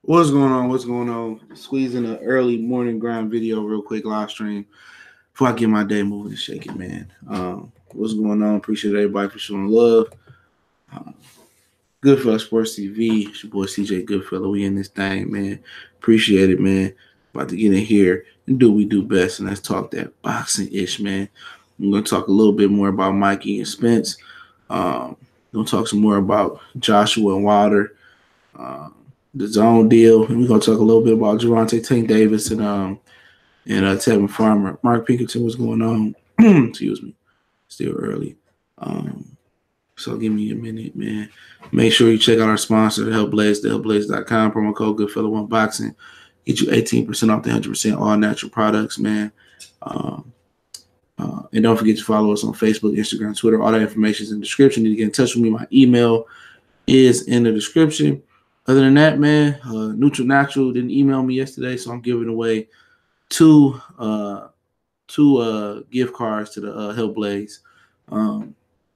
What's going on? What's going on? Squeezing an early morning grind video real quick live stream before I get my day moving and shaking, man. What's going on? Appreciate everybody for showing love. Uh, Goodfellas Sports TV. It's your boy CJ Goodfellow. We in this thing, man. Appreciate it, man. About to get in here and do what we do best, and let's talk that boxing-ish, man. I'm going to talk a little bit more about Mikey and Spence. Gonna talk some more about Joshua and Wilder. The zone deal, and we're gonna talk a little bit about Gervonta Tank Davis and Tevin Farmer. Mark Pinkerton, what's going on? Excuse me, still early. So give me a minute, man. Make sure you check out our sponsor, the helpblaze.com, promo code Goodfellow Unboxing. Get you 18% off the 100% all natural products, man. And don't forget to follow us on Facebook, Instagram, Twitter. All that information is in the description. You need to get in touch with me. My email is in the description. Other than that, man, Neutral Natural didn't email me yesterday, so I'm giving away two gift cards to the Help Blaze. All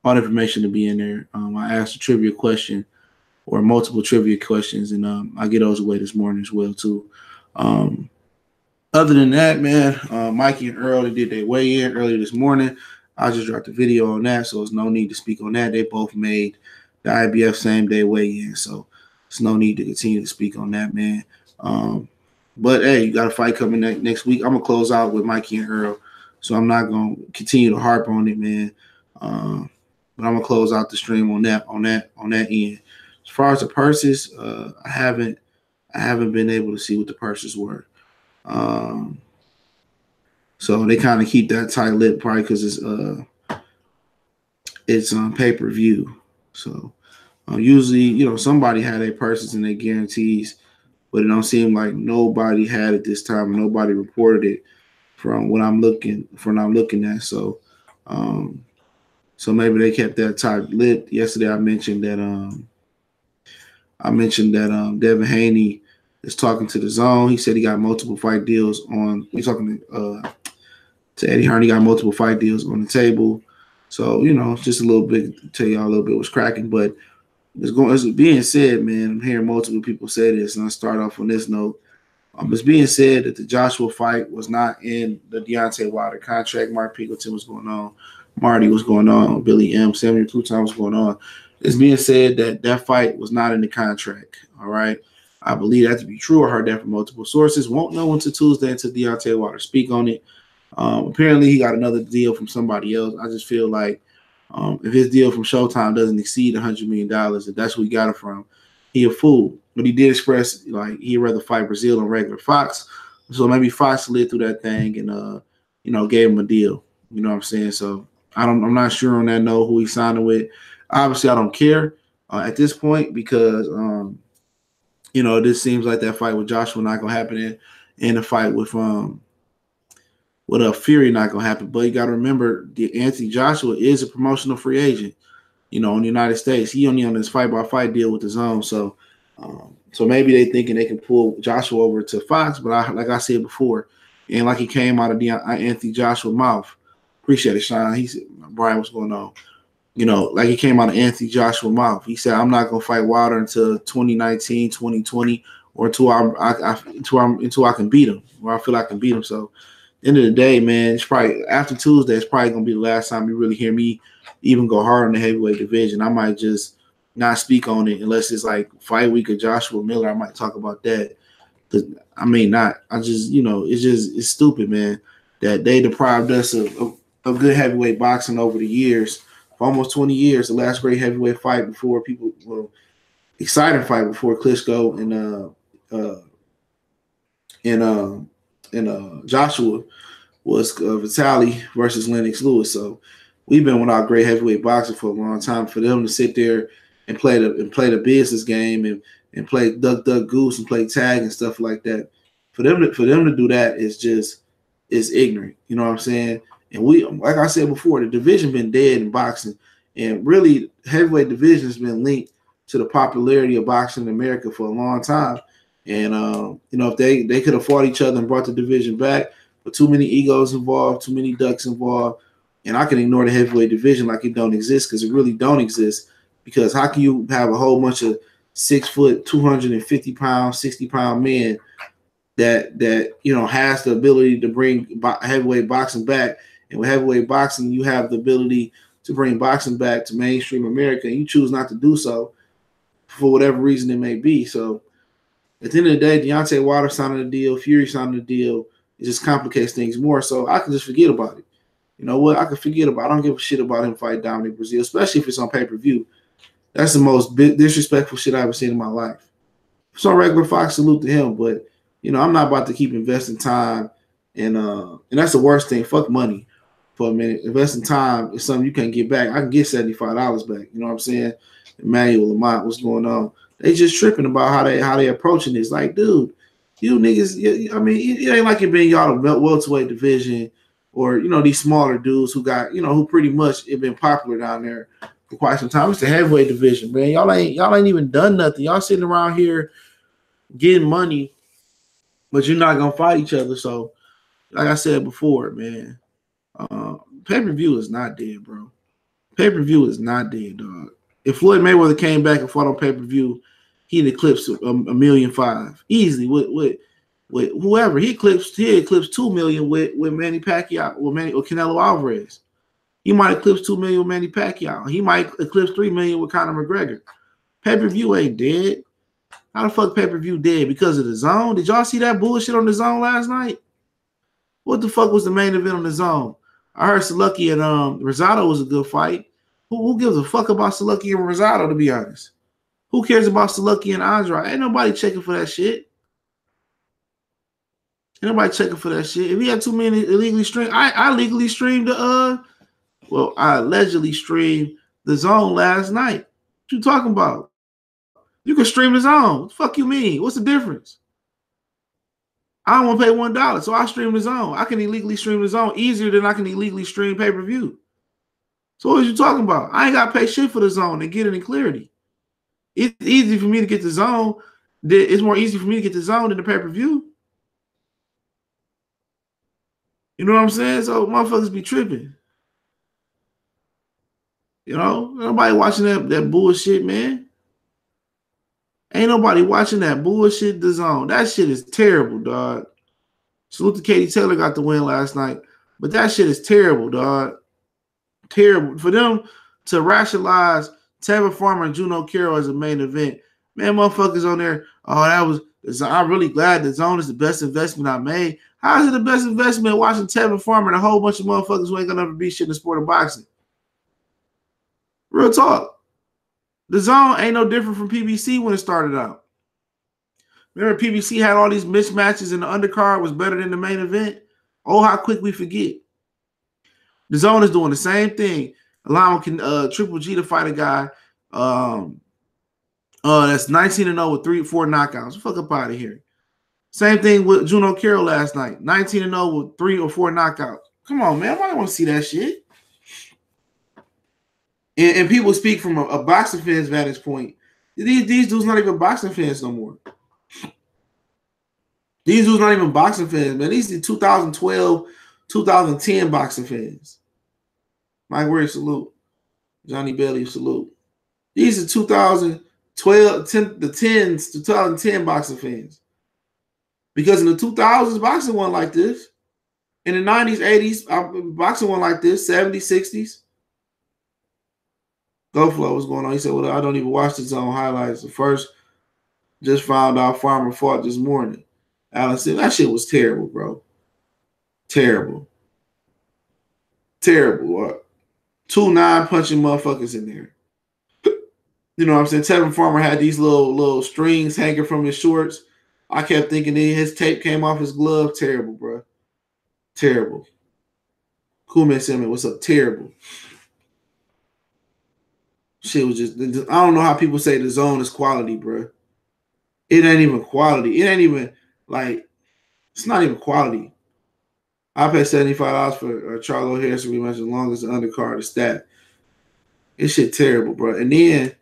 the information to be in there. I asked a trivia question or multiple trivia questions, and I get those away this morning as well too. Other than that, man, Mikey and Earl, they did their weigh-in earlier this morning. I just dropped a video on that, so there's no need to speak on that. They both made the IBF same-day weigh-in, so there's no need to continue to speak on that, man. But, hey, you got a fight coming next week. I'm going to close out with Mikey and Earl, so I'm not going to continue to harp on it, man. But I'm going to close out the stream on that end. As far as the purses, I haven't been able to see what the purses were. So they kind of keep that tight lip probably because it's on pay-per-view. So usually, somebody had their purses and their guarantees, but it don't seem like nobody had it this time. Nobody reported it from what I'm looking at. So maybe they kept that tight lip. Yesterday I mentioned that Devin Haney is talking to the DAZN. He said he got multiple fight deals on. He's talking to Eddie Hearn. He got multiple fight deals on the table. So, just a little bit to tell y'all a little bit what's cracking. But it's being said, man, I'm hearing multiple people say this, and I'll start off on this note. It's being said that the Joshua fight was not in the Deontay Wilder contract. Mark Pinkerton was going on. Marty was going on. Billy M. Samuel Pluton was going on. It's being said that fight was not in the contract, all right? I believe that to be true. I heard that from multiple sources. Won't know until Tuesday until Deontay Wilder speak on it. Apparently, he got another deal from somebody else. I just feel like if his deal from Showtime doesn't exceed $100 million, if that's where he got it from, he a fool. But he did express like he'd rather fight Brazil on regular Fox. So maybe Fox slid through that thing and gave him a deal. You know what I'm saying? So I'm not sure on that note who he signed with. Obviously, I don't care at this point because this seems like that fight with Joshua not gonna happen and the fight with Fury not gonna happen. But you gotta remember Anthony Joshua is a promotional free agent, in the United States. He only on this fight-by-fight deal with the DAZN. So maybe they thinking they can pull Joshua over to Fox, but like I said before, and like he came out of Anthony Joshua's mouth. Appreciate it, Sean. He said, Brian, what's going on? Like he came out of Anthony Joshua's mouth. He said, I'm not going to fight Wilder until 2019, 2020, or until I can beat him, or I feel I can beat him. So, at the end of the day, man, it's probably after Tuesday, it's probably going to be the last time you really hear me even go hard on the heavyweight division. I might just not speak on it unless it's like fight week of Joshua Miller. I might talk about that. I may not. I just, it's stupid, man, that they deprived us of good heavyweight boxing over the years. For almost 20 years, the last great heavyweight fight before exciting fight before Klitschko and Joshua was Vitaly versus Lennox Lewis. So we've been without great heavyweight boxing for a long time. For them to sit there and play the business game and play duck goose and play tag and stuff like that, for them to do that is ignorant. You know what I'm saying? And we, like I said before, the division been dead in boxing, and really heavyweight division has been linked to the popularity of boxing in America for a long time. And if they could have fought each other and brought the division back, but too many egos involved, too many ducks involved, and I can ignore the heavyweight division like it don't exist because it really don't exist. Because how can you have a whole bunch of 6 foot, 250 pound, 60-pound man that you know has the ability to bring heavyweight boxing back. And with heavyweight boxing, you have the ability to bring boxing back to mainstream America, and you choose not to do so for whatever reason it may be. So at the end of the day, Deontay Wilder signing a deal, Fury signing a deal, it just complicates things more. So I can just forget about it. You know what? I can forget about it. I don't give a shit about him fighting Dominic Breazeale, especially if it's on pay-per-view. That's the most disrespectful shit I've ever seen in my life. If it's on regular Fox, salute to him, but you know, I'm not about to keep investing time and that's the worst thing. Fuck money for a minute. Investing time is something you can't get back. I can get $75 back. You know what I'm saying? Emmanuel Lamont, what's going on? They just tripping about how they approaching this. Like, dude, you niggas, I mean, it ain't like it been y'all the welterweight division or, you know, these smaller dudes who got, you know, who pretty much have been popular down there for quite some time. It's the heavyweight division, man. Y'all ain't even done nothing. Y'all sitting around here getting money, but you're not gonna fight each other. So, like I said before, man, pay-per-view is not dead, bro. Pay-per-view is not dead, dog. If Floyd Mayweather came back and fought on pay-per-view, he'd eclipse 1.5 million easily with whoever. He eclipsed 2 million with Manny Pacquiao or Canelo Alvarez. He might eclipse 2 million with Manny Pacquiao. He might eclipse 3 million with Conor McGregor. Pay-per-view ain't dead. How the fuck pay-per-view dead? Because of the zone? Did y'all see that bullshit on the zone last night? What the fuck was the main event on the zone? I heard Saluki and Rosado was a good fight. Who gives a fuck about Saluki and Rosado, to be honest? Who cares about Saluki and Andrade? Ain't nobody checking for that shit. Ain't nobody checking for that shit. If he had too many illegally streamed, I legally streamed I allegedly streamed the zone last night. What you talking about? You can stream the zone. What the fuck you mean? What's the difference? I don't want to pay $1, so I stream the zone. I can illegally stream the zone easier than I can illegally stream pay-per-view. So what are you talking about? I ain't got to pay shit for the zone and get it in clarity. It's easy for me to get the zone. It's more easy for me to get the zone than the pay-per-view. You know what I'm saying? So motherfuckers be tripping. You know? Nobody watching that bullshit, man. Ain't nobody watching that bullshit the zone. That shit is terrible, dog. Salute to Katie Taylor got the win last night. But that shit is terrible, dog. Terrible. For them to rationalize Tevin Farmer and Juno Carroll as a main event, man, motherfuckers on there, I'm really glad the zone is the best investment I made. How is it the best investment watching Tevin Farmer and a whole bunch of motherfuckers who ain't gonna ever be shit in the sport of boxing? Real talk. The zone ain't no different from PBC when it started out. Remember PBC had all these mismatches and the undercard was better than the main event? Oh, how quick we forget. The zone is doing the same thing, allowing Triple G to fight a guy that's 19-0 with 3 or 4 knockouts. Fuck up out of here. Same thing with Juno Carroll last night, 19-0 with 3 or 4 knockouts. Come on, man. I don't want to see that shit. And people speak from a boxing fan's vantage point. These dudes not even boxing fans no more. These dudes not even boxing fans, man. These are 2012, 2010 boxing fans. Mike Ware, salute. Johnny Bailey, salute. These are 2012, the 10s, 2010 boxing fans. Because in the 2000s, boxing wasn't like this. In the 90s, 80s, boxing wasn't like this. 70s, 60s. GoFlow, what's going on? He said, well, I don't even watch the zone highlights. The first, just found out Farmer fought this morning. Alan said, that shit was terrible, bro. Terrible. Terrible. 2 9-punching motherfuckers in there. You know what I'm saying? Tevin Farmer had these little strings hanging from his shorts. I kept thinking his tape came off his glove. Terrible, bro. Terrible. Coolman Simmons, what's up? Terrible. Shit was just, I don't know how people say the zone is quality, bro. It ain't even quality. It ain't even, like, it's not even quality. I paid $75 for Charlo Harrison rematch as long as the undercard is stacked. It's shit terrible, bro. And then,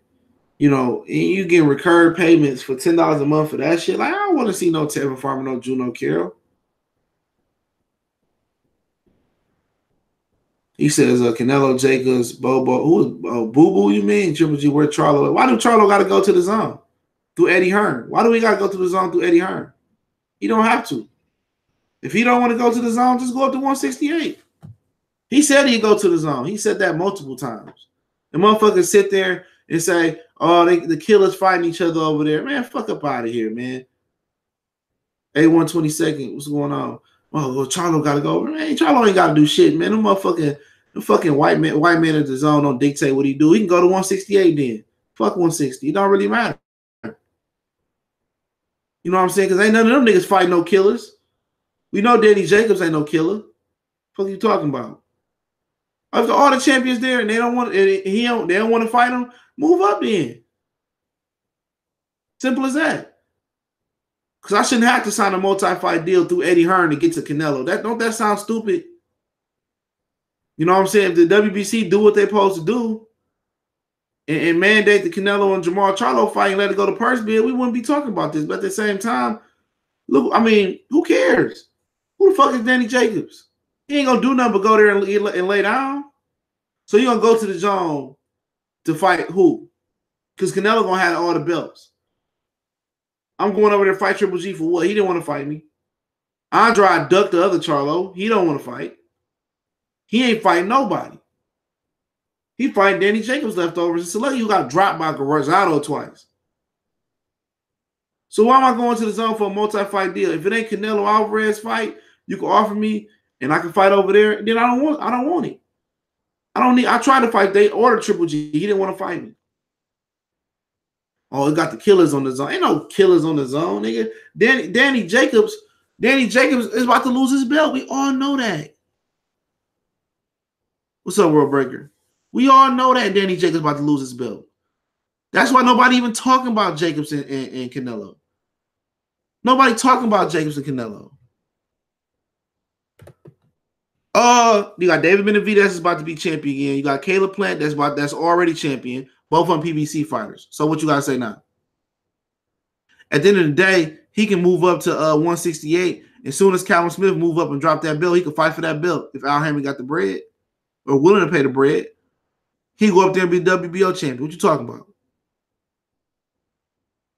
you know, you get recurred payments for $10 a month for that shit. Like, I don't want to see no Tevin Farmer, no Juno Carroll. He says Canelo Jacobs, Bobo. Who is Boo Boo? You mean Triple G? Where Charlo? Why do Charlo got to go to the zone? through Eddie Hearn. Why do we got to go to the zone through Eddie Hearn? He don't have to. If he don't want to go to the zone, just go up to 168. He said he'd go to the zone. He said that multiple times. And motherfuckers sit there and say, oh, the killers fighting each other over there. Man, fuck up out of here, man. A122nd, what's going on? Oh, well, Charlo got to go over. Man, Charlo ain't got to do shit, man. The fucking white man at the zone don't dictate what he do. He can go to 168 then. Fuck 160. It don't really matter. You know what I'm saying? Because ain't none of them niggas fighting no killers. We know Danny Jacobs ain't no killer. What you talking about? After all the champions there and they don't want they don't want to fight him, move up then. Simple as that. Because I shouldn't have to sign a multi-fight deal through Eddie Hearn to get to Canelo. Don't that sound stupid? You know what I'm saying? If the WBC do what they're supposed to do and mandate the Canelo and Jamal Charlo fight and let it go to purse bid, we wouldn't be talking about this. But at the same time, look, I mean, who cares? Who the fuck is Danny Jacobs? He ain't gonna do nothing but go there and lay down. So you're gonna go to the zone to fight who? Because Canelo gonna have all the belts. I'm going over there to fight Triple G for what? He didn't want to fight me. Andrade ducked the other Charlo. He don't want to fight. He ain't fighting nobody. He fighting Danny Jacobs leftovers. And Select you got dropped by Rosado twice. So why am I going to the zone for a multi-fight deal? If it ain't Canelo Alvarez fight, you can offer me and I can fight over there. Then I don't want it. I tried to fight. They ordered Triple G. He didn't want to fight me. Oh, it got the killers on the zone. Ain't no killers on the zone, nigga. Danny Jacobs is about to lose his belt. We all know that. What's up, World Breaker? We all know that Danny Jacobs is about to lose his belt. That's why nobody even talking about Jacobs and Canelo. Nobody talking about Jacobs and Canelo. You got David Benavidez that's about to be champion again. You got Caleb Plant that's already champion. Both of them PBC fighters. So what you gotta say now? At the end of the day, he can move up to 168. As soon as Callum Smith move up and drop that belt, he can fight for that belt. If Al Hammond got the bread or willing to pay the bread, he go up there and be WBO champion. What you talking about?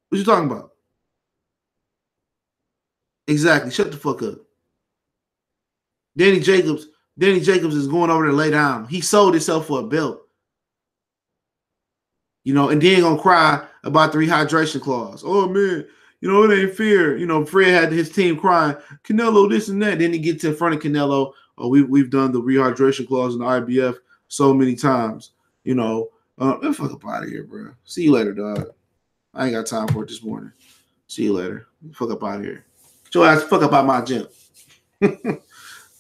What you talking about? Exactly. Shut the fuck up. Danny Jacobs is going over there to lay down. He sold himself for a belt. You know, and then gonna cry about the rehydration clause. Oh man, you know, it ain't fair. You know, Fred had his team crying, Canelo, this and that. Then he gets in front of Canelo. Oh, we've done the rehydration clause in the IBF so many times. You know, fuck up out of here, bro. See you later, dog. I ain't got time for it this morning. See you later. Fuck up out of here. Get your ass fuck up out my gym.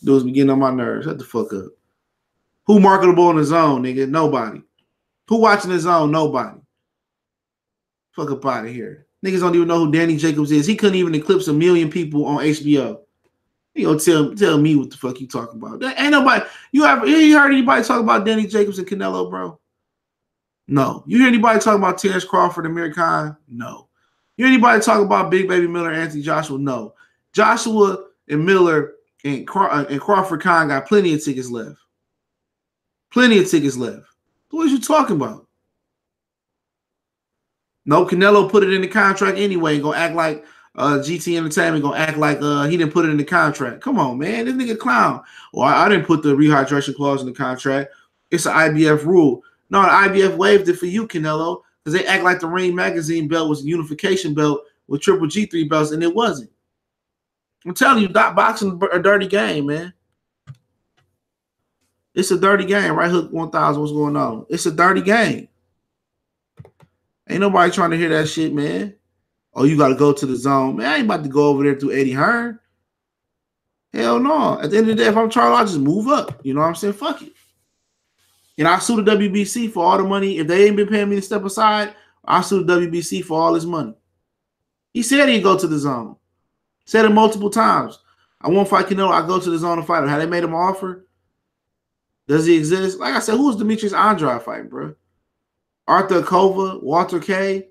Dudes be getting on my nerves. Shut the fuck up. Who marketable in the zone, nigga? Nobody. Who watching the zone? Nobody. Fuck up out of here. Niggas don't even know who Danny Jacobs is. He couldn't even eclipse 1 million people on HBO. You gonna tell me what the fuck you talking about? That ain't nobody. You heard anybody talk about Danny Jacobs and Canelo, bro? No. You hear anybody talk about Terrence Crawford and Amir Khan? No. You hear anybody talk about Big Baby Miller and Anthony Joshua? No. Joshua and Miller and Crawford Khan got plenty of tickets left. Plenty of tickets left. What are you talking about? No, Canelo put it in the contract anyway. Gonna act like GT Entertainment gonna act like he didn't put it in the contract. Come on, man. This nigga clown. Well, I didn't put the rehydration clause in the contract. It's an IBF rule. No, the IBF waived it for you, Canelo, because they act like the Ring Magazine belt was a unification belt with Triple G 3 belts, and it wasn't. I'm telling you, boxing a dirty game, man. It's a dirty game. Right hook 1000. What's going on? It's a dirty game. Ain't nobody trying to hear that shit, man. Oh, you got to go to the zone. Man, I ain't about to go over there through Eddie Hearn. Hell no. At the end of the day, if I'm Charles, I'll just move up. You know what I'm saying? Fuck it. And I sue the WBC for all the money. If they ain't been paying me to step aside, I sue the WBC for all his money. He said he'd go to the zone. Said it multiple times. I won't fight Canelo. I go to the zone to fight him. Have they made him an offer? Does he exist? Like I said, who is Demetrius Andrade fighting, bro? Arthur Kova, Walter K,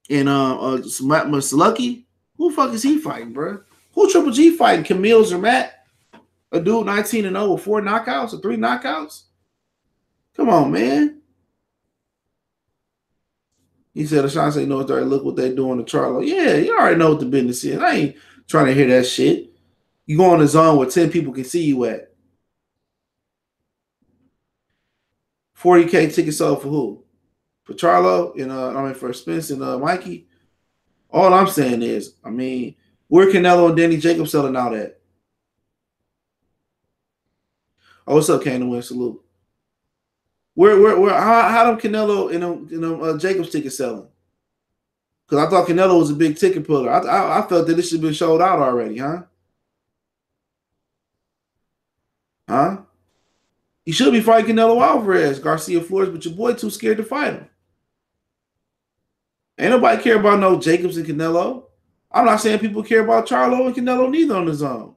and Maslucky? Who the fuck is he fighting, bro? Who Triple G fighting? Camille Zermatt? A dude 19-0 with 4 knockouts or 3 knockouts? Come on, man. He said, Ashante knows dirty. Look what they doing to Charlo. Yeah, you already know what the business is. I ain't trying to hear that shit. You go on the zone where 10 people can see you at. 40K tickets sold for who? For Charlo and for Spence and Mikey. All I'm saying is, I mean, where Canelo and Danny Jacobs selling out at? Oh, what's up, Kane? Win salute. Where? How them Canelo and them Jacobs tickets selling? Because I thought Canelo was a big ticket puller. I felt that this should have been sold out already, huh? Huh? He should be fighting Canelo Alvarez, Garcia Flores, but your boy too scared to fight him. Ain't nobody care about no Jacobs and Canelo. I'm not saying people care about Charlo and Canelo neither on the zone.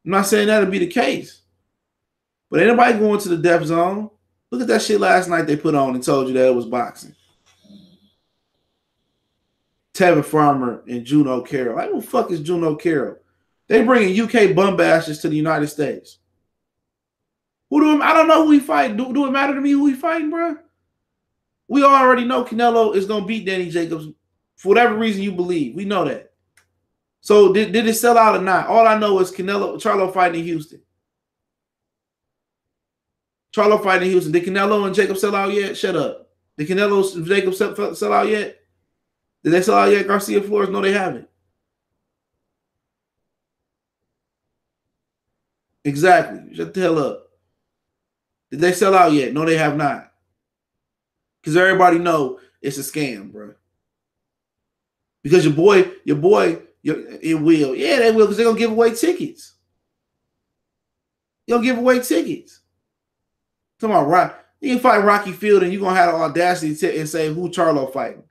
I'm not saying that'll be the case. But ain't nobody going to the depth zone. Look at that shit last night they put on and told you that it was boxing. Tevin Farmer and Juno Carroll. Like, who the fuck is Juno Carroll? They bringing UK bum bashes to the United States. I don't know who he fighting. Do it matter to me who he fighting, bro? We already know Canelo is going to beat Danny Jacobs for whatever reason you believe. We know that. So did it sell out or not? All I know is Charlo fighting in Houston. Charlo fighting in Houston. Did Canelo and Jacobs sell out yet? Shut up. Did Canelo and Jacobs sell out yet? Did they sell out yet, Garcia Flores? No, they haven't. Exactly. Shut the hell up. Did they sell out yet? No, they have not. Because everybody know it's a scam, bro. Because it will. Yeah, they will, because they're going to give away tickets. They'll give away tickets. Come on, right? You can fight Rocky Field and you're going to have the audacity and say who Charlo fighting.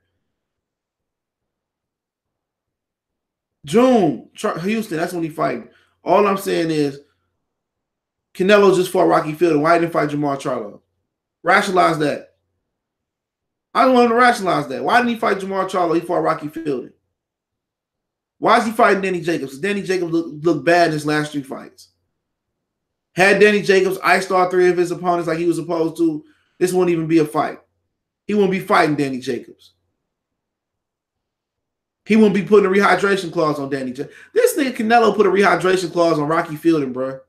June, Houston, that's when he fighting. All I'm saying is Canelo just fought Rocky Field, and why didn't fight Jamar Charlo? Rationalize that. I don't want to rationalize that. Why didn't he fight Jamar Charlo? He fought Rocky Fielding. Why is he fighting Danny Jacobs? Because Danny Jacobs looked bad in his last 3 fights. Had Danny Jacobs iced all 3 of his opponents like he was supposed to, this wouldn't even be a fight. He wouldn't be fighting Danny Jacobs. He wouldn't be putting a rehydration clause on Danny Jacobs. This nigga Canelo put a rehydration clause on Rocky Fielding, bro.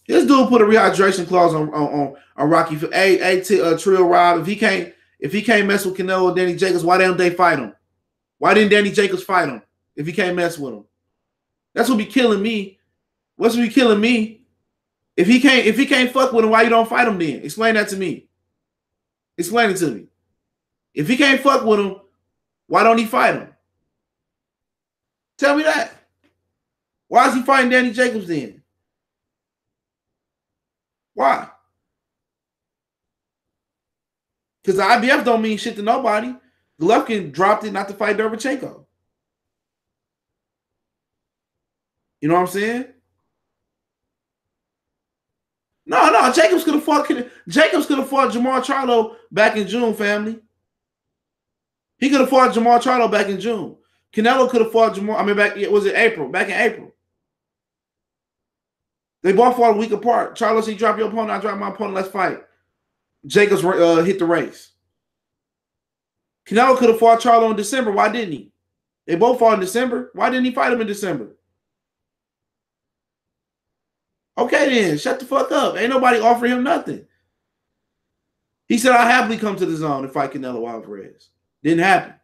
This dude put a rehydration clause on Rocky. Hey, Trill Rob, if he can't mess with Canelo and Danny Jacobs, why don't they fight him? Why didn't Danny Jacobs fight him if he can't mess with him? That's what be killing me. What's be killing me? If he can't fuck with him, why you don't fight him then? Explain that to me. Explain it to me. If he can't fuck with him, why don't he fight him? Tell me that. Why is he fighting Danny Jacobs then? Why? Because the IBF don't mean shit to nobody. Golovkin dropped it not to fight Derevchenko. You know what I'm saying? No. Jacobs could have fought Jamar Charlo back in June, family. He could have fought Jamar Charlo back in June. Canelo could have fought Jamar. Was it April? Back in April. They both fought a week apart. Charlo said, "Drop your opponent. I drop my opponent. Let's fight." Jacobs hit the race. Canelo could have fought Charlo in December. Why didn't he? They both fought in December. Why didn't he fight him in December? Okay, then. Shut the fuck up. Ain't nobody offering him nothing. He said, "I'll happily come to the zone and fight Canelo Alvarez." Didn't happen.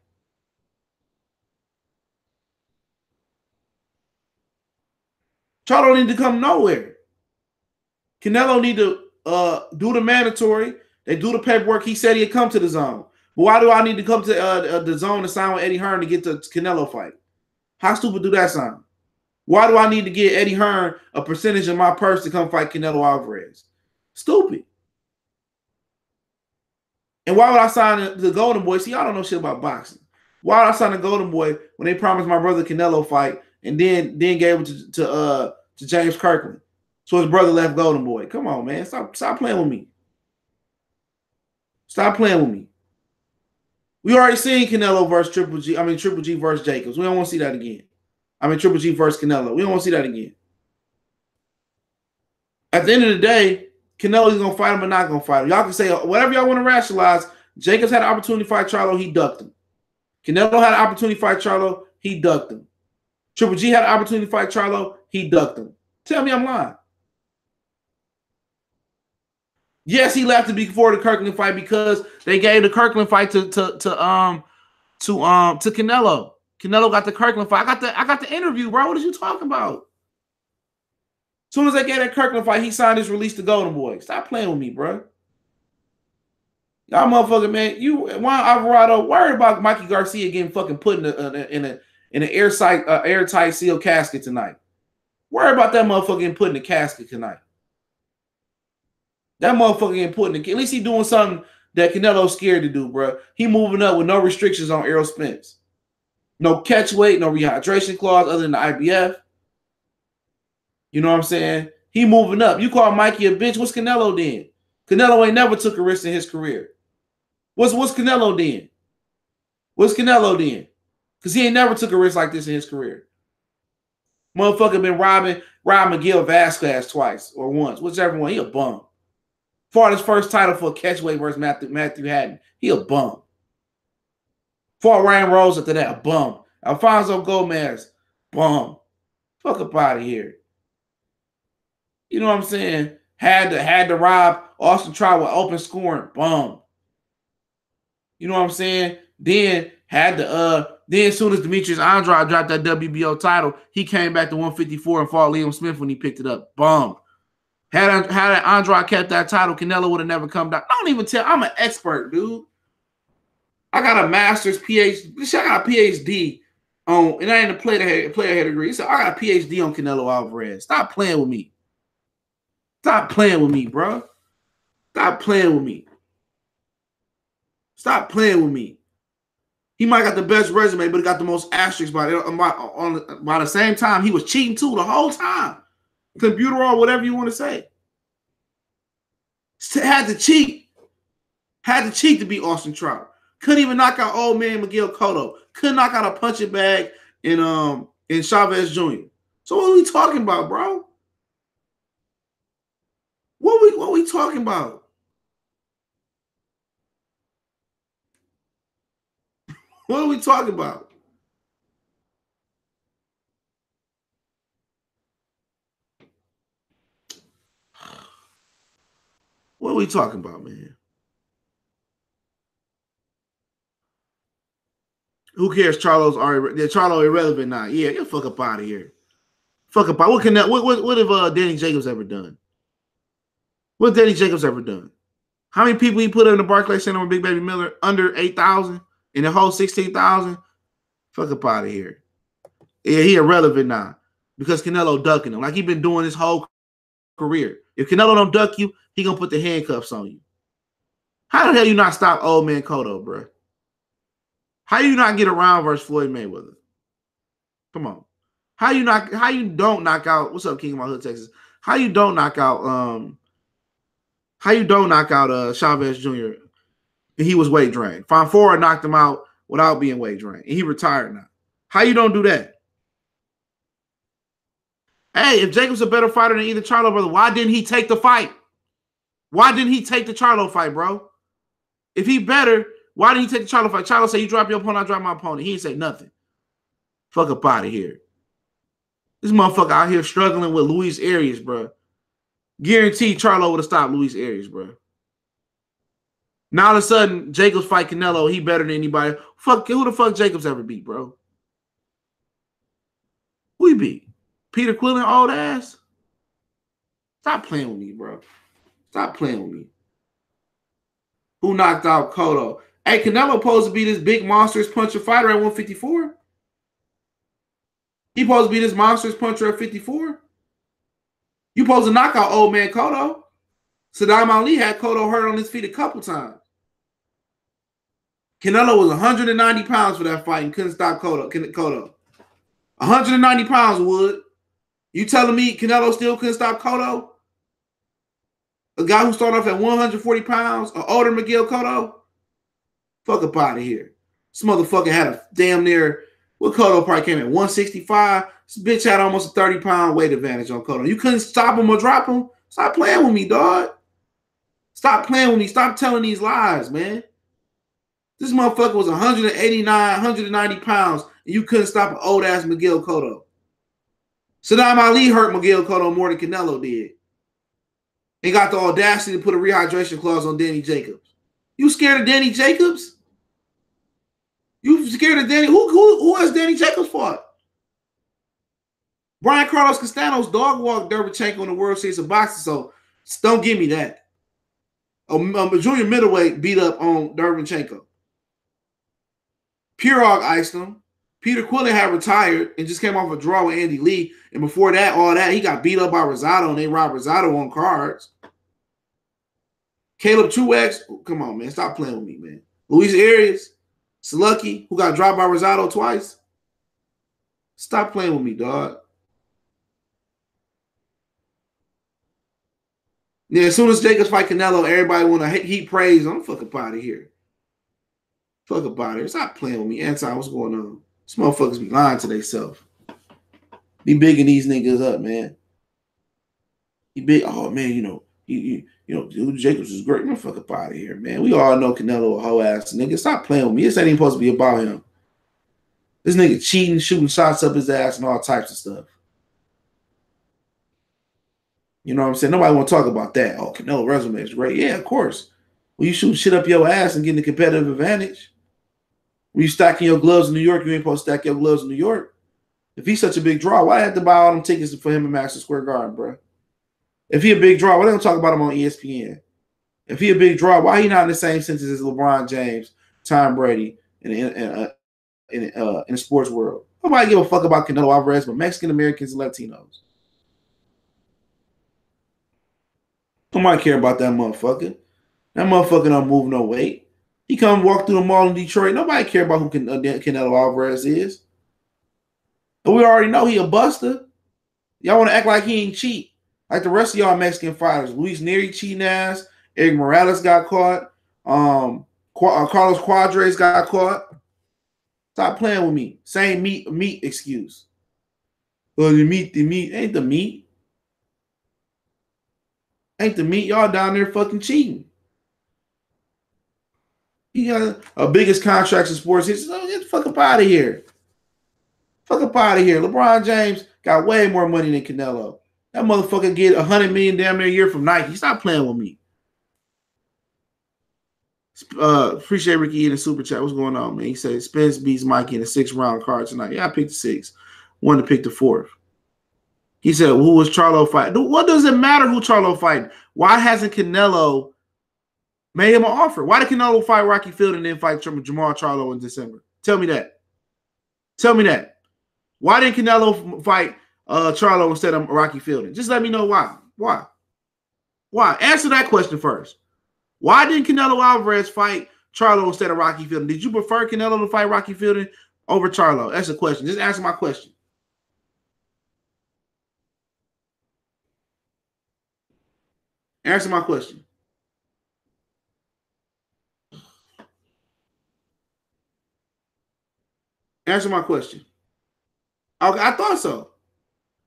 Charlo need to come nowhere. Canelo need to do the mandatory. They do the paperwork. He said he'd come to the zone. But why do I need to come to the zone to sign with Eddie Hearn to get the Canelo fight? How stupid do that sound? Why do I need to get Eddie Hearn a percentage of my purse to come fight Canelo Alvarez? Stupid. And why would I sign the Golden Boy? See, I don't know shit about boxing. Why would I sign the Golden Boy when they promised my brother Canelo fight and then gave it to James Kirkland? So his brother left Golden Boy. Come on, man. Stop playing with me. Stop playing with me. We already seen Canelo versus Triple G versus Jacobs. We don't want to see that again. Triple G versus Canelo. We don't want to see that again. At the end of the day, Canelo's gonna fight him or not gonna fight him. Y'all can say whatever y'all want to rationalize. Jacobs had an opportunity to fight Charlo, he ducked him. Canelo had an opportunity to fight Charlo, he ducked him. Triple G had an opportunity to fight Charlo, he ducked him. Tell me I'm lying. Yes, he left it before the Kirkland fight because they gave the Kirkland fight to Canelo. Canelo got the Kirkland fight. I got the interview, bro. What are you talking about? As soon as they gave that Kirkland fight, he signed his release to Golden Boy. Stop playing with me, bro. Y'all motherfucker, man. You Juan Alvarado worried about Mikey Garcia getting fucking put in an airtight sealed casket tonight. Worry about that motherfucker getting put in the casket tonight. That motherfucker getting put in the, at least he doing something that Canelo's scared to do, bro. He moving up with no restrictions on Errol Spence. No catch weight, no rehydration clause other than the IBF. You know what I'm saying? He moving up. You call Mikey a bitch. What's Canelo then? Canelo ain't never took a risk in his career. What's Canelo then? What's Canelo then? Because he ain't never took a risk like this in his career. Motherfucker been robbing Miguel Vasquez twice or once. Whichever one. He a bum. Fought his first title for a catchweight versus Matthew Hatton. He a bum. Fought Ryan Rose after that. A bum. Alfonso Gomez. Bum. Fuck up out of here. You know what I'm saying? Had to rob Austin Trout with open scoring. Bum. You know what I'm saying? Then had to then as soon as Demetrius Andrade dropped that WBO title, he came back to 154 and fought Liam Smith when he picked it up. Bum. Had Andrade kept that title, Canelo would have never come down. Don't even tell. I'm an expert, dude. I got a master's PhD. I got a PhD on, and I ain't a player head degree. So I got a PhD on Canelo Alvarez. Stop playing with me. Stop playing with me, bro. Stop playing with me. Stop playing with me. He might got the best resume, but he got the most asterisks by the same time. He was cheating too the whole time. Computer or whatever you want to say. Had to cheat. Had to cheat to beat Austin Trout. Couldn't even knock out old man Miguel Cotto. Couldn't knock out a punching bag in Chavez Jr. So what are we talking about, bro? What we talking about? What are we talking about? What are we talking about, man? Who cares? Charlo's already Charlo irrelevant now. Yeah, get the fuck up out of here. Fuck up out. What have Danny Jacobs ever done? What Danny Jacobs ever done? How many people he put in the Barclays Center with Big Baby Miller under 8,000 and the whole 16,000? Fuck up out of here. Yeah, he irrelevant now because Canelo ducking him like he been doing his whole career. If Canelo don't duck you, he gonna put the handcuffs on you. How the hell you not stop old man Cotto, bro? How you not get around versus Floyd Mayweather? Come on. How you don't knock out? What's up, King of my hood, Texas? How you don't knock out? Chavez Jr. And he was weight drained. Fonfora knocked him out without being weight drained, and he retired now. How you don't do that? Hey, if Jacob's a better fighter than either Charlo brother, why didn't he take the fight? Why didn't he take the Charlo fight, bro? If he better, why didn't he take the Charlo fight? Charlo said, you drop your opponent, I drop my opponent. He didn't say nothing. Fuck up out of here. This motherfucker out here struggling with Luis Arias, bro. Guaranteed Charlo would have stopped Luis Arias, bro. Now all of a sudden, Jacobs fight Canelo. He better than anybody. Fuck, who the fuck Jacobs ever beat, bro? Who he beat? Peter Quillen, old ass? Stop playing with me, bro. Stop playing with me. Who knocked out Cotto? Hey, Canelo supposed to be this big monstrous puncher fighter at 154? He supposed to be this monstrous puncher at 54? You supposed to knock out old man Cotto? Saddam Ali had Cotto hurt on his feet a couple times. Canelo was 190 pounds for that fight and couldn't stop Cotto. 190 pounds, Wood. You telling me Canelo still couldn't stop Cotto? A guy who started off at 140 pounds, an older Miguel Cotto? Fuck up out of here. This motherfucker had a damn near, what Cotto probably came at 165. This bitch had almost a 30-pound weight advantage on Cotto. You couldn't stop him or drop him? Stop playing with me, dog. Stop playing with me. Stop telling these lies, man. This motherfucker was 189, 190 pounds, and you couldn't stop an old-ass Miguel Cotto. Saddam Ali hurt Miguel Cotto more than Canelo did. And got the audacity to put a rehydration clause on Danny Jacobs. You scared of Danny Jacobs? You scared of Danny? Who has Danny Jacobs fought? Brian Carlos Castanos dog walked Derevchenko in the World Series of Boxing, so don't give me that. A junior middleweight beat up on Derevchenko. Pirog iced him. Peter Quillen had retired and just came off a draw with Andy Lee. And before that, all that, he got beat up by Rosado, and they robbed Rosado on cards. Caleb Truex, come on, man. Stop playing with me, man. Luis Arias, Slucky, who got dropped by Rosado twice. Stop playing with me, dog. Yeah, as soon as Jacobs fight Canelo, everybody want to heap praise. I'm fuck up out of here. Fuck up out of here. Stop playing with me. Anti, what's going on? These motherfuckers be lying to themselves. Be bigging these niggas up, man. He big. Oh man, dude, Jacobs is great. Man, fuck up out of here, man. We all know Canelo a hoe ass nigga. Stop playing with me. This ain't even supposed to be about him. This nigga cheating, shooting shots up his ass, and all types of stuff. You know what I'm saying? Nobody want to talk about that. Oh, Canelo resume is great. Yeah, of course. When you shoot shit up your ass and getting a competitive advantage. When you stacking your gloves in New York, you ain't supposed to stack your gloves in New York. If he's such a big draw, why have to buy all them tickets for him in Madison Square Garden, bro? If he a big draw, why they don't talk about him on ESPN? If he a big draw, why he not in the same sentence as LeBron James, Tom Brady, in the sports world? Nobody give a fuck about Canelo Alvarez but Mexican Americans and Latinos. Nobody care about that motherfucker. That motherfucker don't move no weight. He come walk through the mall in Detroit. Nobody care about who Canelo Alvarez is. But we already know he a buster. Y'all want to act like he ain't cheat. Like the rest of y'all Mexican fighters. Luis Neri cheating ass. Eric Morales got caught. Carlos Cuadras got caught. Stop playing with me. Same meat excuse. Oh, the meat ain't the meat. Ain't the meat. Y'all down there fucking cheating. He got a biggest contracts in sports. He says, oh, get the fuck up out of here. Fuck up out of here. LeBron James got way more money than Canelo. That motherfucker get $100 million damn near a year from Nike. Stop playing with me. Appreciate Ricky in the super chat. What's going on, man? He said Spence beats Mikey in a 6-round card tonight. Yeah, I picked the 6. Wanted to pick the 4th. He said, who was Charlo fighting? What does it matter who Charlo fighting? Why hasn't Canelo made him an offer? Why did Canelo fight Rocky Field and then fight Jamal Charlo in December? Tell me that. Tell me that. Why didn't Canelo fight Charlo instead of Rocky Fielding? Just let me know why. Why? Why? Answer that question first. Why didn't Canelo Alvarez fight Charlo instead of Rocky Fielding? Did you prefer Canelo to fight Rocky Fielding over Charlo? That's the question. Just answer my question. Answer my question. Answer my question. Okay, I thought so.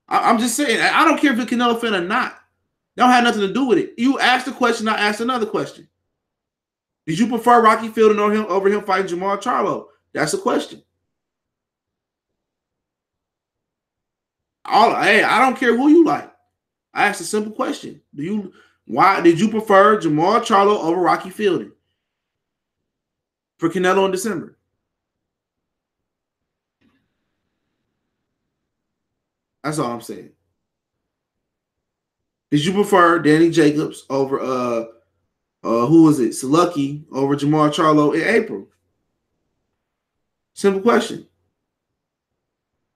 I'm just saying. I don't care if you're a Canelo fan or not. That don't have nothing to do with it. You asked a question, I asked another question. Did you prefer Rocky Fielding over him fighting Jamal Charlo? That's the question. Hey, I don't care who you like. I asked a simple question. Why did you prefer Jamal Charlo over Rocky Fielding for Canelo in December? That's all I'm saying. Did you prefer Danny Jacobs over who was it? Slucky over Jamal Charlo in April? Simple question.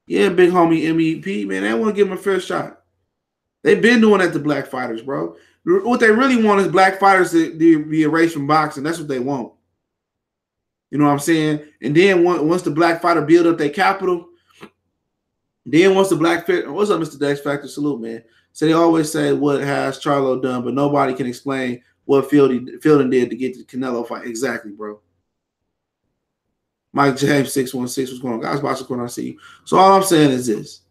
Yeah, big homie MEP, man, they want to give him a fair shot. They've been doing that to black fighters, bro. What they really want is black fighters to be erased from boxing. That's what they want. You know what I'm saying? And then once the black fighter build up their capital, then once the black fit, what's up, Mr. Dex Factor? Salute, man. So they always say what has Charlo done, but nobody can explain what Fielding did to get the Canelo fight. Exactly, bro. Mike James 616, what's going on? Guys, watch when I see you. So all I'm saying is this.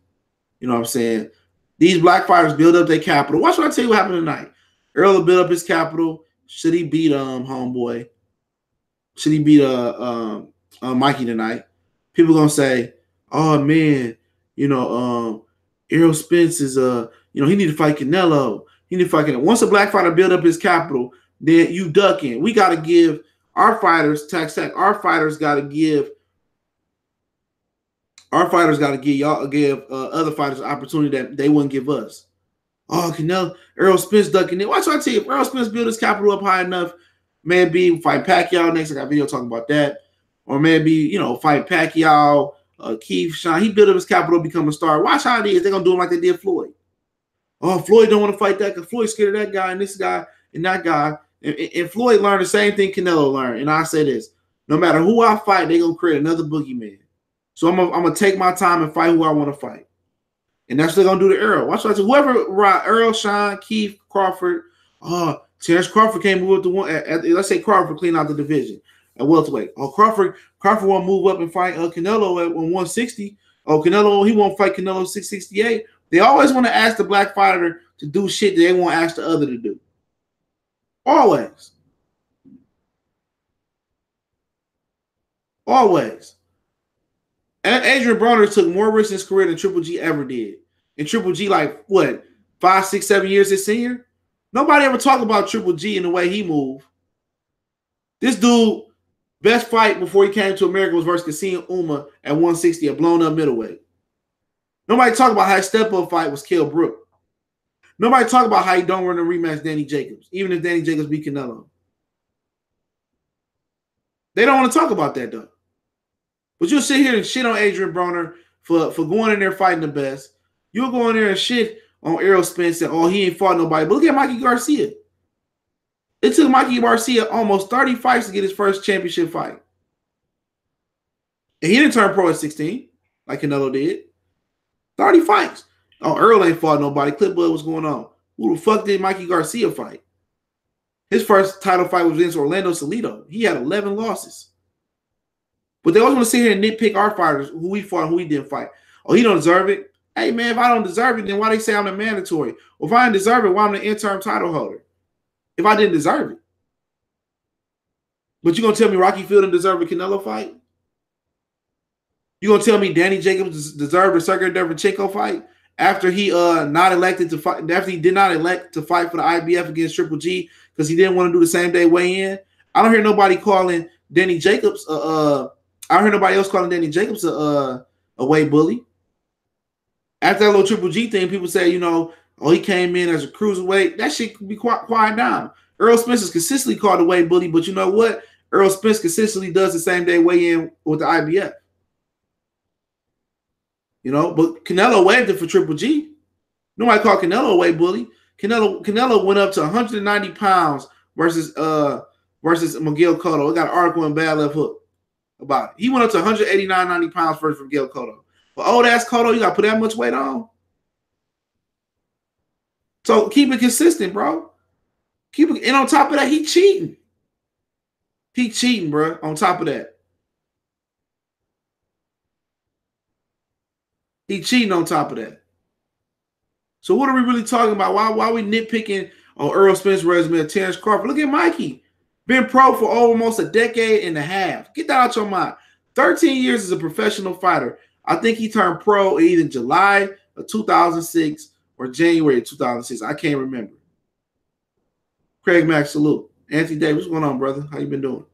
You know what I'm saying? These black fighters build up their capital. Watch what I tell you what happened tonight. Earl will build up his capital. should he beat homeboy? Should he beat Mikey tonight? People gonna say, oh man, Errol Spence is he need to fight Canelo. He need to fight Canelo. Once a black fighter build up his capital, then you ducking. We gotta give our fighters our fighters gotta give other fighters an opportunity that they wouldn't give us. Oh, Canelo, Errol Spence ducking it. Watch I tell you, if Errol Spence build his capital up high enough, man, fight Pacquiao next. I got a video talking about that. Or maybe, fight Pacquiao, Keith, Sean. He built up his capital to become a star. Watch how it is. They're going to do him like they did Floyd. Oh, Floyd don't want to fight that because Floyd's scared of that guy and this guy and that guy. And Floyd learned the same thing Canelo learned. And I say this, no matter who I fight, they're going to create another boogeyman. So I'm going to take my time and fight who I want to fight. And that's what they're going to do to Errol. Watch out to whoever, Errol, Sean, Keith, Crawford. Terrence Crawford can't move up to one. Let's say Crawford clean out the division at welterweight. Oh, Crawford won't move up and fight Canelo at 160. Oh, Canelo, he won't fight Canelo 668. They always want to ask the black fighter to do shit that they won't ask the other to do. Always. Always. And Adrian Broner took more risks in his career than Triple G ever did. And Triple G, 5, 6, 7 years his senior? Nobody ever talked about Triple G in the way he moved. This dude, best fight before he came to America was versus Garcia Uma at 160, a blown-up middleweight. Nobody talked about how his step-up fight was Kell Brook. Nobody talked about how he don't run a rematch Danny Jacobs, even if Danny Jacobs beat Canelo. They don't want to talk about that, though. But you'll sit here and shit on Adrian Broner for going in there fighting the best. You'll go in there and shit on Errol Spence and, he ain't fought nobody. But look at Mikey Garcia. It took Mikey Garcia almost 30 fights to get his first championship fight. And he didn't turn pro at 16 like Canelo did. 30 fights. Oh, Earl ain't fought nobody. Clipboard, what's going on? Who the fuck did Mikey Garcia fight? His first title fight was against Orlando Salido. He had 11 losses. But they always want to sit here and nitpick our fighters, who we fought and who we didn't fight. Oh, he don't deserve it. Hey, man, if I don't deserve it, then why they say I'm the mandatory? Or if I didn't deserve it, why I'm the interim title holder? If I didn't deserve it. But you going to tell me Rocky Fielding deserved a Canelo fight? You going to tell me Danny Jacobs deserved a Sergey Derevchenko fight after he not elected to fight, after he did not elect to fight for the IBF against Triple G because he didn't want to do the same day weigh-in? I don't hear nobody calling Danny Jacobs I don't hear nobody else calling Danny Jacobs a weight bully. After that little Triple G thing, people say, he came in as a cruiserweight. That shit could be quiet down. Errol Spence is consistently called a weight bully, but you know what? Errol Spence consistently does the same day weigh-in with the IBF. But Canelo waived it for Triple G. Nobody called Canelo a weight bully. Canelo went up to 190 pounds versus Miguel Cotto. I got an article in Bad Left Hook about it. He went up to 189.90 pounds versus Miguel Cotto. But old ass Cotto, you got to put that much weight on? So keep it consistent, bro. And on top of that, he cheating. He cheating, bro, on top of that. He cheating on top of that. So what are we really talking about? Why are we nitpicking on Errol Spence's resume of Terrence Crawford? Look at Mikey. Been pro for almost a decade and a half. Get that out your mind. 13 years as a professional fighter. I think he turned pro either July of 2006 or January of 2006. I can't remember. Craig Max, salute. Anthony Davis, what's going on, brother? How you been doing?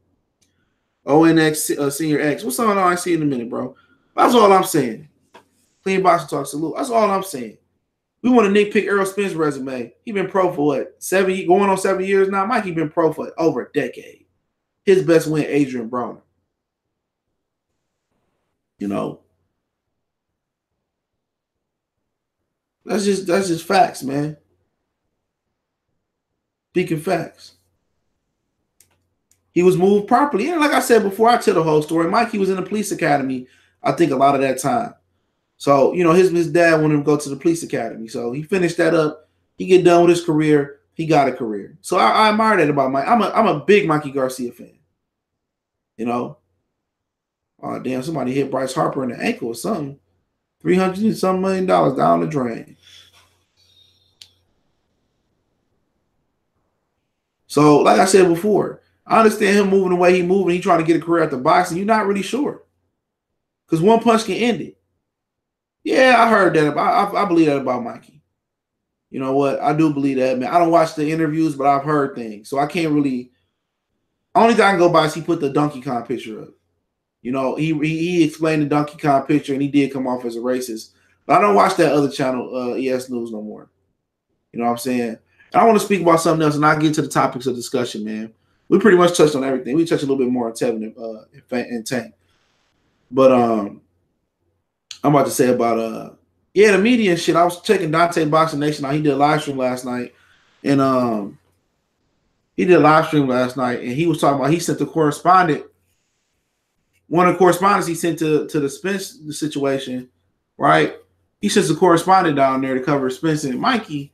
ONX Senior X. What's going on? I see you in a minute, bro. That's all I'm saying. Clean Boxing Talk, salute. That's all I'm saying. We want to nitpick Errol Spence's resume. He been pro for what? Going on 7 years now? Mikey been pro for over a decade. His best win, Adrian Broner. That's just facts, man. Speaking facts. He was moved properly. And like I said before, I tell the whole story. Mikey was in the police academy, I think, a lot of that time. So, his dad wanted him to go to the police academy. So he finished that up. He get done with his career. He got a career. So I admire that about Mike. I'm a big Mikey Garcia fan. Oh, damn, somebody hit Bryce Harper in the ankle or something. $300 and some million down the drain. So, like I said before, I understand him moving the way he moving. He trying to get a career at the boxing. You're not really sure because one punch can end it. Yeah, I heard that. I believe that about Mikey. You know what? I do believe that, man. I don't watch the interviews, but I've heard things, so I can't really. Only thing I can go by is he put the Donkey Kong picture up. You know, he explained the Donkey Kong picture, and he did come off as a racist. But I don't watch that other channel, ES News, no more. You know what I'm saying? I want to speak about something else, and I'll get to the topics of discussion, man. We pretty much touched on everything. We touched a little bit more on Tevin and Tank. But I'm about to say about the media and shit. I was checking Dante Boxing Nation out. He did a live stream last night. And he was talking about he sent the correspondent. One of the correspondents he sent to the Spence situation, right? He sends a correspondent down there to cover Spence and Mikey.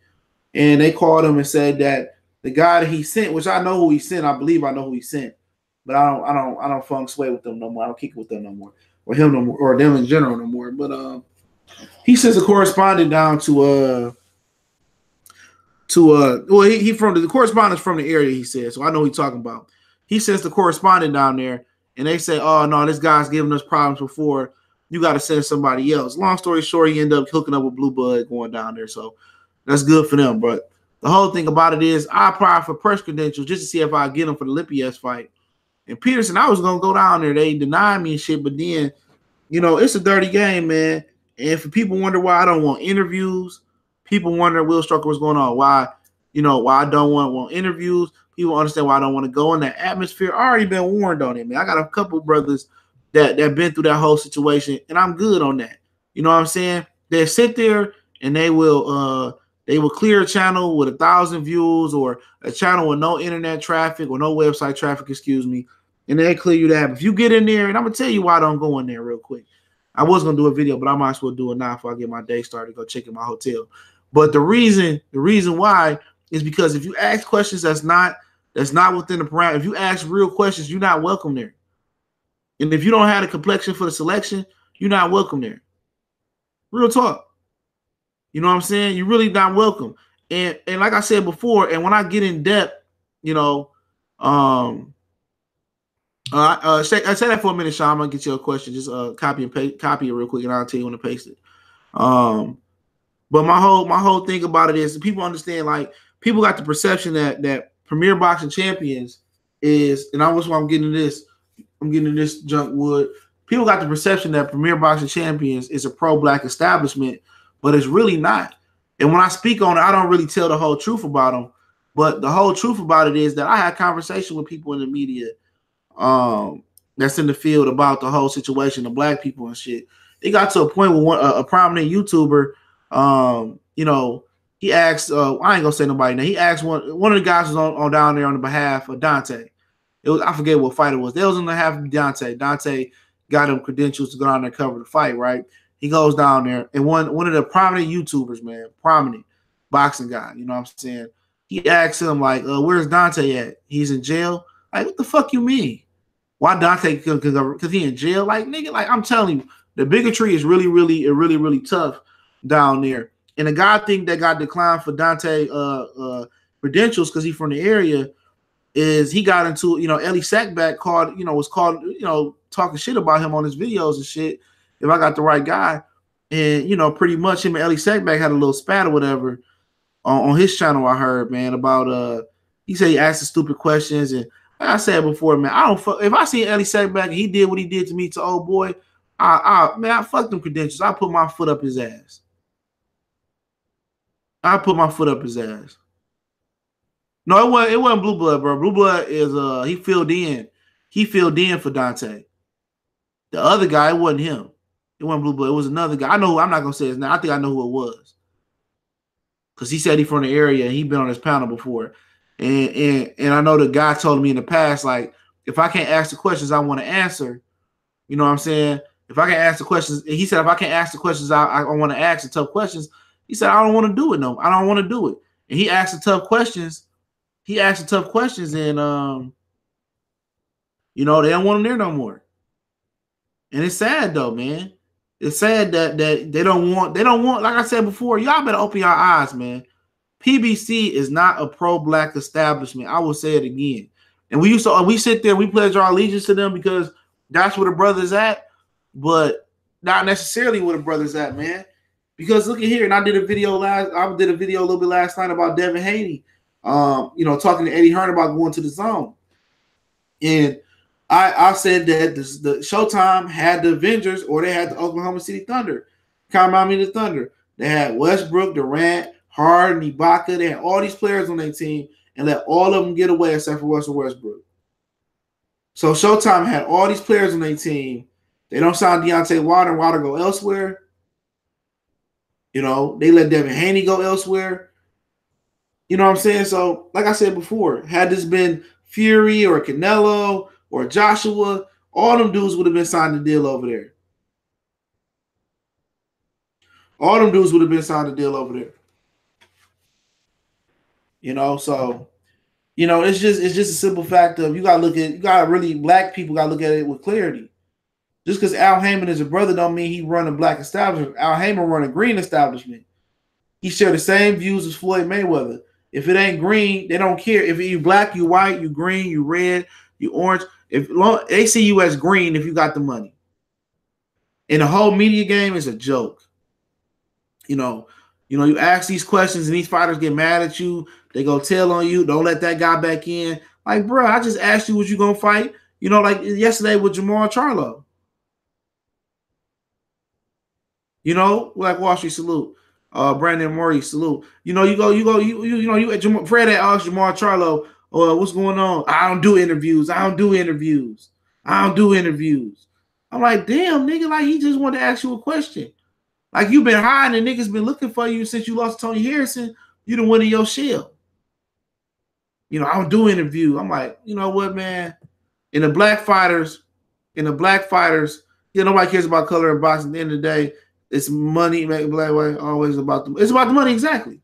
And they called him and said that the guy that he sent, which I know who he sent, I believe I know who he sent, but I don't feng sway with them no more. I don't kick it with them no more, or him no more, or them in general no more. But he sends a correspondent down to he from the correspondent's from the area, he said, so I know what he's talking about. He sends the correspondent down there, and they say, "Oh no, this guy's giving us problems before. You got to send somebody else." Long story short, he ended up hooking up with Blue Bud going down there, so. That's good for them, but the whole thing about it is I applied for press credentials just to see if I get them for the Lipias fight. And Peterson, I was going to go down there. They denied me and shit, but then, you know, it's a dirty game, man. And for people wonder why I don't want interviews, people wonder, Will Strucker, what's going on, why I don't want interviews. People understand why I don't want to go in that atmosphere. I already been warned on it, man. I got a couple of brothers that been through that whole situation, and I'm good on that. You know what I'm saying? They sit there and they will clear a channel with 1,000 views or a channel with no internet traffic or no website traffic, and they clear you that. If you get in there, and I'm going to tell you why I don't go in there real quick. I was going to do a video, but I might as well do it now before I get my day started, go check in my hotel. But the reason why is because if you ask questions that's not within the parameter, if you ask real questions, you're not welcome there. And if you don't have the complexion for the selection, you're not welcome there. Real talk. You know what I'm saying? You're really not welcome. And like I said before, and when I get in depth, you know, I say that for a minute, Sean. I'm gonna get you a question. Just copy it real quick, and I'll tell you when to paste it. But my whole thing about it is people understand, like, people got the perception that Premier Boxing Champions is, and I'm getting this junk wood. People got the perception that Premier Boxing Champions is a pro-black establishment, but it's really not. And when I speak on it, I don't really tell the whole truth about them. But the whole truth about it is that I had conversation with people in the media that's in the field about the whole situation of black people and shit. It got to a point where a prominent YouTuber, you know, he asked, I ain't gonna say nobody now. He asked one of the guys was on down there on the behalf of Dante. I forget what fight it was. They was on behalf of Dante. Dante got him credentials to go down there and cover the fight, right? He goes down there, and one of the prominent YouTubers, man, prominent boxing guy, you know what I'm saying? He asks him, like, where's Dante at? He's in jail? Like, what the fuck you mean? Why Dante? Because he in jail? Like, nigga, like, I'm telling you, the bigotry is really tough down there. And the guy think that got declined for Dante credentials because he's from the area is he got into, you know, Ellie Sackback was called, you know, talking shit about him on his videos and shit. If I got the right guy, and, you know, pretty much him and Ellie Sackback had a little spat or whatever on his channel. I heard, man, about he said he asked the stupid questions, and like I said before, man, if I see Ellie Sackback and he did what he did to me to old boy, I fuck them credentials. I put my foot up his ass. I put my foot up his ass. No, it wasn't Blue Blood, bro. Blue Blood is he filled in. He filled in for Dante. The other guy, it wasn't him. It wasn't Blue Blood. It was another guy. I know. I'm not gonna say his name. I think I know who it was, because he said he from the area and he been on his panel before. And I know the guy told me in the past, like, if I can't ask the questions I want to answer, you know what I'm saying? If I can't ask the questions, he said if I can't ask the questions I want to ask the tough questions, he said I don't want to do it. No, I don't want to do it. And he asked the tough questions. He asked the tough questions, and you know, they don't want him there no more. And it's sad though, man. It's sad that they don't want, like I said before, y'all better open your eyes, man. PBC is not a pro-black establishment. I will say it again. And we sit there, we pledge our allegiance to them because that's where the brothers at, but not necessarily where the brothers at, man. Because look at here, and I did a video a little bit last night about Devin Haney, talking to Eddie Hearn about going to the zone. And I said that the Showtime had the Avengers or they had the Oklahoma City Thunder. The Thunder. They had Westbrook, Durant, Harden, Ibaka. They had all these players on their team and let all of them get away except for Russell Westbrook. So Showtime had all these players on their team. They don't sign Deontay Wilder and Wilder go elsewhere. They let Devin Haney go elsewhere. You know what I'm saying? So, like I said before, had this been Fury or Canelo or Joshua, all them dudes would have been signed the deal over there. So it's just a simple fact of black people gotta look at it with clarity. Just because Al Heyman is a brother don't mean he run a black establishment. Al Heyman run a green establishment. He share the same views as Floyd Mayweather. If it ain't green, they don't care. If you black, you white, you green, you red, you orange. They see you as green if you got the money. And the whole media game is a joke. You ask these questions and these fighters get mad at you. They go tell on you. Don't let that guy back in. Like, bro, I just asked you what you gonna fight. Like yesterday with Jamal Charlo. Like Wall Street salute. Brandon Murray salute. You at Fred asked Jamal Charlo, what's going on? I don't do interviews. I'm like, damn, nigga, like he just wanted to ask you a question. Like you've been hiding and niggas been looking for you since you lost to Tony Harrison. You done went in your shell. I don't do interviews. I'm like, you know what, man? In the black fighters, nobody cares about color and boxing. At the end of the day, it's money. Make black white always about the. It's about the money. Exactly.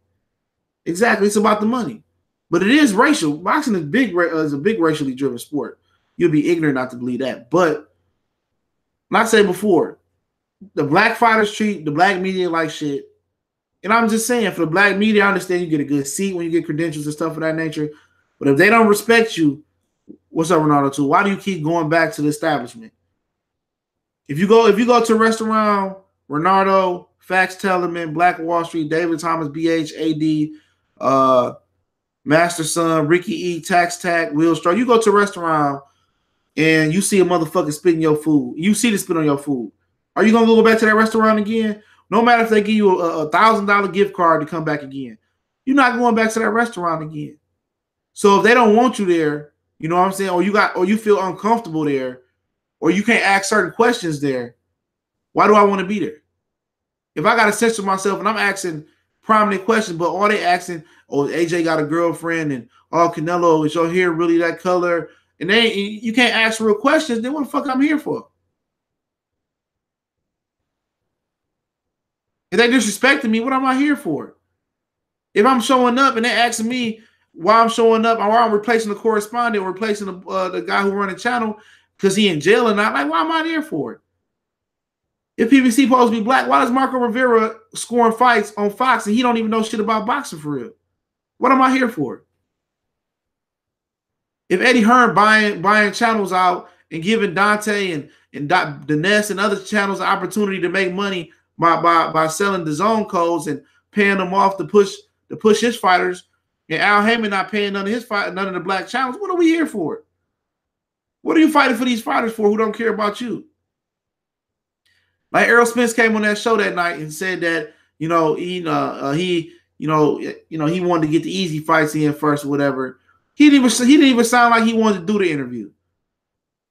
It's about the money. But it is racial. Boxing is a big racially driven sport. You'll be ignorant not to believe that. But like I said before, the black fighters treat the black media like shit. And I'm just saying, for the black media, I understand you get a good seat when you get credentials and stuff of that nature. But if they don't respect you, what's up, Ronaldo? Too? Why do you keep going back to the establishment? If you go to a restaurant, Ronaldo, Fax Tellerman, Black Wall Street, David Thomas, BH, AD, Master Son, Ricky E, Tax Tack, Will Straw. You go to a restaurant and you see a motherfucker spitting your food. You see the spit on your food. Are you gonna go back to that restaurant again? No matter if they give you a $1,000 gift card to come back again, you're not going back to that restaurant again. So if they don't want you there, you know what I'm saying, or you feel uncomfortable there, or you can't ask certain questions there, why do I want to be there? If I got to censor myself and I'm asking prominent questions, but all they asking, AJ got a girlfriend, and Canelo, is your hair really that color? And you can't ask real questions, then what the fuck I'm here for? If they disrespecting me, what am I here for? If I'm showing up and they asking me why I'm showing up, or why I'm replacing the correspondent or replacing the guy who run the channel because he in jail or not, like, why am I here for it? If PBC supposed to be black, why does Marco Rivera scoring fights on Fox and he don't even know shit about boxing for real? What am I here for? If Eddie Hearn buying channels out and giving Dante and Dines and other channels an opportunity to make money by selling the DAZN codes and paying them off to push his fighters, and Al Heyman not paying none of the black channels, what are we here for? What are you fighting for these fighters for who don't care about you? Like Errol Spence came on that show that night and said that he wanted to get the easy fights in first or whatever. He didn't even sound like he wanted to do the interview.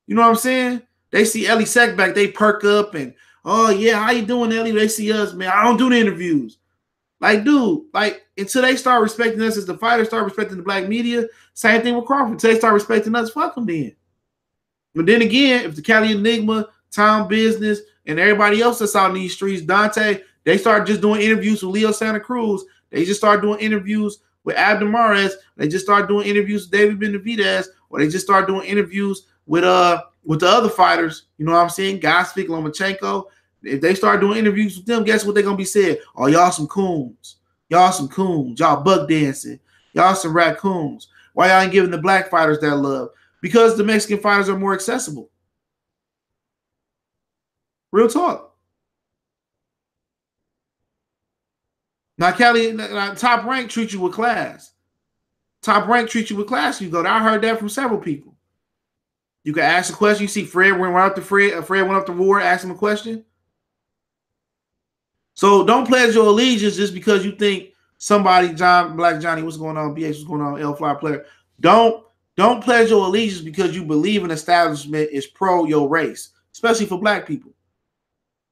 You know what I'm saying? They see Ellie Sack back, they perk up and, oh yeah, how you doing, Ellie? They see us, man. I don't do the interviews. Like, dude, like until they start respecting us as the fighters, start respecting the black media. Same thing with Crawford. Until they start respecting us, fuck them then. But then again, if the Cali Enigma, Town Business, and everybody else that's out in these streets, Dante, they start just doing interviews with Leo Santa Cruz. They just start doing interviews with Abdul Mares. They just start doing interviews with David Benavidez, or they just start doing interviews with the other fighters. You know what I'm saying? Gospik, Lomachenko. If they start doing interviews with them, guess what they're gonna be said? Oh, y'all some coons. Y'all some coons. Y'all buck dancing. Y'all some raccoons. Why y'all ain't giving the black fighters that love? Because the Mexican fighters are more accessible. Real talk. Now, Kelly, Top Rank treats you with class. Top Rank treats you with class. You go. I heard that from several people. You can ask a question. You see Fred went up to Fred. Fred went up to Ward, asked him a question. So don't pledge your allegiance just because you think somebody, Black Johnny, what's going on? BH, what's going on? L Fly player. Don't pledge your allegiance because you believe an establishment is pro your race, especially for black people.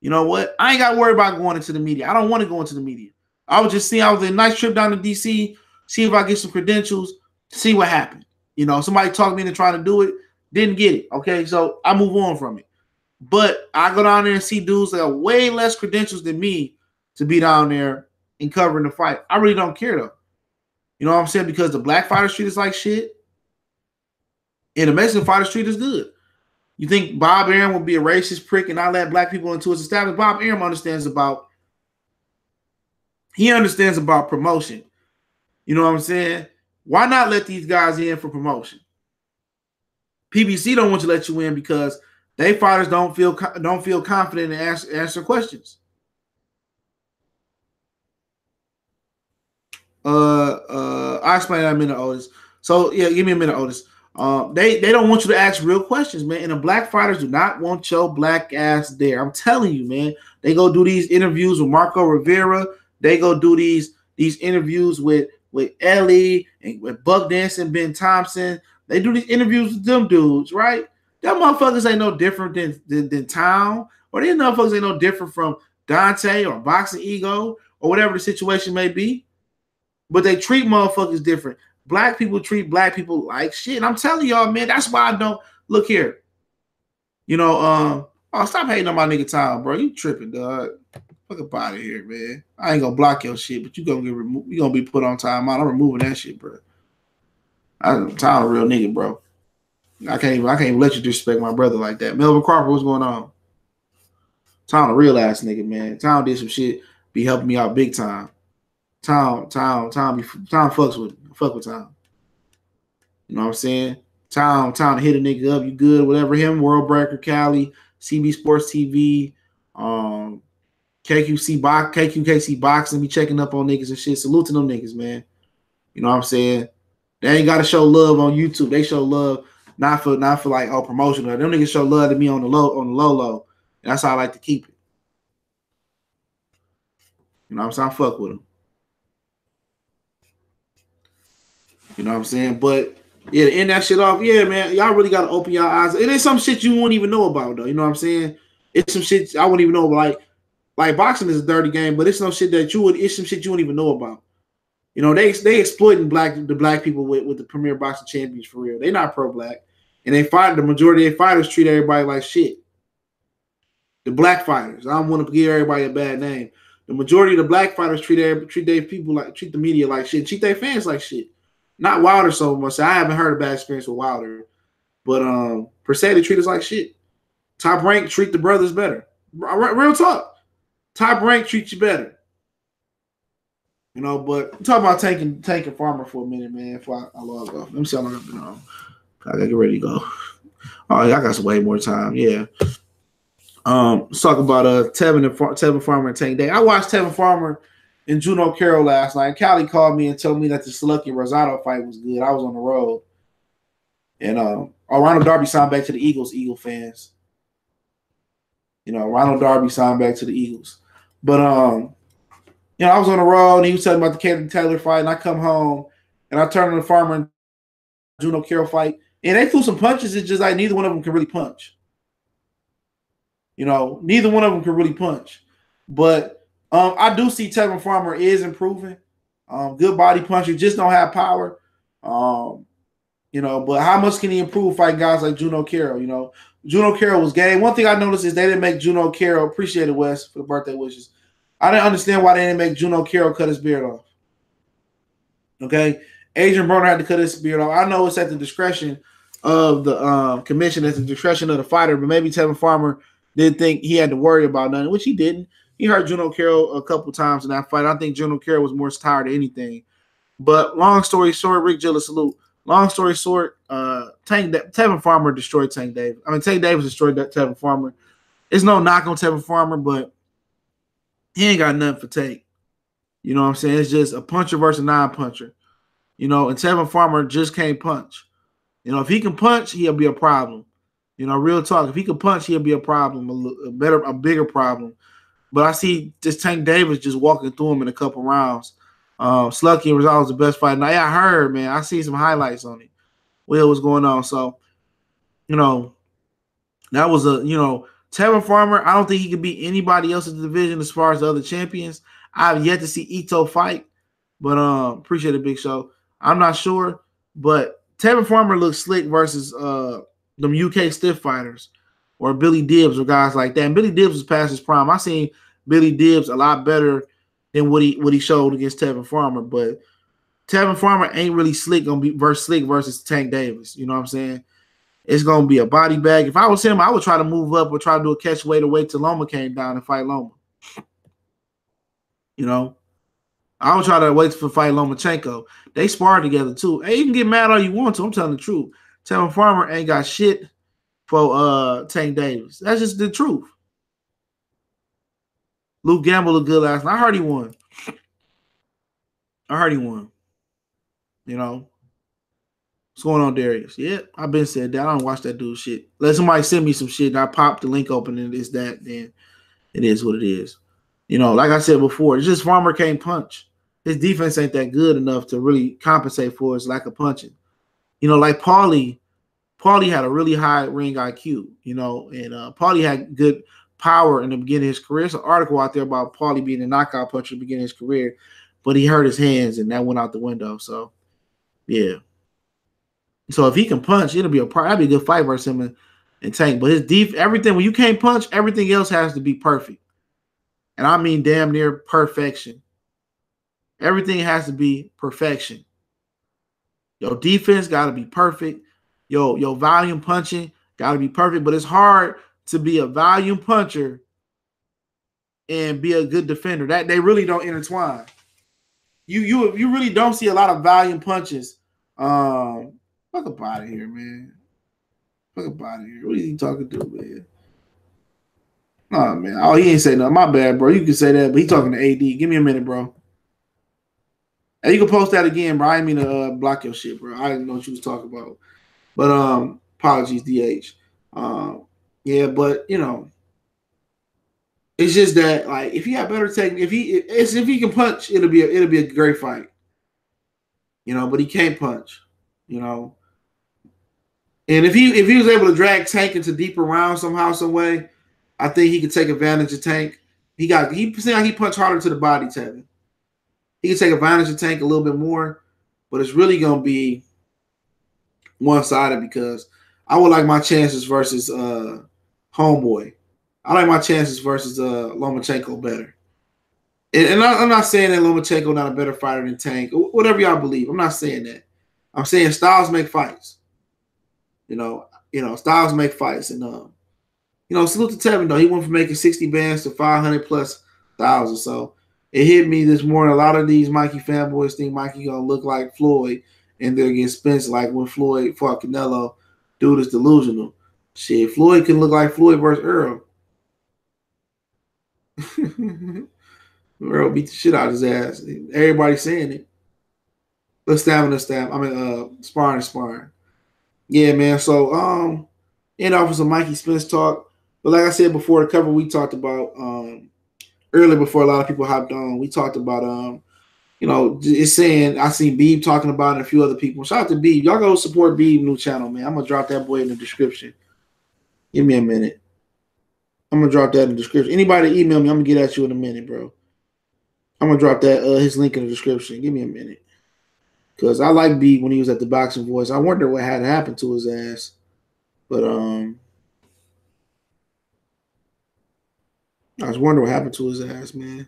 You know what? I ain't got to worry about going into the media. I don't want to go into the media. I was just seeing, I was a nice trip down to DC, see if I get some credentials, see what happened. You know, somebody talked me into trying to do it, didn't get it. Okay, so I move on from it. But I go down there and see dudes that have way less credentials than me to be down there and covering the fight. I really don't care though. You know what I'm saying? Because the black fighter street is like shit, and the Mexican fighter street is good. You think Bob Arum will be a racist prick and not let black people into his establishment? Bob Arum understands about promotion. You know what I'm saying? Why not let these guys in for promotion? PBC don't want to let you in because they fighters don't feel confident in answer questions. I explain that in a minute, Otis. So yeah, give me a minute, Otis. They don't want you to ask real questions, man. And the black fighters do not want your black ass there. I'm telling you, man. They go do these interviews with Marco Rivera. They go do these interviews with Ellie and with Buck Dancing, Ben Thompson. They do these interviews with them dudes, right? Them motherfuckers ain't no different than Town, or these motherfuckers ain't no different from Dante or Boxing Ego or whatever the situation may be. But they treat motherfuckers different. Black people treat black people like shit. And I'm telling y'all, man, that's why I don't look here. You know, stop hating on my nigga Town, bro. You tripping, dog. Fuck up out of here, man. I ain't gonna block your shit, but you gonna get removed. You gonna be put on timeout. I'm removing that shit, bro. I'm Town a real nigga, bro. I can't even let you disrespect my brother like that. Melvin Crawford, what's going on? Town a real ass nigga, man. Town did some shit, be helping me out big time. Town fucks with Town. You know what I'm saying? Town to hit a nigga up, you good, whatever. Him, World Breaker, Cali, CB Sports TV, KQKC Boxing, be checking up on niggas and shit. Salute to them niggas, man. You know what I'm saying? They ain't got to show love on YouTube. They show love not for like promotion. Them niggas show love to me on the low. And that's how I like to keep it. You know what I'm saying? I fuck with them. You know what I'm saying? But yeah, to end that shit off, yeah, man, y'all really gotta open your eyes. It is some shit you won't even know about, though. You know what I'm saying? It's some shit I wouldn't even know. Like boxing is a dirty game, but it's some shit it's some shit you wouldn't even know about. You know, they exploiting the black people with the premier boxing champions for real. They not pro-black. And the majority of their fighters treat everybody like shit. The black fighters. I don't want to give everybody a bad name. The majority of the black fighters treat the media like shit, treat their fans like shit. Not Wilder so much. I haven't heard a bad experience with Wilder. But per se, they treat us like shit. Top Rank treat the brothers better. Real talk. Top Rank treats you better. You know, but talk about tanking Farmer for a minute, man, before I log off. Let me see how long I've been on. I gotta get ready to go. Oh, yeah, I got some way more time. Yeah. Let's talk about Tevin Farmer and Tank Day. I watched Tevin Farmer and Juno Carroll last night. Callie called me and told me that the Slucky Rosado fight was good. I was on the road. And Ronald Darby signed back to the Eagles, Eagle fans. You know, Ronald Darby signed back to the Eagles. But you know, I was on the road and he was telling me about the Caden Taylor fight, and I come home and I turn to the Farmer and Juno Carroll fight. And they threw some punches. It's just like neither one of them can really punch. You know, neither one of them can really punch. But I do see Tevin Farmer is improving. Good body puncher, just don't have power. You know, but how much can he improve fighting guys like Juno Carroll? You know, Juno Carroll was game. One thing I noticed is they didn't make Juno Carroll, appreciate it, Wes, for the birthday wishes. I didn't understand why they didn't make Juno Carroll cut his beard off. Okay? Adrian Broner had to cut his beard off. I know it's at the discretion of the commission, at the discretion of the fighter, but maybe Tevin Farmer didn't think he had to worry about nothing, which he didn't. he hurt Juno Carroll a couple times in that fight. I think Juno Carroll was more tired than anything. But long story short, Rick Gilla salute. Long story short, Tevin Farmer destroyed Tank Davis. I mean, Tank Davis destroyed that Tevin Farmer. It's no knock on Tevin Farmer, but he ain't got nothing for Tank. You know what I'm saying? It's just a puncher versus a non-puncher. You know, and Tevin Farmer just can't punch. You know, if he can punch, he'll be a problem. You know, real talk. If he can punch, he'll be a problem, a bigger problem. But I see this Tank Davis just walking through him in a couple rounds. Slucky and Rosales was the best fight. Now, yeah, I heard, man. I see some highlights on it. What was going on? So, you know, that was Tevin Farmer. I don't think he could beat anybody else in the division as far as the other champions. I've yet to see Ito fight, but appreciate it, Big Show. I'm not sure, but Tevin Farmer looks slick versus them UK stiff fighters or Billy Dibbs or guys like that. And Billy Dibbs was past his prime. I seen Billy Dibbs a lot better than what he showed against Tevin Farmer, but Tevin Farmer ain't really slick gonna be slick versus Tank Davis. You know what I'm saying? It's gonna be a body bag. If I was him, I would try to move up or try to do a catch weight or wait till Loma came down and fight Loma. You know, I would try to wait for fight Lomachenko. They sparred together too. Hey, you can get mad all you want to. I'm telling the truth. Tevin Farmer ain't got shit for Tank Davis. That's just the truth. Luke Gamble looked good last night. I heard he won. You know. What's going on, Darius? Yeah, I've been said that. I don't watch that dude shit. Let somebody send me some shit and I pop the link open and it's that, then it is what it is. You know, like I said before, it's just Farmer can't punch. His defense ain't that good enough to really compensate for his lack of punching. You know, like Paulie had a really high ring IQ, you know, and Paulie had good power in the beginning of his career. There's an article out there about Paulie being a knockout puncher at the beginning of his career, but he hurt his hands and that went out the window. So, yeah. So if he can punch, it'll be that'd be a good fight versus him and Tank. But his everything, when you can't punch, everything else has to be perfect. And I mean damn near perfection. Everything has to be perfection. Your defense got to be perfect. Your volume punching got to be perfect. But it's hard to be a volume puncher and be a good defender. That they really don't intertwine. You really don't see a lot of volume punches. Fuck up out of here, man. Fuck up out of here. What are you talking to, man? Oh, man. Oh, he ain't say nothing. My bad, bro. You can say that, but he talking to AD. Give me a minute, bro. And you can post that again, bro. I didn't mean to block your shit, bro. I didn't know what you was talking about. But apologies, DH. Yeah, but you know, it's just that like if he got better technique, if he can punch, it'll be a great fight. You know, but he can't punch. You know, and if he was able to drag Tank into deeper rounds somehow, some way, I think he could take advantage of Tank. He seemed like he punched harder to the body, Tevin. He can take advantage of Tank a little bit more, but it's really gonna be one-sided because I would like my chances versus Homeboy. I like my chances versus Lomachenko better. And I'm not saying that Lomachenko not a better fighter than Tank, or whatever y'all believe. I'm not saying that. I'm saying styles make fights. You know, styles make fights. And salute to Tevin though. He went from making 60 bands to 500 plus thousand. So it hit me this morning. A lot of these Mikey fanboys think Mikey gonna look like Floyd, and they're against Spence like when Floyd fought Canelo. Dude is delusional. Shit, Floyd can look like Floyd versus Earl. Earl beat the shit out of his ass. Everybody's saying it. Let's stab. I mean, sparring. Yeah, man. So, end off with some Mikey Spence talk. But like I said before, the cover we talked about earlier before a lot of people hopped on. We talked about it's saying I seen Beeb talking about it and a few other people. Shout out to Beeb. Y'all go support Beeb new channel, man. I'm gonna drop that boy in the description. Give me a minute. I'm gonna drop that in the description. Anybody email me, I'm gonna get at you in a minute, bro. I'm gonna drop that his link in the description. Give me a minute. Cause I like Beeb when he was at the Boxing Voice. I wonder what had happened to his ass. But I was wondering what happened to his ass, man.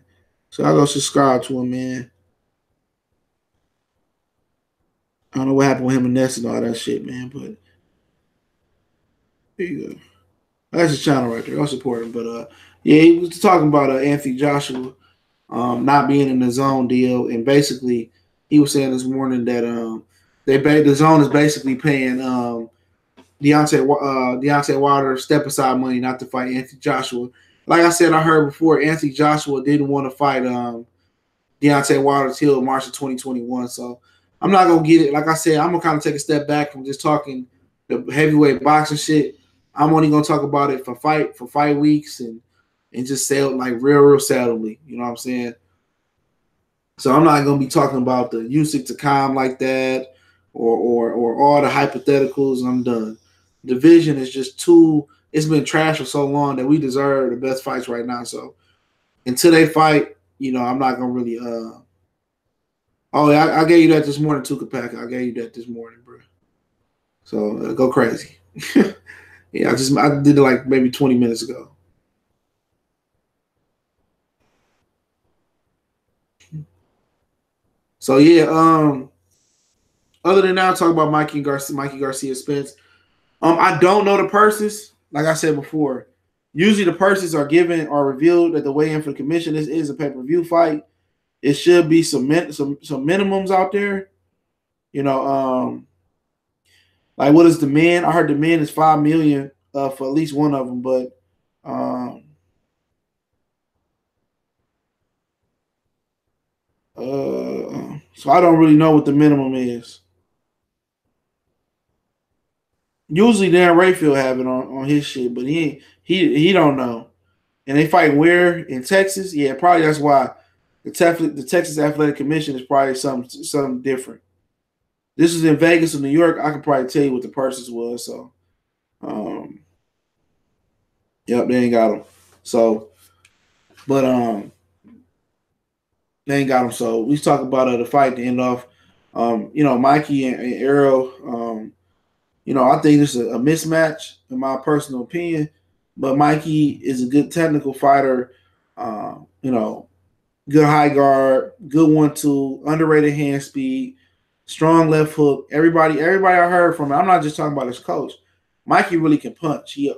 So I go subscribe to him, man. I don't know what happened with him and Ness and all that shit, man. But there you go. That's his channel right there. I'll support him. But yeah, he was talking about Anthony Joshua not being in the zone deal, and basically he was saying this morning that the zone is basically paying Deontay Wilder step aside money not to fight Anthony Joshua. Like I said, I heard before Anthony Joshua didn't want to fight Deontay Wilder till March of 2021. So I'm not gonna get it. Like I said, I'm gonna kind of take a step back from just talking the heavyweight boxing shit. I'm only gonna talk about it for fight weeks and just sell like real seldomly. You know what I'm saying? So I'm not gonna be talking about the Usyk to calm like that or all the hypotheticals. I'm done. Division is just too. It's been trash for so long that we deserve the best fights right now. So until they fight, I'm not gonna really. Oh, I gave you that this morning, Tuka Pack. I gave you that this morning, bro. So go crazy. Yeah, I did it like maybe 20 minutes ago. So yeah, other than that, I'll talk about Mikey Garcia Spence. I don't know the purses. Like I said before, usually the purses are revealed at the weigh-in for the commission. This is a pay-per-view fight. It should be some minimums out there. Like what is the man? I heard the man is $5 million for at least one of them, but so I don't really know what the minimum is. Usually Dan Rayfield have it on his shit, but he don't know. And they fight where in Texas? Yeah, probably that's why the Texas Athletic Commission is probably something different. This is in Vegas or New York. I could probably tell you what the purses was. So, yep, they ain't got them. So, but they ain't got them. So we talk about the fight to end off. Mikey and Errol. I think this is a mismatch in my personal opinion. But Mikey is a good technical fighter. Good high guard, good 1-2, underrated hand speed, strong left hook. Everybody I heard from it. I'm not just talking about his coach. Mikey really can punch. He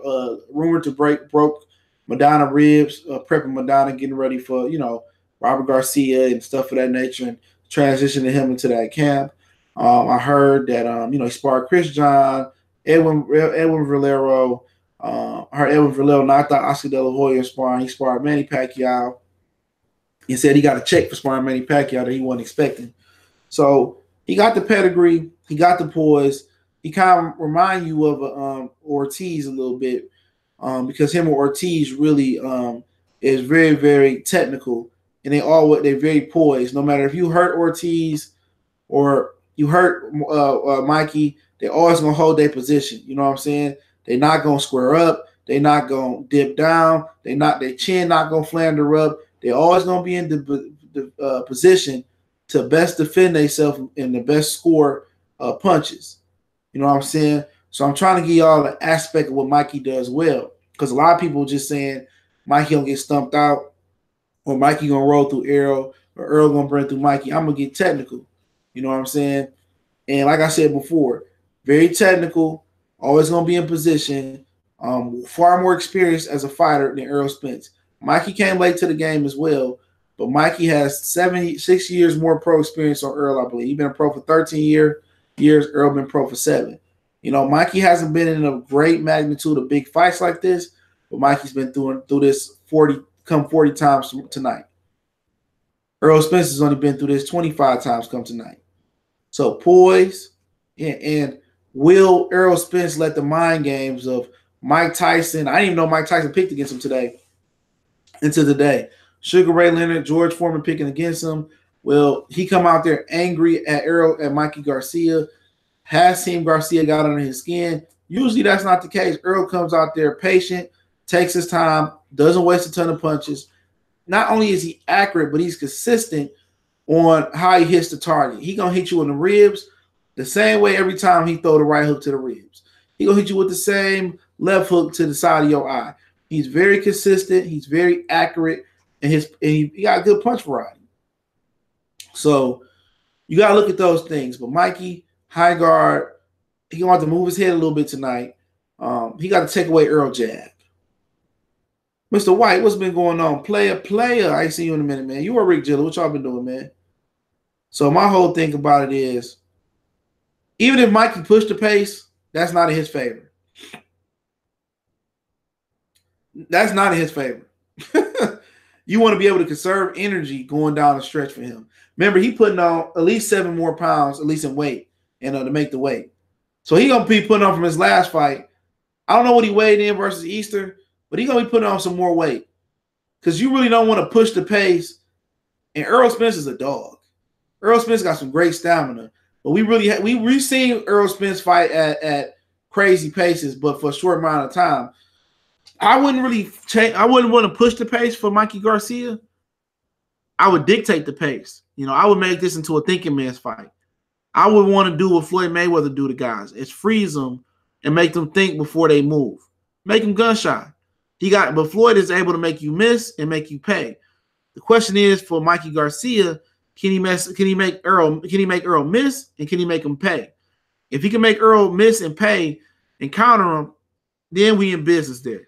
rumored to broke Madonna ribs, prepping Madonna, getting ready for Robert Garcia and stuff of that nature, and transitioning him into that camp. I heard that he sparred Chris John, Edwin Valero. I heard Edwin Valero knocked out Oscar De La Hoya sparring. He sparred Manny Pacquiao. He said he got a check for sparring Manny Pacquiao that he wasn't expecting. So he got the pedigree. He got the poise. He kind of remind you of Ortiz a little bit because him and Ortiz really is very, very technical. And they're very poised. No matter if you hurt Ortiz or you hurt Mikey, they're always going to hold their position. You know what I'm saying? They're not going to square up. They're not going to dip down. Their chin not going to flounder up. They're always going to be in the position to best defend themselves and the best score punches. You know what I'm saying? So I'm trying to give y'all an aspect of what Mikey does well. Because a lot of people just saying Mikey going to get stumped out or Mikey going to roll through Errol or Errol going to burn through Mikey. I'm going to get technical. You know what I'm saying? And like I said before, very technical, always going to be in position, far more experienced as a fighter than Errol Spence. Mikey came late to the game as well, but Mikey has 6 years more pro experience on Earl, I believe. He's been a pro for 13 years. Earl been pro for 7. Mikey hasn't been in a great magnitude of big fights like this, but Mikey's been through this 40 times tonight. Earl Spence has only been through this 25 times come tonight. So poise, and will Errol Spence let the mind games of Mike Tyson? I didn't even know Mike Tyson picked against him today. Into the day. Sugar Ray Leonard, George Foreman picking against him. Well, he come out there angry at Mikey Garcia. Has Team Garcia got under his skin? Usually that's not the case. Earl comes out there patient, takes his time, doesn't waste a ton of punches. Not only is he accurate, but he's consistent on how he hits the target. He gonna hit you in the ribs the same way every time he throw the right hook to the ribs. He gonna hit you with the same left hook to the side of your eye. He's very consistent. He's very accurate, and he got a good punch variety. So you got to look at those things. But Mikey, high guard, he going to have to move his head a little bit tonight. He got to take away Earl jab. Mr. White, what's been going on? Player. I ain't seen you in a minute, man. You are Rick Jilla. What y'all been doing, man? So my whole thing about it is, even if Mikey pushed the pace, that's not in his favor. That's not in his favor. You want to be able to conserve energy going down the stretch for him. Remember, he putting on at least 7 more pounds, at least in weight, and to make the weight. So he gonna be putting on from his last fight. I don't know what he weighed in versus Easter, but he gonna be putting on some more weight because you really don't want to push the pace. And Errol Spence is a dog. Errol Spence got some great stamina, but we've seen Errol Spence fight at crazy paces, but for a short amount of time. I wouldn't really change. I wouldn't want to push the pace for Mikey Garcia. I would dictate the pace. I would make this into a thinking man's fight. I would want to do what Floyd Mayweather do to guys. It's freeze them and make them think before they move. Make them gun shy. But Floyd is able to make you miss and make you pay. The question is for Mikey Garcia, can he make Earl miss and can he make him pay? If he can make Earl miss and pay and counter him, then we in business there.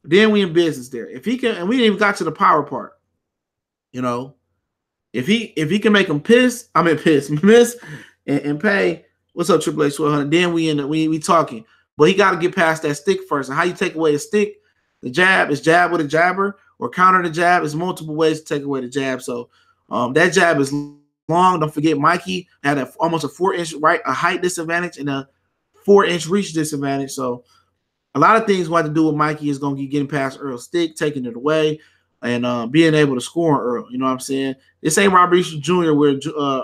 If he can, and we ain't even got to the power part. If he can make him miss and pay. What's up, Triple H 1200? Then we talking. But he got to get past that stick first. And how you take away a stick? The jab is jab with a jabber, or counter the jab. There's multiple ways to take away the jab. So that jab is long. Don't forget, Mikey had almost a 4-inch a height disadvantage and a 4-inch reach disadvantage. So a lot of things we have to do with Mikey is going to be getting past Earl's stick, taking it away, and being able to score on Earl. You know what I'm saying? This ain't Robert Easter Jr. where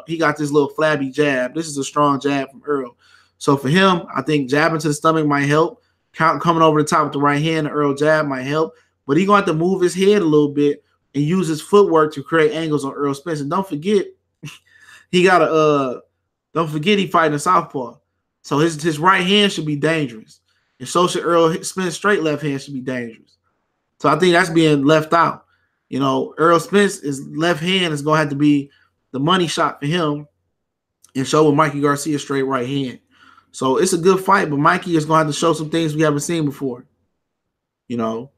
he got this little flabby jab. This is a strong jab from Earl. So for him, I think jabbing to the stomach might help. Coming over the top with the right hand, the Earl jab might help. But he's going to have to move his head a little bit and use his footwork to create angles on Earl Spence. And don't forget, he fighting a southpaw. So his right hand should be dangerous. And so should Earl Spence straight left hand should be dangerous. So I think that's being left out. Earl Spence's left hand is going to have to be the money shot for him and show with Mikey Garcia straight right hand. So it's a good fight, but Mikey is going to have to show some things we haven't seen before. He got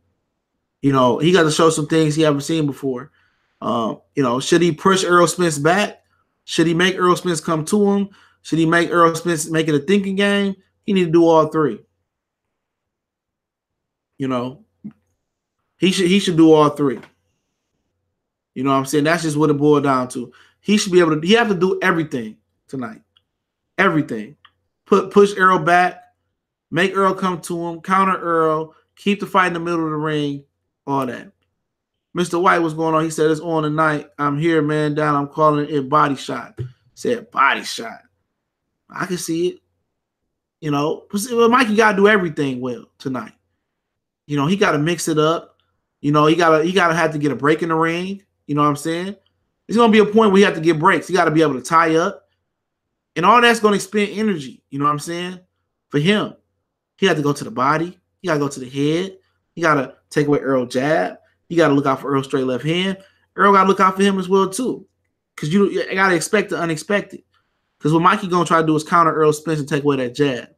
to show some things he haven't seen before. Should he push Earl Spence back? Should he make Earl Spence come to him? Should he make Earl Spence make it a thinking game? He need to do all three. He should do all three. You know what I'm saying? That's just what it boiled down to. He should be able to. He have to do everything tonight. Everything. Push Earl back, make Earl come to him, counter Earl, keep the fight in the middle of the ring, all that. Mr. White, what's going on? He said it's on tonight. I'm here, man down. I'm calling it body shot. Said body shot. I can see it. Mikey got to do everything well tonight. He got to mix it up. He gotta have to get a break in the ring. You know what I'm saying? There's gonna be a point where you have to get breaks. You got to be able to tie up, and all that's going to expend energy. You know what I'm saying? For him, he had to go to the body. He got to go to the head. He got to take away Earl's jab. You got to look out for Earl's straight left hand. Earl got to look out for him as well too, because you got to expect the unexpected. Because what Mikey gonna try to do is counter Earl Spence and take away that jab.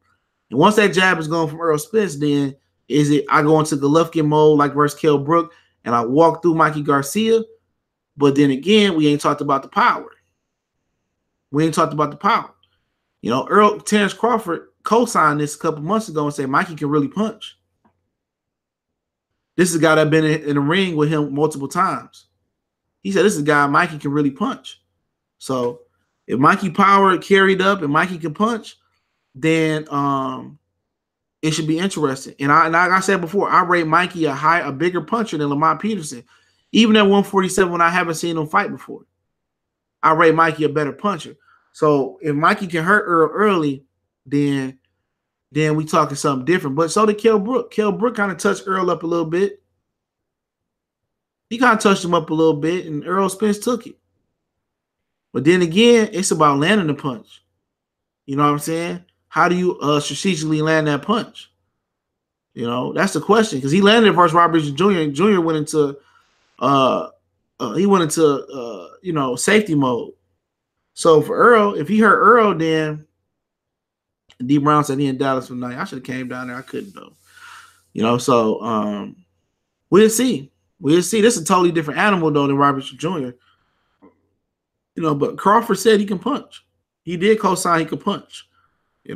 And once that jab is going from Earl Spence, then I go into Golovkin mode like versus Kell Brook, and I walk through Mikey Garcia. But then again, we ain't talked about the power. Terrence Crawford co-signed this a couple months ago and said Mikey can really punch. This is a guy that been in the ring with him multiple times. He said this is a guy Mikey can really punch. So if Mikey power carried up and Mikey can punch, then it should be interesting. And like I said before, I rate Mikey a bigger puncher than Lamont Peterson. Even at 147 when I haven't seen him fight before. I rate Mikey a better puncher. So if Mikey can hurt Earl early, then we talking something different. But so did Kell Brook. Kell Brook kind of touched Earl up a little bit. He kind of touched him up a little bit, and Earl Spence took it. But then again, it's about landing the punch. You know what I'm saying? How do you strategically land that punch? That's the question. Because he landed it versus Robert Jr. and Jr. went into safety mode. So for Earl, if he hurt Earl, then D Brown said he in Dallas tonight. I should have came down there. I couldn't though. So We'll see. We'll see. This is a totally different animal though than Robert Jr. But Crawford said he can punch. He did co-sign he could punch. He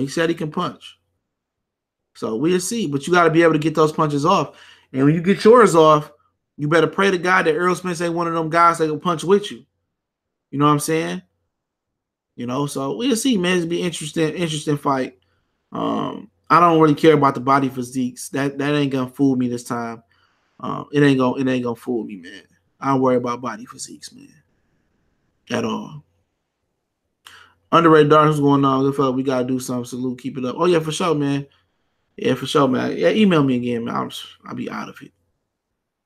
said he can punch. So we'll see. But you got to be able to get those punches off. And when you get yours off, you better pray to God that Errol Spence ain't one of them guys that can punch with you. You know what I'm saying? So we'll see, man. It's be interesting fight. I don't really care about the body physiques. That ain't gonna fool me this time. It ain't gonna fool me, man. I don't worry about body physiques, man, at all. Underrated Dark, what's going on? Good fuck, we gotta do something. Salute, keep it up. Oh yeah, for sure, man. Yeah, for sure, man. Yeah, email me again, man. I'll be out of it.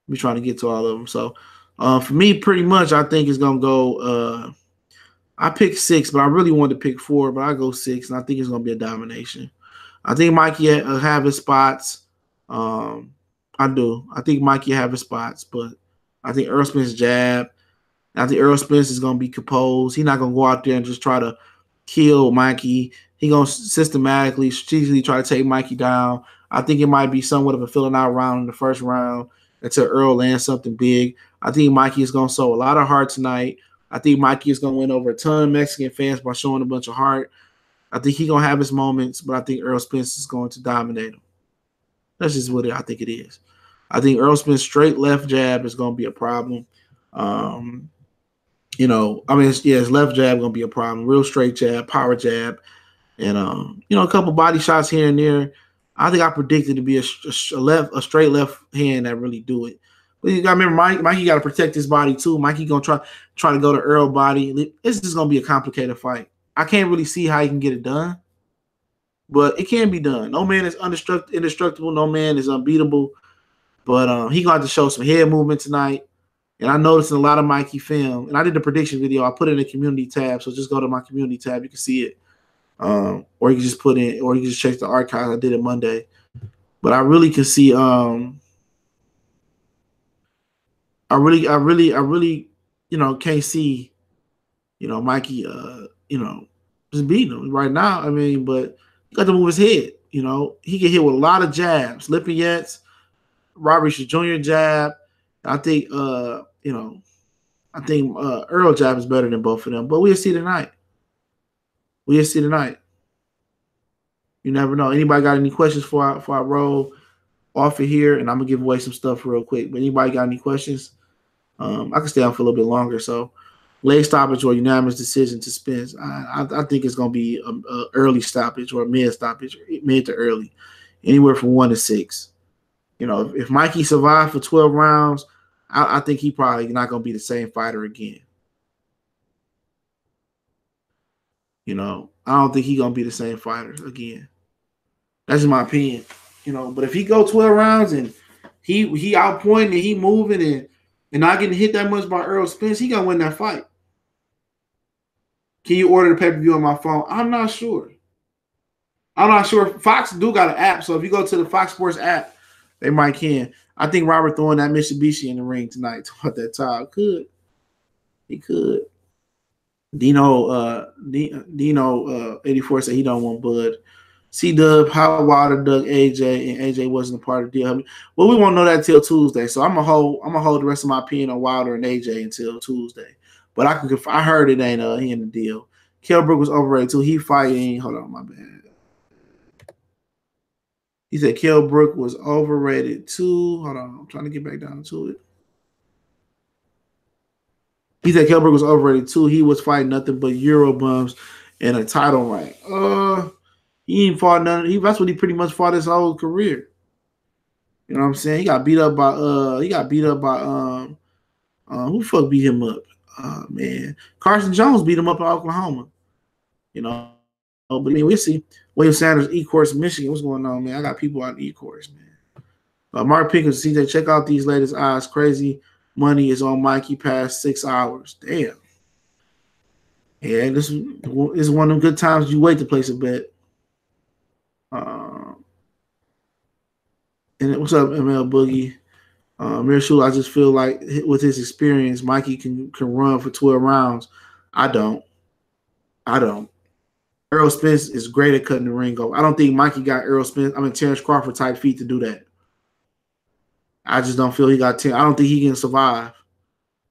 Be trying to get to all of them. So, for me, pretty much, I think it's gonna go. I picked 6, but I really wanted to pick 4, but I go 6, and I think it's gonna be a domination. I think Mikey have his spots. I do. I think Mikey have his spots, but I think Errol Spence jab. I think Errol Spence is going to be composed. He's not going to go out there and just try to kill Mikey. He's going to systematically, strategically try to take Mikey down. I think it might be somewhat of a filling out round in the first round until Earl lands something big. I think Mikey is going to show a lot of heart tonight. I think Mikey is going to win over a ton of Mexican fans by showing a bunch of heart. I think he's going to have his moments, but I think Errol Spence is going to dominate him. That's just what I think it is. I think Errol Spence's straight left jab is going to be a problem. His left jab going to be a problem. Real straight jab, power jab, and a couple body shots here and there. I think I predicted to be a straight left hand that really do it. But you got to remember, Mikey got to protect his body too. Mikey going to try to go to Earl body. It's just going to be a complicated fight. I can't really see how he can get it done, but it can be done. No man is indestructible. No man is unbeatable. But he going to have to show some head movement tonight. And I noticed in a lot of Mikey film, and I did the prediction video. I put it in the community tab, so just go to my community tab. You can see it. Or you can just check the archives. I did it Monday. But I really can see I really can't see Mikey just beating him right now. I mean, but you got to move his head. He get hit with a lot of jabs, Lippiets, Robert Jr. jab. I think Earl jab is better than both of them. But we'll see tonight. You never know. Anybody got any questions before I roll off of here? And I'm gonna give away some stuff real quick. But anybody got any questions? I can stay on for a little bit longer. So late stoppage or unanimous decision to Spence. I think it's gonna be a early stoppage or a mid stoppage, mid to early, anywhere from 1 to 6. If Mikey survived for 12 rounds, I think he probably not gonna be the same fighter again. I don't think he's gonna be the same fighter again. That's just my opinion. But if he go 12 rounds and he outpointing and he moving and not getting hit that much by Errol Spence, he gonna win that fight. Can you order the pay-per-view on my phone? I'm not sure. Fox do got an app, so if you go to the Fox Sports app, they might can. I think Robert throwing that Mitsubishi in the ring tonight at that time. He could. Dino 84 said he don't want Bud. C-Dub, how Wilder dug AJ, and AJ wasn't a part of the deal. Well, we won't know that till Tuesday. So I'm gonna hold the rest of my opinion on Wilder and AJ until Tuesday. But I heard it ain't he in the deal. Kell Brook was overrated too. He fighting. Hold on, my bad. He said Kell Brook was overrated too. Hold on, I'm trying to get back down to it. He said Kell Brook was overrated too. He was fighting nothing but Euro bums in a title rank. He ain't fought none. That's what he pretty much fought his whole career. You know what I'm saying? He got beat up by who the fuck beat him up? Man. Carson Jones beat him up in Oklahoma. But I mean, we'll see. William Sanders, E-Course, Michigan. What's going on, man? I got people out in E-Course, man. Mark Pickens, CJ, check out these latest odds. Crazy money is on Mikey past 6 hours. Damn. Yeah, this is one of them good times you wait to place a bet. And what's up, ML Boogie? Mirashul, I just feel like with his experience, Mikey can run for 12 rounds. I don't. Errol Spence is great at cutting the ring off. I don't think Mikey got Terrence Crawford type feet to do that. I just don't feel he got I don't think he can survive.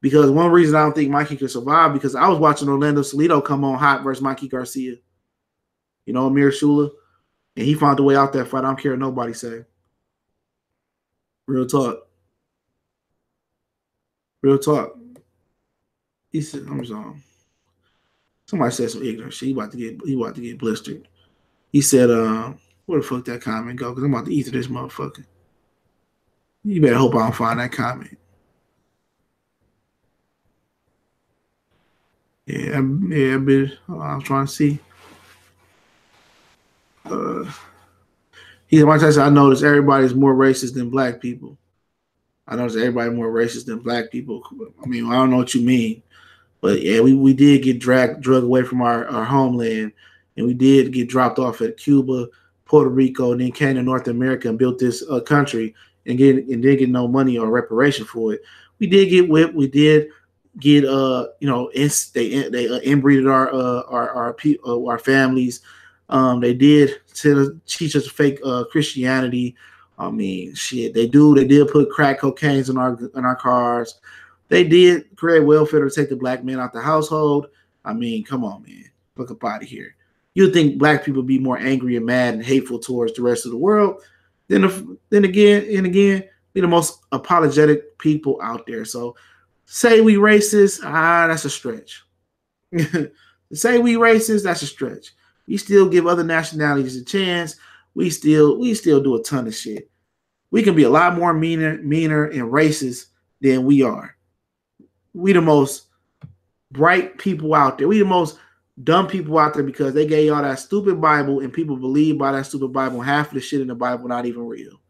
Because one reason I don't think Mikey can survive, because I was watching Orlando Salido come on hot versus Mikey Garcia. You know, Amir Shula. And he found a way out that fight. I don't care what nobody say. Real talk. Real talk. He said, I'm sorry. Somebody said some ignorant shit. He about to get blistered. He said, where the fuck that comment go? Because I'm about to eat to this motherfucker. You better hope I don't find that comment. Yeah, bitch. I was trying to see. He said, Mike Tyson, I noticed everybody's more racist than black people. I noticed everybody more racist than black people. I mean, I don't know what you mean. But yeah, we did get drug away from our homeland, and we did get dropped off at Cuba, Puerto Rico, and then came to North America and built this country and didn't get no money or reparation for it. We did get whipped. We did get they inbreeded our families. They did teach us fake Christianity. I mean, shit, they did put crack cocaines in our cars. They did create welfare to take the black man out the household. I mean, come on, man. Look up out of here. You'd think black people be more angry and mad and hateful towards the rest of the world. Then again, be the most apologetic people out there. So say we racist, that's a stretch. Say we racist, that's a stretch. We still give other nationalities a chance. We still do a ton of shit. We can be a lot more meaner and racist than we are. We the most bright people out there. We the most dumb people out there because they gave y'all that stupid Bible and people believe by that stupid Bible. And half of the shit in the Bible not even real.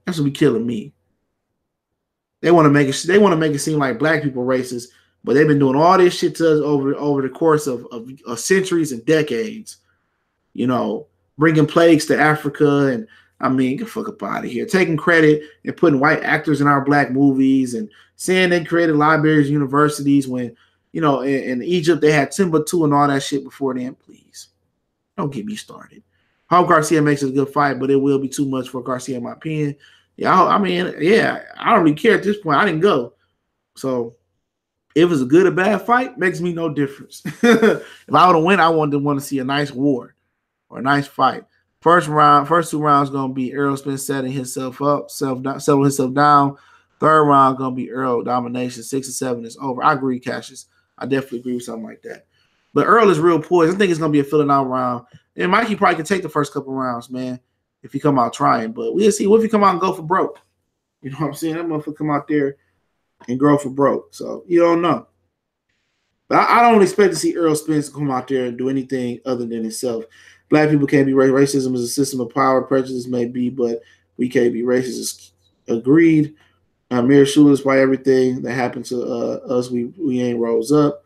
That's what be killing me. They want to make it seem like black people racist, but they've been doing all this shit to us over the course of centuries and decades. You know, bringing plagues to Africa, and I mean, get the fuck up out of here. Taking credit and putting white actors in our black movies and saying they created libraries, universities when, you know, in Egypt they had Timbuktu and all that shit before then. Please, don't get me started. I hope Garcia makes it a good fight, but it will be too much for Garcia in my opinion. Yeah, I don't really care at this point. I didn't go. So if it's a good or bad fight, makes me no difference. If I would have win, I want to see a nice war or a nice fight. First 2 rounds gonna be Errol Spence setting himself up, settling himself down. Third round gonna be Earl domination. 6 and 7 is over. I agree, Cassius. I definitely agree with something like that. But Earl is real poised. I think it's gonna be a filling out round. And Mikey probably can take the first couple rounds, man, if he come out trying. But we'll see. What if he come out and go for broke? You know what I'm saying? That motherfucker come out there and go for broke. So you don't know. But I don't expect to see Errol Spence come out there and do anything other than himself. Black people can't be racist. Racism is a system of power. Prejudice may be, but we can't be racist. Agreed. Amir Shula is why everything that happened to us, we ain't rose up.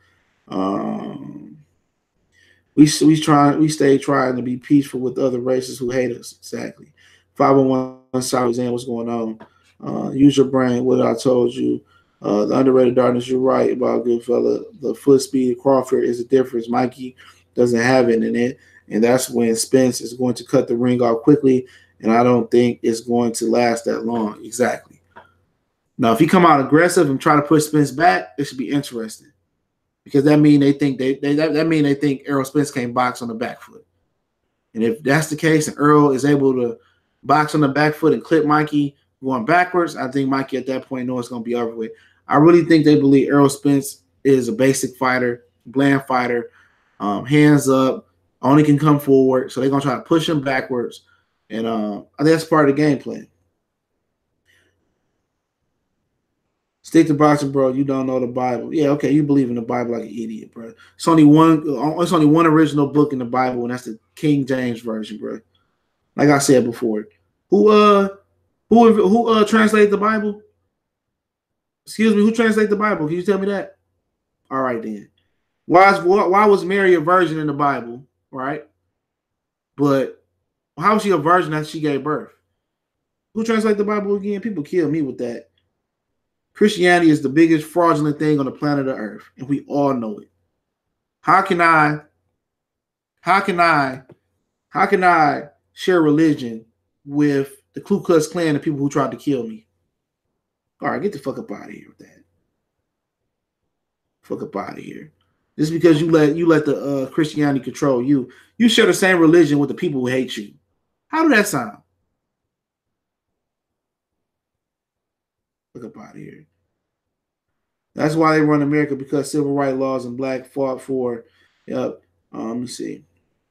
We stay trying to be peaceful with other races who hate us. Exactly. 501 South End, what's going on? Use your brain. What I told you. The underrated darkness. You're right about good fella. The foot speed of Crawford is a difference. Mikey doesn't have it in it, and that's when Spence is going to cut the ring off quickly. And I don't think it's going to last that long. Exactly. Now, if he come out aggressive and try to push Spence back, it should be interesting because that mean they think they think Errol Spence can't box on the back foot. And if that's the case, and Earl is able to box on the back foot and clip Mikey going backwards, I think Mikey at that point knows it's going to be over with. I really think they believe Errol Spence is a basic fighter, bland fighter, hands up, only can come forward. So they're going to try to push him backwards. And I think that's part of the game plan. Stick to boxing, bro. You don't know the Bible. Yeah, okay. You believe in the Bible like an idiot, bro. It's only one original book in the Bible, and that's the King James version, bro. Like I said before. Who translated the Bible? Excuse me, who translated the Bible? Can you tell me that? All right, then. Why was Mary a virgin in the Bible, right? But how was she a virgin after she gave birth? Who translated the Bible again? People kill me with that. Christianity is the biggest fraudulent thing on the planet of Earth, and we all know it. How can I How can I share religion with the Ku Klux Klan, the people who tried to kill me? All right, get the fuck up out of here with that. Fuck up out of here. Just because you let the Christianity control you, you share the same religion with the people who hate you. How did that sound? Fuck up out of here. That's why they run America, because civil rights laws and black fought for. Yep. Let me see.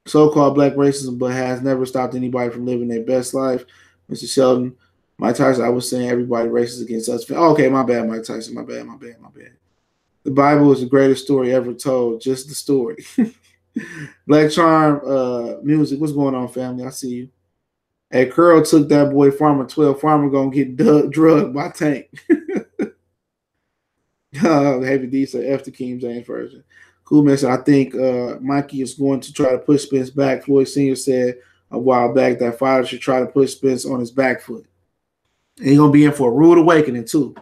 So-called black racism, but has never stopped anybody from living their best life. Mr. Sheldon, Mike Tyson, I was saying everybody racist against us. Okay, my bad, Mike Tyson. My bad. The Bible is the greatest story ever told. Just the story. Black Charm music. What's going on, family? I see you. Hey, Curl took that boy Farmer 12. Farmer gonna get drugged by Tank. Heavy D said F the King James version. Cool man said, I think Mikey is going to try to push Spence back. Floyd Sr. said a while back that father should try to push Spence on his back foot. And he's gonna be in for a rude awakening too.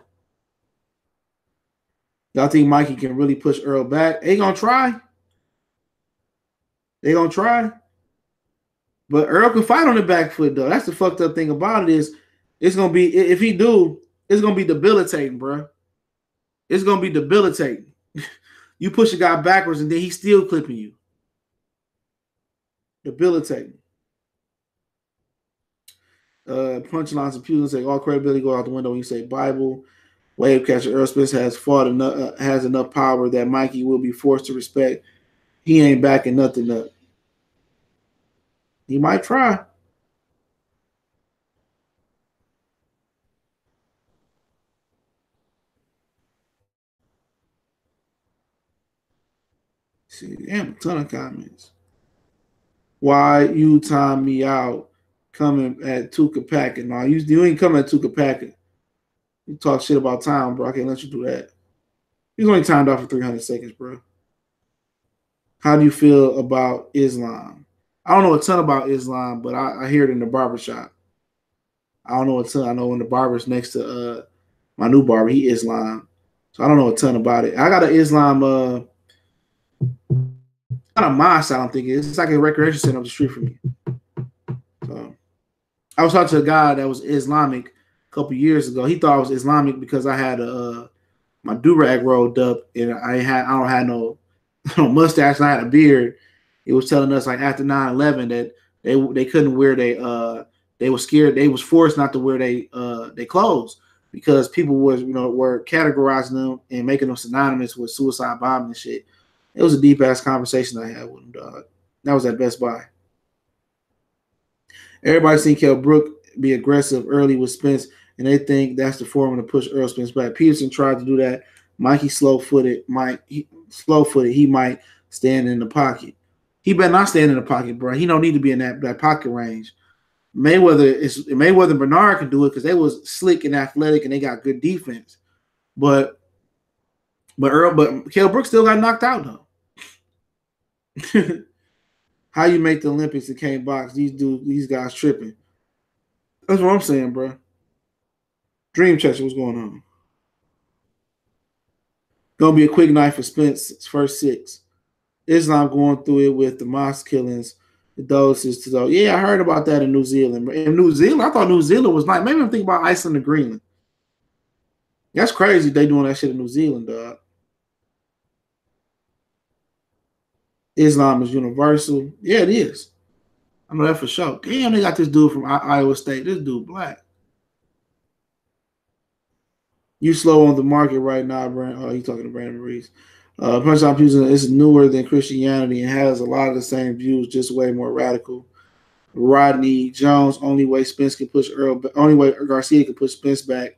Y'all think Mikey can really push Earl back? They gonna try. But Earl can fight on the back foot though. That's the fucked up thing about it is it's gonna be, if he do, it's gonna be debilitating, bro. It's gonna be debilitating. You push a guy backwards and then he's still clipping you. Debilitating. Punchlines and pews say all credibility go out the window when you say Bible. Wave catcher Earl Spence has enough power that Mikey will be forced to respect. He ain't backing nothing up. He might try. See, damn, a ton of comments. Why you time me out coming at Tuka Packet? No, you ain't coming at Tuka Packet. You talk shit about time, bro. I can't let you do that. He's only timed out for 300 seconds, bro. How do you feel about Islam? I don't know a ton about Islam, but I hear it in the barbershop. I don't know a ton. I know when the barber's next to my new barber, he Islam. So I don't know a ton about it. I got an Islam not a mosque, I don't think it is. It's like a recreation center up the street from me. So I was talking to a guy that was Islamic a couple years ago. He thought I was Islamic because I had my do-rag rolled up and I don't have no mustache and I had a beard. It was telling us like after 9/11 that they couldn't wear they were scared, they was forced not to wear they clothes because people were categorizing them and making them synonymous with suicide bombing and shit. It was a deep ass conversation I had with him, dog. That was at Best Buy. Everybody seen Kell Brook be aggressive early with Spence, and they think that's the formula to push Earl Spence back. Peterson tried to do that. Mikey slow-footed. He might stand in the pocket. He better not stand in the pocket, bro. He don't need to be in that pocket range. Mayweather and Bernard can do it because they was slick and athletic and they got good defense. But Kell Brook still got knocked out though. How you make the Olympics and can't box? These guys tripping. That's what I'm saying, bro. Dream Chaser, what's going on? Gonna be a quick night for Spence. First 6. Islam going through it with the mosque killings, the doses to those. Yeah, I heard about that in New Zealand. In New Zealand, I thought New Zealand was nice. Maybe I'm thinking about Iceland and Greenland. That's crazy. They doing that shit in New Zealand, dog. Islam is universal. Yeah, it is. I know that for sure. Damn, they got this dude from Iowa State. This dude black. You slow on the market right now, Brandon. Oh, you talking to Brandon Reese. Punchline Fusion is newer than Christianity and has a lot of the same views, just way more radical. Rodney Jones, only way Garcia can push Spence back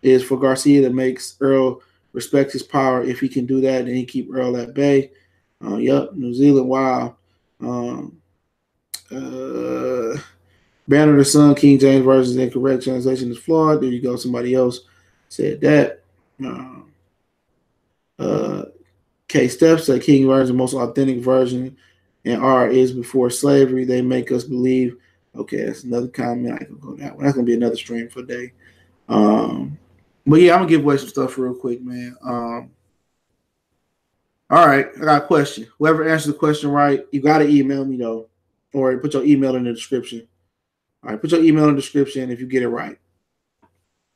is for Garcia to make Earl respect his power. If he can do that, then he keep Earl at bay. Yep, New Zealand, wow. Banner the Sun, King James version, incorrect translation is flawed. There you go. Somebody else said that. K Steps said King version, most authentic version, and R is before slavery. They make us believe. Okay, that's another comment. I can go that one. That's gonna be another stream for a day. But yeah, I'm gonna give away some stuff real quick, man. All right, I got a question. Whoever answers the question right, you got to email me though, or put your email in the description. All right, put your email in the description if you get it right.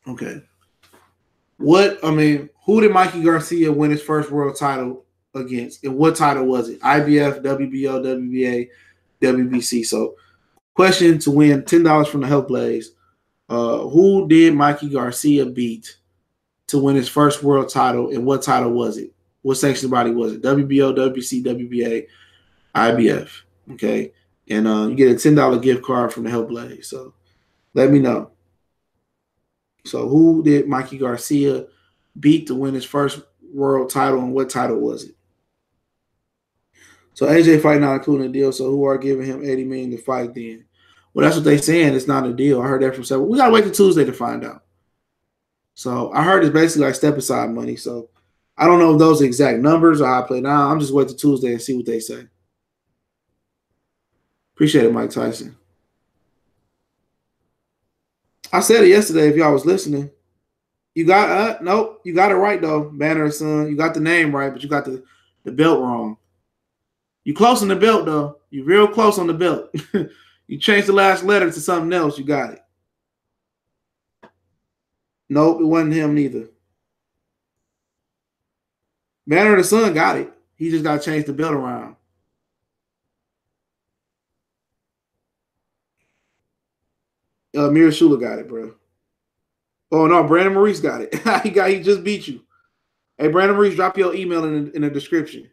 Okay. Who did Mikey Garcia win his first world title against? And what title was it? IBF, WBO, WBA, WBC. So, question to win $10 from the Health Blaze. Who did Mikey Garcia beat to win his first world title, and what title was it? What sanctioned body was it? WBO, WBC, WBA, IBF. Okay. And you get a $10 gift card from the Health Blaze. So, let me know. So, who did Mikey Garcia beat to win his first world title, and what title was it? So AJ fight not including a deal. So who are giving him $80 million to fight then? Well, that's what they saying. It's not a deal. I heard that from several. We gotta wait till Tuesday to find out. So I heard it's basically like step aside money. So I don't know if those are exact numbers or how I play now. I'm just waiting till Tuesday and see what they say. Appreciate it, Mike Tyson. I said it yesterday. If y'all was listening, you got nope, you got it right though, Banner son. You got the name right, but you got the belt wrong. You close on the belt though. You real close on the belt. You changed the last letter to something else. You got it. Nope, it wasn't him neither. Banner the Sun got it. He just got to change the belt around. Mira Shula got it, bro. Oh no, Brandon Maurice got it. He just beat you. Hey, Brandon Maurice, drop your email in the description.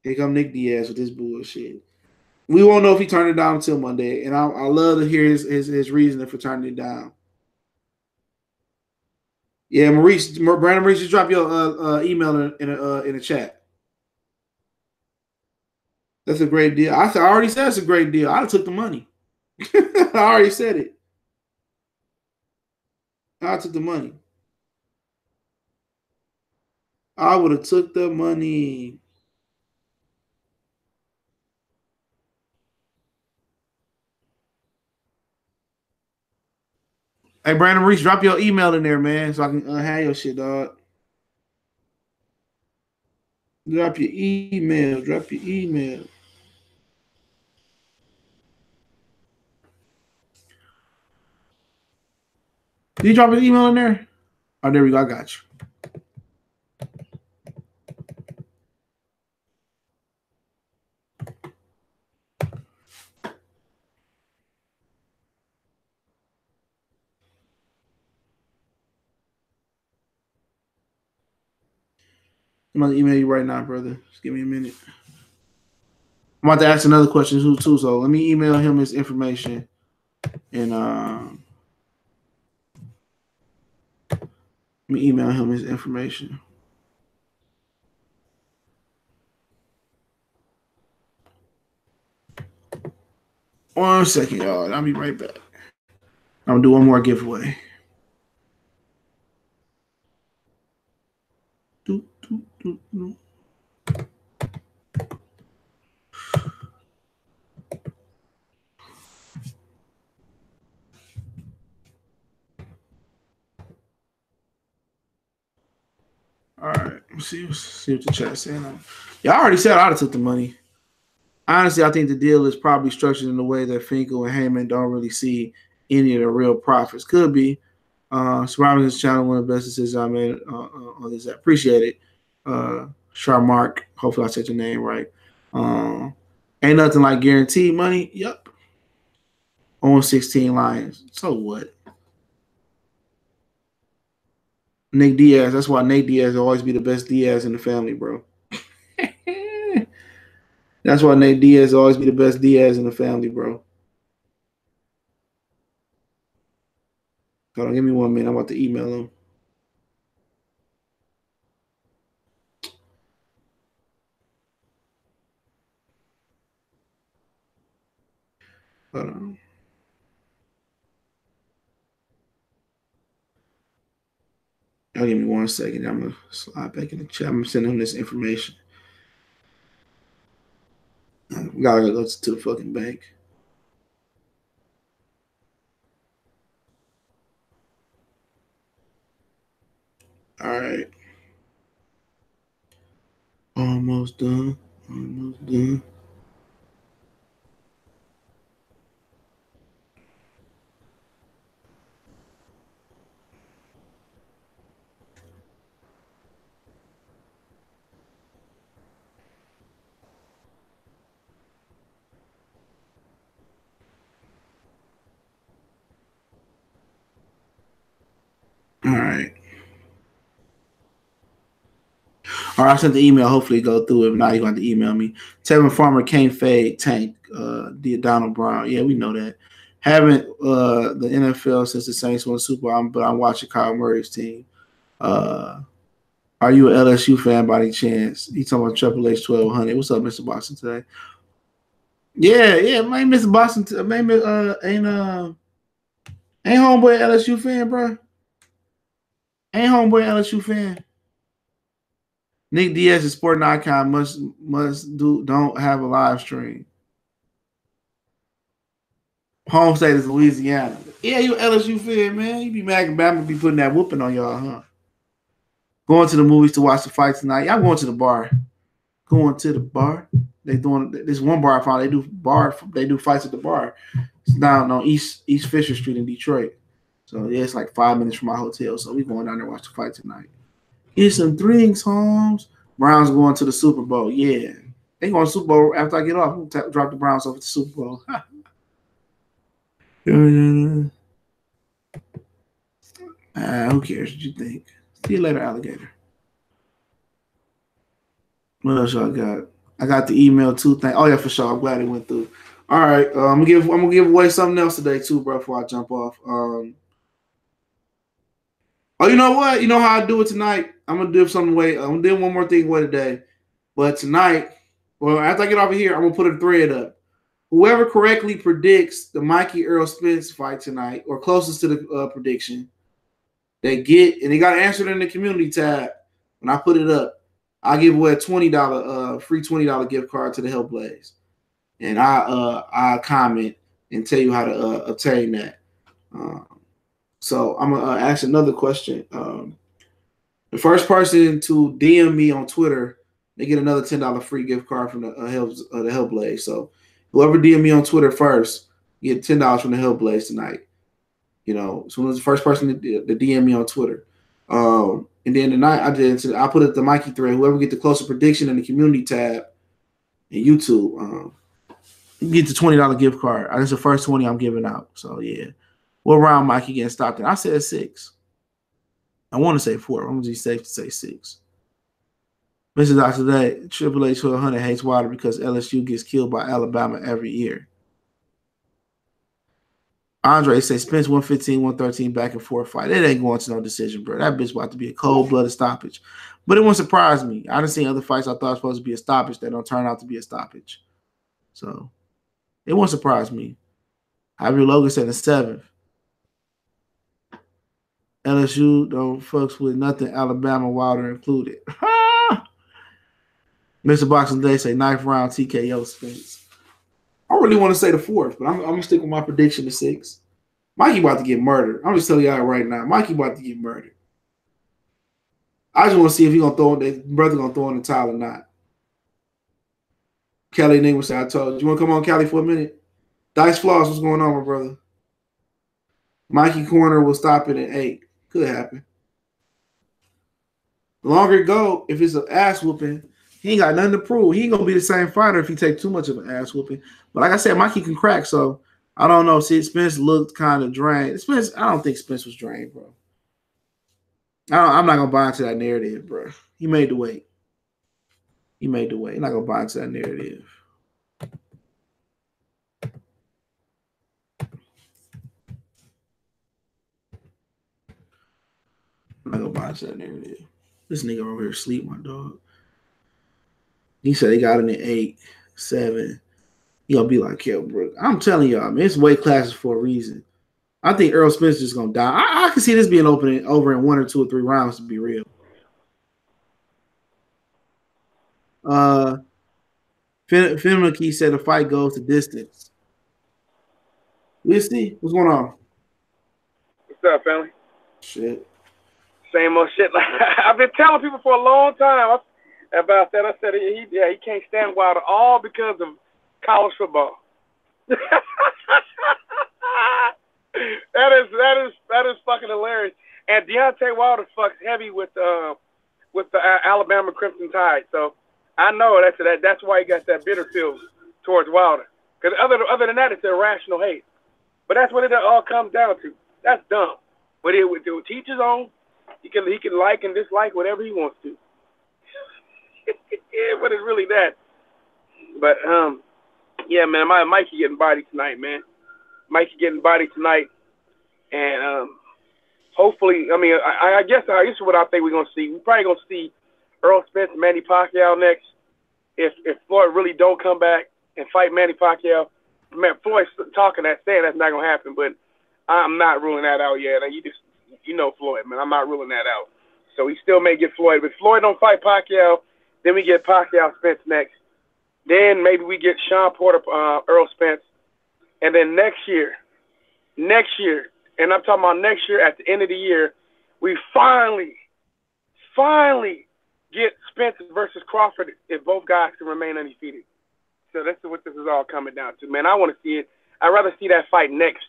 Here come Nick Diaz with this bullshit. We won't know if he turned it down until Monday, and I love to hear his reasoning for turning it down. Yeah, Brandon Maurice, just drop your email in the chat. That's a great deal. I already said it's a great deal. I took the money. I already said it. I took the money. I would have took the money. Hey, Brandon Reese, drop your email in there, man, so I can have your shit, dog. Drop your email. Drop your email. Did you drop an email in there? Oh, there we go. I got you. I'm about to email you right now, brother. Just give me a minute. I'm about to ask another question too, so let me email him his information. And let me email him his information. One second, y'all. I'll be right back. I'm gonna do one more giveaway. All right, let's see what the chat's saying. Y'all already said I'd have took the money. Honestly, I think the deal is probably structured in a way that Finkel and Heyman don't really see any of the real profits. Could be. Surviving this channel, one of the best decisions I made on this. I appreciate it. Charmark, hopefully I said your name right. Ain't nothing like guaranteed money. Yep. On 16 Lions. So what? Nick Diaz. That's why Nate Diaz will always be the best Diaz in the family, bro. That's why Nate Diaz will always be the best Diaz in the family, bro. Hold on, give me 1 minute. I'm about to email him. Hold on. Y'all give me 1 second. I'm going to slide back in the chat. I'm going to send him this information. We got to go to the fucking bank. All right. Almost done. Almost done. All right. All right, I sent the email. Hopefully, go through it. If not, you're going to email me. Tevin Farmer can't fade Tank. Donald Brown. Yeah, we know that. Haven't the NFL since the Saints won the Super Bowl, but I'm watching Kyle Murray's team. Are you an LSU fan by any chance? He's talking about Triple H 1200. What's up, Mr. Boston today? Yeah, man, Mr. Boston. Man, ain't homeboy LSU fan, bro. Ain't homeboy LSU fan. Nick Diaz is sporting icon. Don't have a live stream. Home state is Louisiana. Yeah, you LSU fan, man. You be mad at Bama be putting that whooping on y'all, huh? Going to the movies to watch the fight tonight. Y'all going to the bar. Going to the bar. They doing this one bar I found. They do fights at the bar. It's down on East Fisher Street in Detroit. So yeah, it's like 5 minutes from my hotel. So we going down there to watch the fight tonight. Get some drinks, Holmes. Browns going to the Super Bowl. Yeah. They going to the Super Bowl after I get off. We'll drop the Browns off at the Super Bowl. Who cares what you think? See you later, alligator. What else y'all got? I got the email too. Oh yeah, for sure. I'm glad it went through. All right, I'm gonna give away something else today too, bro. Before I jump off. Oh, you know what? You know how I do it tonight? I'm gonna do something away. I'm gonna do one more thing away today. But tonight, well, after I get off of here, I'm gonna put a thread up. Whoever correctly predicts the Mikey Earl Spence fight tonight, or closest to the prediction, they get, and they got to answer it in the community tab. When I put it up, I give away a $20 free $20 gift card to the Hell Blaze, and I comment and tell you how to obtain that. So I'm gonna ask another question. The first person to DM me on Twitter, they get another $10 free gift card from the Hellblaze. So whoever DM me on Twitter first, get $10 from the Hellblaze tonight. You know, so it was the first person to DM me on Twitter. And then tonight I put it the Mikey thread. Whoever get the closer prediction in the community tab in YouTube, you get the $20 gift card. That's the first 20 I'm giving out. So yeah. What round Mikey getting stopped in? I said 6. I want to say 4. I'm going to be safe to say 6. Mr. Doctor today, Triple H 1200 hates water because LSU gets killed by Alabama every year. Andre says Spence 115, 113 back and forth fight. It ain't going to no decision, bro. That bitch about to be a cold-blooded stoppage. But it won't surprise me. I done seen other fights I thought was supposed to be a stoppage that don't turn out to be a stoppage. So it won't surprise me. Javier Logan said the 7th. LSU don't fucks with nothing, Alabama Wilder included. Mr. Boxing Day say 9th round TKO Spence. I really want to say the 4th, but I'm going to stick with my prediction to 6. Mikey about to get murdered. I'm just telling y'all right now. Mikey about to get murdered. I just want to see if his brother going to throw in the towel or not. Kelly Nigma said, I told you. You want to come on, Kelly, for a minute? Dice Floss, what's going on, my brother? Mikey Corner will stop it at 8. Could happen. The longer it go, if it's an ass whooping, he ain't got nothing to prove. He ain't gonna be the same fighter if he take too much of an ass whooping. But like I said, Mikey can crack, so I don't know. See, Spence looked kind of drained. Spence, I don't think Spence was drained, bro. I'm not gonna buy into that narrative, bro. He made the weight. He made the weight. I'm not gonna buy into that narrative. I'm not gonna buy into that narrative. This nigga over here sleep, my dog. He said he got in at 8, 7. He gonna be like, yeah, bro. I'm telling y'all, man, it's weight classes for a reason. I think Earl Spence is just gonna die. I can see this being over in 1 or 2 or 3 rounds, to be real. Finmakey said the fight goes to distance. We'll see. What's going on? What's up, family? Shit. Same old shit. I've been telling people for a long time. About that, I said he can't stand Wilder all because of college football. that is fucking hilarious. And Deontay Wilder fucks heavy with the Alabama Crimson Tide. So I know that's why he got that bitter feel towards Wilder. Because other than that, it's irrational hate. But that's what it all comes down to. That's dumb. But it would teach his own. He can like and dislike whatever he wants to. But it's really that. But yeah, man, Mikey getting bodied tonight, man. Mikey getting bodied tonight, and hopefully, I mean, I guess what I think we're gonna see. We're probably gonna see Earl Spence, Manny Pacquiao next. If Floyd really don't come back and fight Manny Pacquiao, man, Floyd's saying that's not gonna happen, but I'm not ruling that out yet. You know Floyd, man. I'm not ruling that out. So he still may get Floyd. But if Floyd don't fight Pacquiao, then we get Pacquiao Spence next. Then maybe we get Sean Porter, Earl Spence. And then next year, and I'm talking about next year at the end of the year, we finally get Spence versus Crawford if both guys can remain undefeated. So that's what this is all coming down to, man. I want to see it. I'd rather see that fight next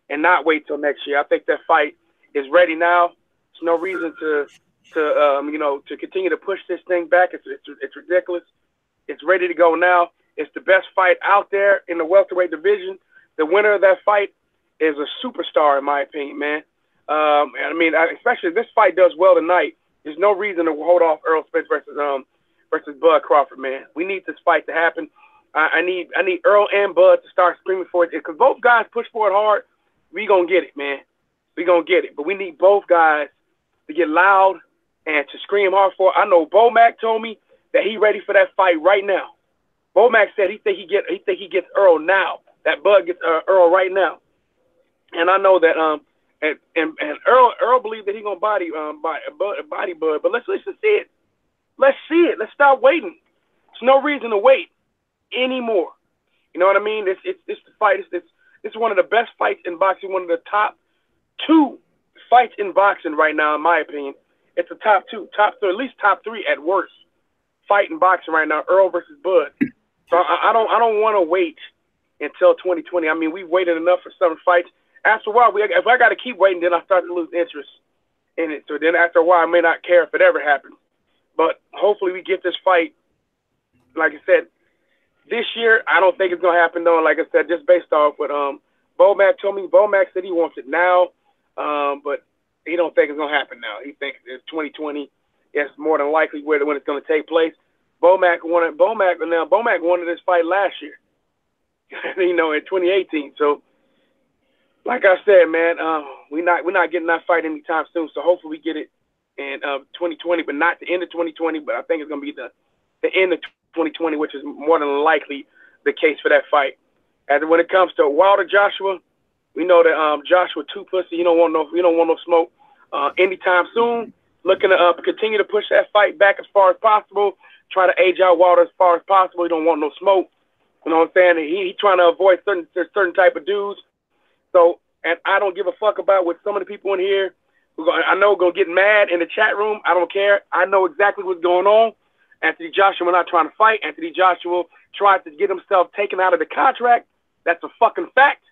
and not wait till next year. I think that fight is ready now. There's no reason to continue to push this thing back. It's ridiculous. It's ready to go now. It's the best fight out there in the welterweight division. The winner of that fight is a superstar, in my opinion, man. I mean, especially if this fight does well tonight, there's no reason to hold off Earl Spence versus Bud Crawford, man. We need this fight to happen. I need Earl and Bud to start screaming for it. Because both guys push for it hard, we going to get it, man. We going to get it. But we need both guys to get loud and to scream hard for it. I know Bo Mack told me that he ready for that fight right now. Bo Mack said he think he gets Earl now. That Bud gets Earl right now. And I know that and Earl believes that he's gonna body Bud. But let's see it. Let's see it. Let's stop waiting. There's no reason to wait anymore. You know what I mean? It's the fight. It's one of the best fights in boxing. One of the top 2 fights in boxing right now, in my opinion. It's a top 2, at least top 3 at worst fight in boxing right now. Earl versus Bud. So I don't want to wait until 2020. I mean, we've waited enough for some fights. After a while, if I got to keep waiting, then I start to lose interest in it. So then after a while, I may not care if it ever happens. But hopefully we get this fight, like I said, this year. I don't think it's going to happen, though, like I said, just based off what Bo Mack told me. Bo Mack said he wants it now, but he don't think it's going to happen now. He thinks it's 2020. It's more than likely when it's going to take place. Bo Mack wanted this fight last year, in 2018. So, like I said, man, we're not getting that fight anytime soon. So hopefully we get it in 2020, but not the end of 2020. But I think it's going to be the end of 2020, which is more than likely the case for that fight. And when it comes to Wilder Joshua, we know that Joshua too pussy. You don't want no smoke anytime soon. Looking to continue to push that fight back as far as possible. Try to age out Wilder as far as possible. He don't want no smoke. You know what I'm saying? He trying to avoid certain type of dudes. So, and I don't give a fuck about what some of the people in here I know going to get mad in the chat room. I don't care. I know exactly what's going on. Anthony Joshua not trying to fight. Anthony Joshua tried to get himself taken out of the contract. That's a fucking fact.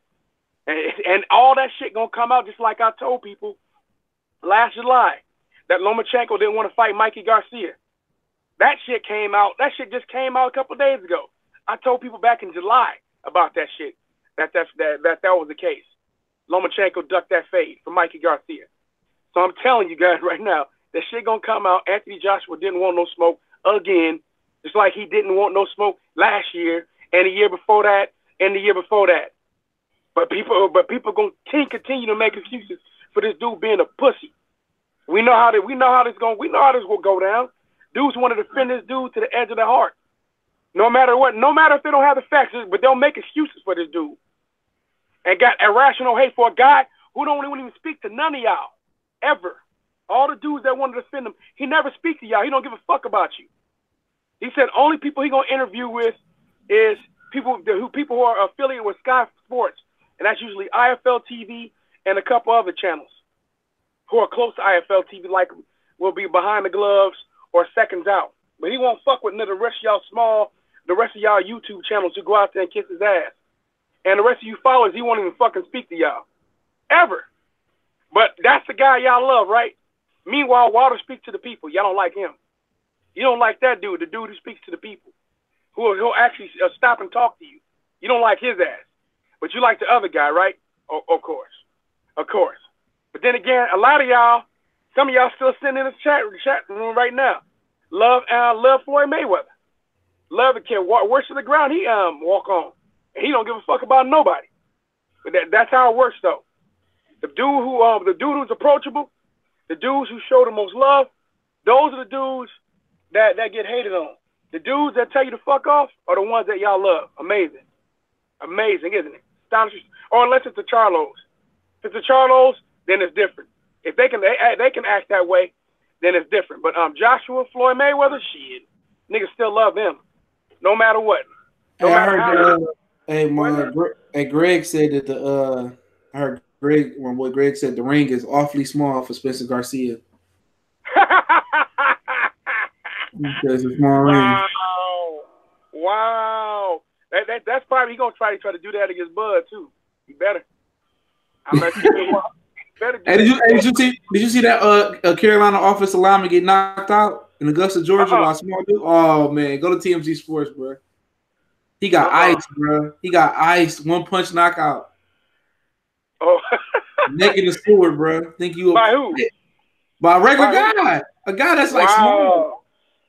And all that shit going to come out just like I told people last July that Lomachenko didn't want to fight Mikey Garcia. That shit came out. That shit just came out a couple of days ago. I told people back in July about that shit, that was the case. Lomachenko ducked that fade for Mikey Garcia. So I'm telling you guys right now, that shit gonna come out. Anthony Joshua didn't want no smoke again, just like he didn't want no smoke last year and the year before that and the year before that. But people gonna continue to make excuses for this dude being a pussy. We know how this will go down. Dudes want to defend this dude to the edge of their heart. No matter what, no matter if they don't have the facts, but they'll make excuses for this dude. And got irrational hate for a guy who don't even speak to none of y'all, ever. All the dudes that want to defend him, he never speaks to y'all. He don't give a fuck about you. He said only people he gonna interview with is people who are affiliated with Sky Sports, and that's usually IFL TV and a couple other channels who are close to IFL TV, like will be Behind the Gloves or Seconds Out. but he won't fuck with none of the rest of y'all the rest of y'all YouTube channels who go out there and kiss his ass. And the rest of you followers, he won't even fucking speak to y'all. Ever. But that's the guy y'all love, right? Meanwhile, Walter speaks to the people. Y'all don't like him. You don't like that dude, the dude who speaks to the people, who'll actually stop and talk to you. You don't like his ass. But you like the other guy, right? Of course. Of course. But then again, a lot of y'all, some of y'all still sitting in the chat room right now. Love Floyd Mayweather. Love the kid. Worst of the ground he walk on. And he don't give a fuck about nobody. But that's how it works though. The dude who's approachable, the dudes who show the most love, those are the dudes that get hated on. The dudes that tell you to fuck off are the ones that y'all love. Amazing. Amazing, isn't it? Astonishing. Or unless it's the Charlos. If it's the Charlos, then it's different. If they can act that way, then it's different. But Joshua, Floyd Mayweather, shit, niggas still love him, no matter what. No matter how. Greg said that I heard Greg said the ring is awfully small for Spencer Garcia. It's a small ring. Wow. That's probably he gonna try to do that against Bud too. He better. I'm not sure. Hey, did you see that Carolina offensive lineman get knocked out in Augusta, Georgia by a small dude? Oh man, go to TMZ Sports, bro. He got iced, bro. He got iced. 1-punch knockout. Oh, naked and sword, bro. Think you by who? By a regular guy. A guy that's like small.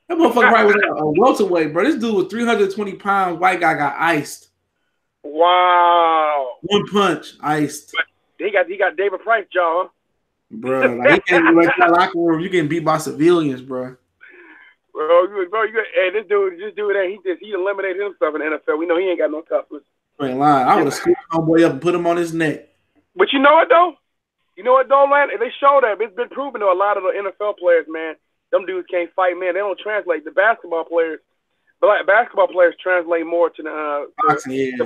That motherfucker probably was a welterweight, bro. This dude was 320 pounds. White guy got iced. Wow. 1 punch, iced. But he got David Price jaw, huh? Bro, like he can't like that locker room. You getting beat by civilians, bro. Hey, this dude, he eliminated himself in the NFL. We know he ain't got no toughness. I ain't lying. I would have scooped homeboy up and put him on his neck. But you know what though? Man? They show that. It's been proven to a lot of the NFL players, man. Them dudes can't fight, man. They don't translate. The basketball players translate more to the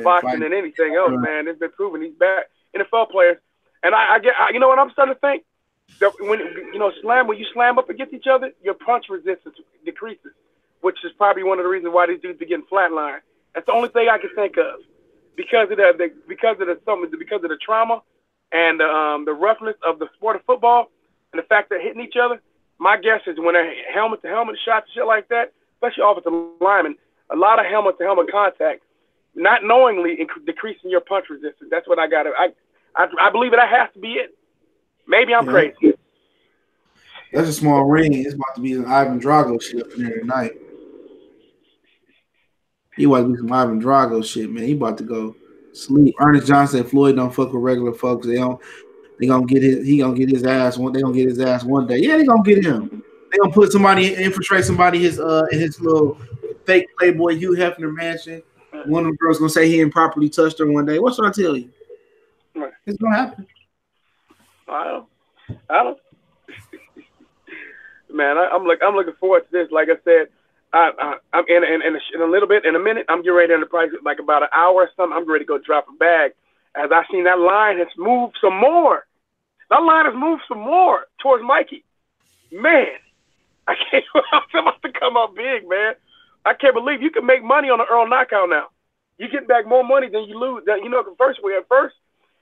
boxing than anything else, man. It's been proven. These NFL players, and I you know what I'm starting to think? That when you slam up against each other, your punch resistance decreases, which is probably one of the reasons why these dudes are getting flatlined. That's the only thing I can think of, because of the trauma and the roughness of the sport of football and the fact that hitting each other. My guess is when they're helmet to helmet shots and shit like that, especially offensive linemen, a lot of helmet to helmet contact, not knowingly decreasing your punch resistance. That's what I got. I believe that has to be it. Maybe I'm crazy. That's a small ring. It's about to be some Ivan Drago shit up in there tonight. He about to be some Ivan Drago shit, man. He about to go sleep. Ernest Johnson and Floyd don't fuck with regular folks. He gonna get his ass one day. Yeah, they gonna get him. They gonna put somebody, infiltrate somebody in his little fake Playboy Hugh Hefner mansion. One of the girls gonna say he improperly touched her one day. What should I tell you? It's gonna happen. I don't. Man, I'm looking forward to this. Like I said, I'm in a little bit, in a minute, I'm getting ready to price like about an hour or something. I'm ready to go drop a bag. As I seen that line has moved some more. That line has moved some more towards Mikey. Man, I'm about to come up big, man. I can't believe you can make money on an Earl knockout now. You get back more money than you lose.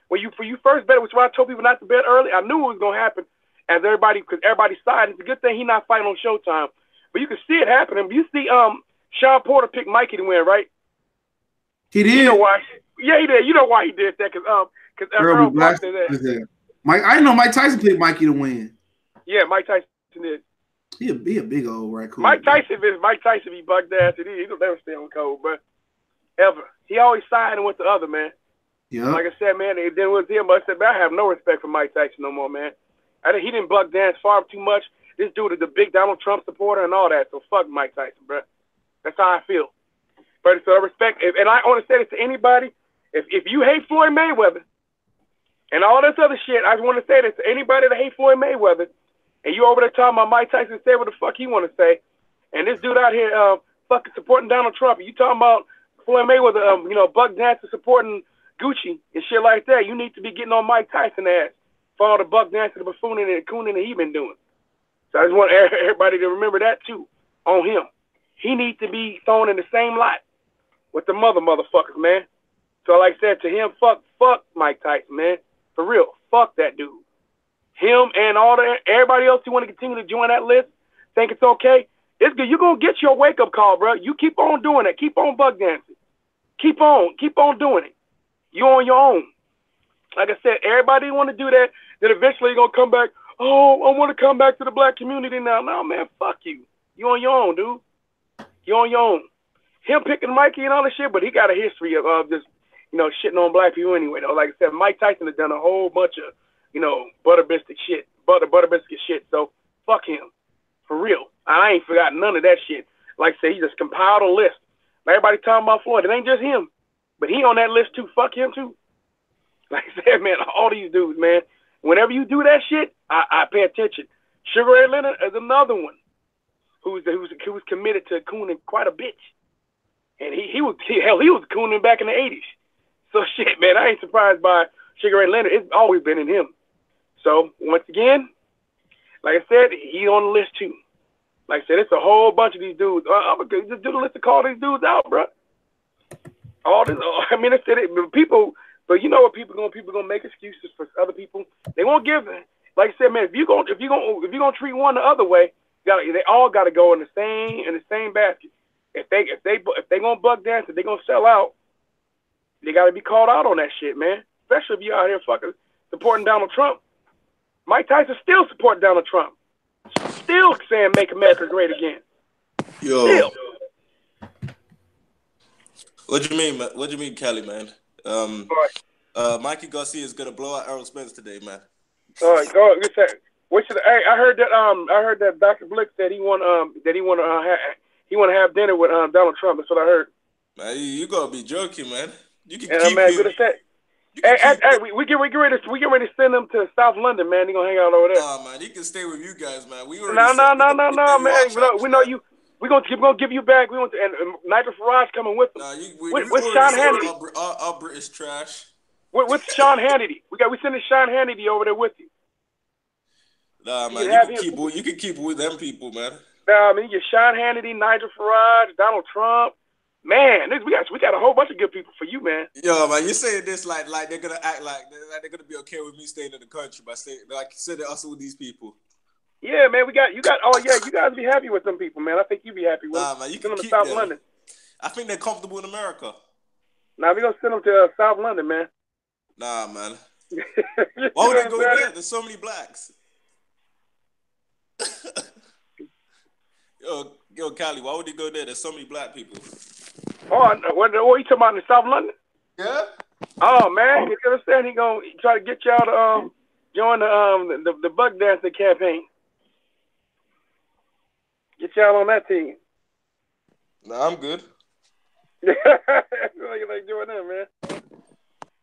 When you first bet, which is why I told people not to bet early, I knew it was gonna happen. Because everybody's side. It's a good thing he's not fighting on Showtime. But you can see it happening. You see Sean Porter picked Mikey to win, right? He did. You know why? Yeah, he did. You know why he did that? Because Earl blocked his ass. I know Mike Tyson picked Mikey to win. Yeah, Mike Tyson did. He a big old raccoon. Mike Tyson be bugged ass. He'll never stay on cold, but ever. He always siding with the other, man. Yeah. Like I said, man, then with him, I said, man, I have no respect for Mike Tyson no more, man. He didn't buck dance far too much. This dude is a big Donald Trump supporter and all that, so fuck Mike Tyson, bro. That's how I feel. But so I respect, and I want to say this to anybody, if you hate Floyd Mayweather and all this other shit, I want to say this to anybody that hate Floyd Mayweather, and you over there talking about Mike Tyson, say what the fuck he want to say, and this dude out here fucking supporting Donald Trump, and you talking about Floyd Mayweather, buck dancing supporting Gucci and shit like that, you need to be getting on Mike Tyson ass for all the buck dancing, the buffooning and cooning that he been doing. So I just want everybody to remember that too, on him. he needs to be thrown in the same lot with the motherfuckers, man. So like I said to him, fuck Mike Tyson, man. For real, fuck that dude. Him and everybody else who want to continue to join that list, think it's okay. It's good. You're gonna get your wake up call, bro. You keep on doing it. Keep on bug dancing. Keep on doing it. You're on your own. Like I said, everybody want to do that. Then eventually you're gonna come back. Oh, I want to come back to the black community now. No, man, fuck you. You on your own, dude. You on your own. Him picking Mikey and all this shit, but he got a history of just, shitting on black people anyway, though. Like I said, Mike Tyson has done a whole bunch of, butter biscuit shit. So, fuck him. For real. I ain't forgotten none of that shit. Like I said, he just compiled a list. Everybody talking about Floyd. It ain't just him. But he on that list, too. Fuck him, too. Like I said, man, all these dudes, man. Whenever you do that shit, I pay attention. Sugar Ray Leonard is another one who was committed to cooning quite a bit. And he was cooning back in the 80s. So shit, man, I ain't surprised by Sugar Ray Leonard. It's always been in him. So once again, like I said, he on the list too. Like I said, it's a whole bunch of these dudes. I'm gonna just do the list to call these dudes out, bro. All this, I mean, people. But you know what people gonna make excuses for other people. They won't give it. Like I said, man, if you gonna treat one the other way, they all gotta go in the same basket. If they gonna bug dance, if they gonna sell out, they gotta be called out on that shit, man. Especially if you out here fucking supporting Donald Trump. Mike Tyson still supporting Donald Trump. Still saying "Make America Great Again." Yo. Still. What do you mean, man? What do you mean, Kelly, man? Mikey Garcia is gonna blow out Spence today, man. All right, go. Hey, I heard that Dr. Blick said he want to have dinner with Donald Trump. That's what I heard. Man, you gotta be joking, man. You can keep man, good as that. Hey, we get ready to send him to South London, man. He gonna hang out over there. Nah, man, he can stay with you guys, man. No, man. We know you. We're gonna give you back. We want to, and Nigel Farage coming with him. Nah, with Sean Hannity. Our British trash. With Sean Hannity. We sending Sean Hannity over there with you. Nah, man, you can keep with them people, man. Nah, I mean, you get Sean Hannity, Nigel Farage, Donald Trump. Man, we got a whole bunch of good people for you, man. Yo, man, you're saying this like they're gonna act like they're gonna be okay with me staying in the country by saying like you said us with these people. Yeah, man, you guys be happy with them people, man. I think you be happy with them. Man, you can keep South them. London. I think they're comfortable in America. Nah, we're gonna send them to South London, man. Nah, man. Why would they go there? There's so many blacks. Yo, Cali, why would they go there? There's so many black people. Oh, what are you talking about in South London? Yeah. Oh man, you understand? He gonna try to get y'all to join the bug dancing campaign. Get y'all on that team. Nah, I'm good. You like doing that, man.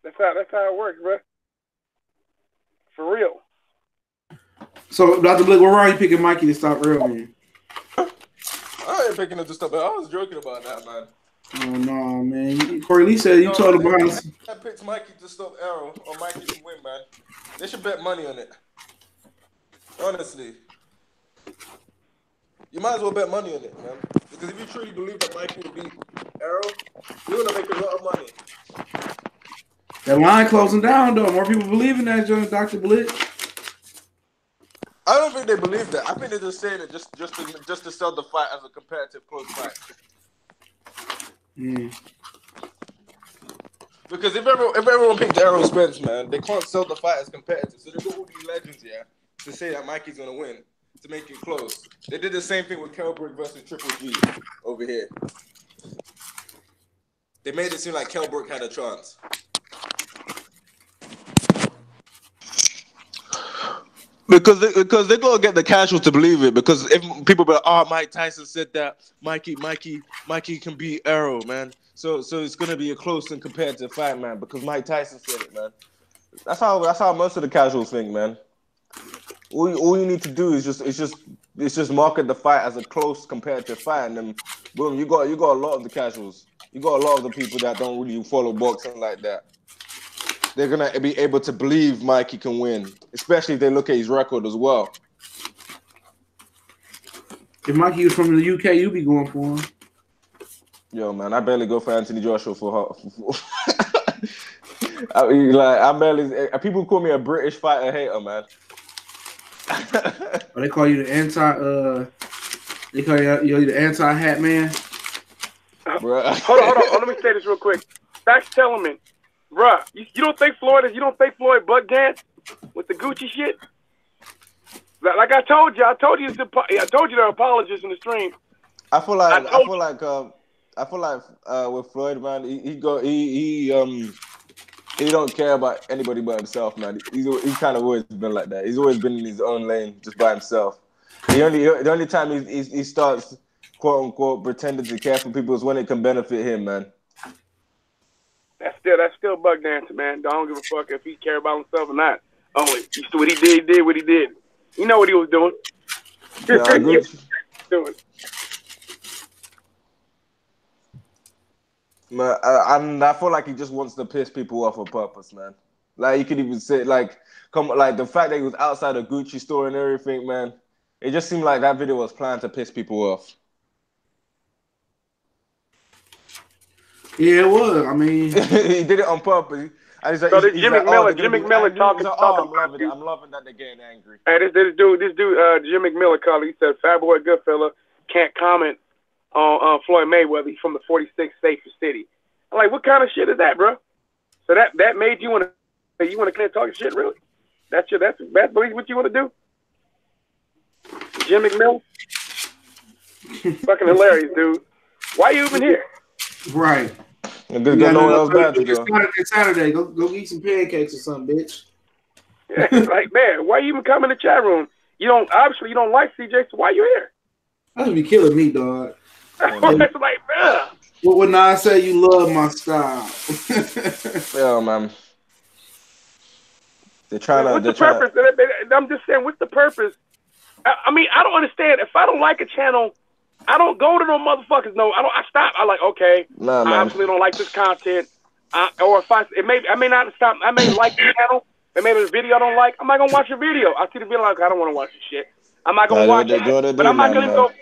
That's how it works, bro. For real. So, Dr. Blick, where are you picking Mikey to stop real, man? I ain't picking him to stop, but I was joking about that, man. Oh, no, man. Corey Lee said you told him about it. I picked Mikey to stop Arrow, or Mikey to win, man. They should bet money on it. Honestly. You might as well bet money on it, man. Because if you truly believe that Mikey will beat Arrow, you're going to make a lot of money. That line closing down, though. More people believe in that, Dr. Blick. I don't think they believe that. I think they're just saying it just to sell the fight as a competitive close fight. Mm. Because if everyone picked Errol Spence, man, they can't sell the fight as competitive. So they got all these legends, yeah, to say that Mikey's gonna win, to make it close. They did the same thing with Kelbrook versus Triple G over here. They made it seem like Kelbrook had a chance. Because they gotta get the casuals to believe it. Because if people be like, oh, Mike Tyson said that Mikey can beat Errol, man. So it's gonna be a close and competitive fight, man. Because Mike Tyson said it, man. That's how most of the casuals think, man. All you need to do is just market the fight as a close competitive fight, and then boom, you got a lot of the casuals. You got a lot of the people that don't really follow boxing like that. They're going to be able to believe Mikey can win, especially if they look at his record as well. If Mikey was from the UK, you'd be going for him. Yo, man, I barely go for Anthony Joshua for I barely. People call me a British fighter hater, man. They call you the anti. They call you the anti-hat man. Hold on. Let me say this real quick. Facts Tellerman, bruh, you don't think Floyd butt dance with the Gucci shit? Like I told you they're apologists in the stream. I feel like with Floyd, man, he don't care about anybody but himself, man. He's kind of always been like that. He's always been in his own lane, just by himself. The only time he starts, quote unquote, pretending to care for people is when it can benefit him, man. That's still bug dancing, man. I don't give a fuck if he care about himself or not. Oh, what he did what he did. You know what he was doing. Man, I feel like he just wants to piss people off on purpose, man. Like you could even say, like the fact that he was outside a Gucci store and everything, man. It just seemed like that video was planned to piss people off. Yeah, it was. I mean, he did it on purpose. Jim McMillan talking. I'm loving that they're getting angry. Hey, this dude, Jim McMillan called. He said, "Fat Boy Goodfella can't comment on Floyd Mayweather. He's from the 46th safest city." I'm like, what kind of shit is that, bro? So that made you want to talk shit, really? That's what you want to do? Jim McMillan? Fucking hilarious, dude. Why you even here? Right. And there's no one else bad to go. Saturday, go eat some pancakes or something, bitch. Yeah, like, man, why you even come in the chat room? You don't like CJ, so why you here? That would be killing me, dog. It's like, man. What would I say? You love my style. Yeah, man. They're trying What's the purpose? I'm just saying, what's the purpose? I mean, I don't understand. If I don't like a channel, I don't go to no motherfuckers. No, I stop. I like, okay, nah, I obviously don't like this content. I may not stop. I may like the channel. It may be a video I don't like. I'm not gonna watch a video. I see the video like I don't want to watch this shit. I'm not gonna watch it. But I'm not gonna go.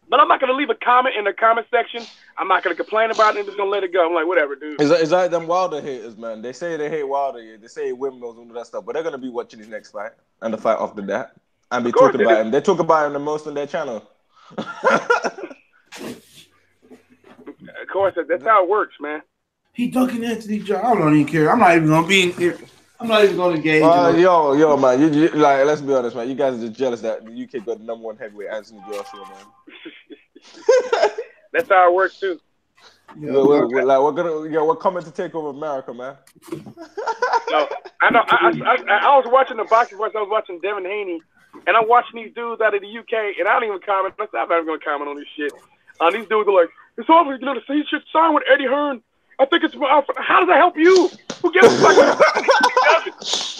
But I'm not gonna leave a comment in the comment section. I'm not gonna complain about it. I'm just gonna let it go. I'm like, whatever, dude. It's like them Wilder haters, man. They say they hate Wilder. Yeah. They say windmills and all that stuff. But they're gonna be watching his next fight and the fight after that, and be talking about him. They talk about him the most on their channel. Of course, that's how it works, man. He ducking Anthony Joshua. I don't even care. I'm not even gonna be in here. I'm not even gonna engage. Yo, man. You like, let's be honest, man. You guys are just jealous that the UK got the #1 heavyweight, Anthony Joshua, man. That's how it works too. We're coming to take over America, man. No, I know. I was watching the boxing fights. I was watching Devin Haney, and I'm watching these dudes out of the UK, and I don't even comment. I'm not even gonna comment on this shit. These dudes are like, it's obvious, he should sign with Eddie Hearn. I think it's how does that help you? Who gives a fuck?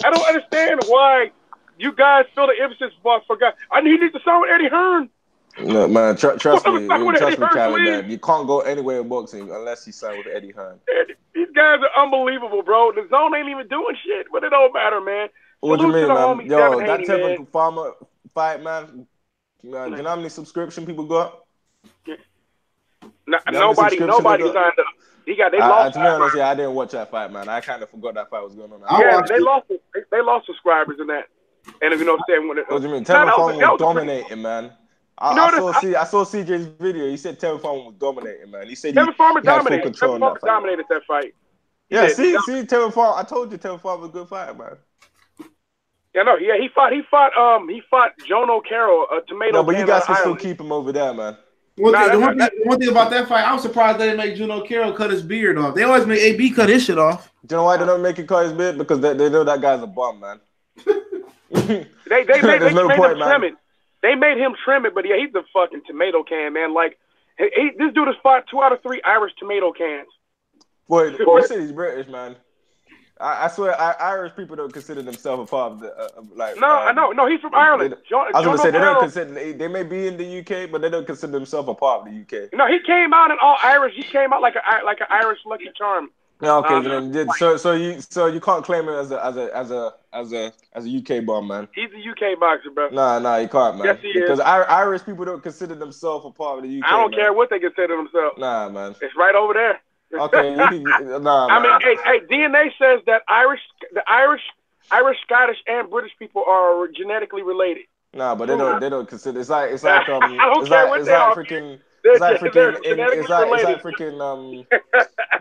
I don't understand why you guys feel the emphasis for guys. He needs to sign with Eddie Hearn. No, man, trust me, Calvin, man. You can't go anywhere in boxing unless you sign with Eddie Hearn. These guys are unbelievable, bro. The zone ain't even doing shit, but it don't matter, man. What do you mean, man? Yo, that Tevin Farmer fight, man. You know how many subscription people got? Nobody signed up. They lost. To be honest, I didn't watch that fight, man. I kind of forgot that fight was going on. Yeah, they lost subscribers in that. And if you know what I'm saying, what do you mean? Tevin Farmer was dominating, man. I saw CJ's video. He said Tevin Farmer was dominating, man. He said Tevin Farmer dominated. Tevin Farmer dominated that fight. Yeah, see, Tevin Farmer. I told you Tevin Farmer was a good fighter, man. Yeah, no, yeah, he fought Joan O'Carroll, a tomato. No, but you guys can still keep him over there, man. One thing about that fight, I was surprised they didn't make Juno Carroll cut his beard off. They always make AB cut his shit off. Do you know why they don't make him cut his beard? Because they know that guy's a bum, man. they made him trim it. They made him trim it, but yeah, he's a fucking tomato can, man. Like, this dude has fought 2 out of 3 Irish tomato cans. Boy, you said he's British, man. I swear, Irish people don't consider themselves a part of the No, he's from Ireland. I was gonna say they don't consider. They may be in the UK, but they don't consider themselves a part of the UK. No, he came out in all Irish. He came out like an Irish Lucky Charm. Yeah, okay. So you can't claim it as a UK bomb, man. He's a UK boxer, bro. Nah, you can't, man. Yes, he because is. Irish people don't consider themselves a part of the UK. I don't care what they consider themselves. Nah, man. It's right over there. Okay, nah, I man. mean, hey, DNA says that the Irish, Scottish, and British people are geneticely related. Nah, but they don't consider. It's like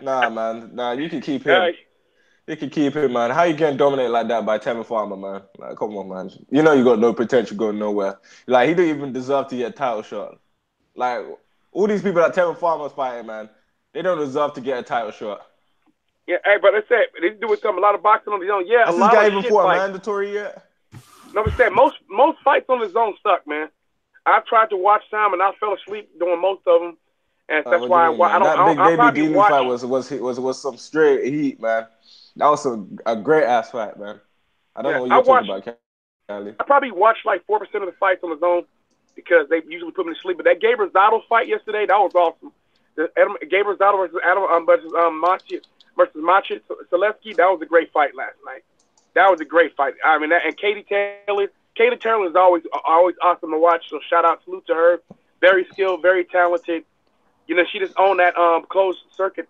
Nah, man. Nah, you can keep him. You can keep him, man. How you getting dominated like that by Tevin Farmer, man? Like, come on, man. You know you got no potential going nowhere. Like, he don't even deserve to get a title shot. Like, all these people that Tevin Farmer's fighting, man, they don't deserve to get a title shot. Yeah, hey, but that's it. They do a lot of boxing on the zone. Yeah, Has a lot this guy of even shit fought a fights. mandatory yet? No, but said most fights on the zone suck, man. I tried to watch some and I fell asleep doing most of them, and that's why I don't. That I Baby Dealey fight was some straight heat, man. That was a great ass fight, man. I don't know what you're talking about, Cali. I probably watched like 4% of the fights on the zone because they usually put me to sleep. But that Gabriel Zotto fight yesterday, that was awesome. Gabriel Zotto versus Maciej Zaleski, that was a great fight last night. That was a great fight. I mean, and Katie Taylor is always awesome to watch. So shout out, salute to her. Very skilled, very talented. You know, she just owned that closed circuit.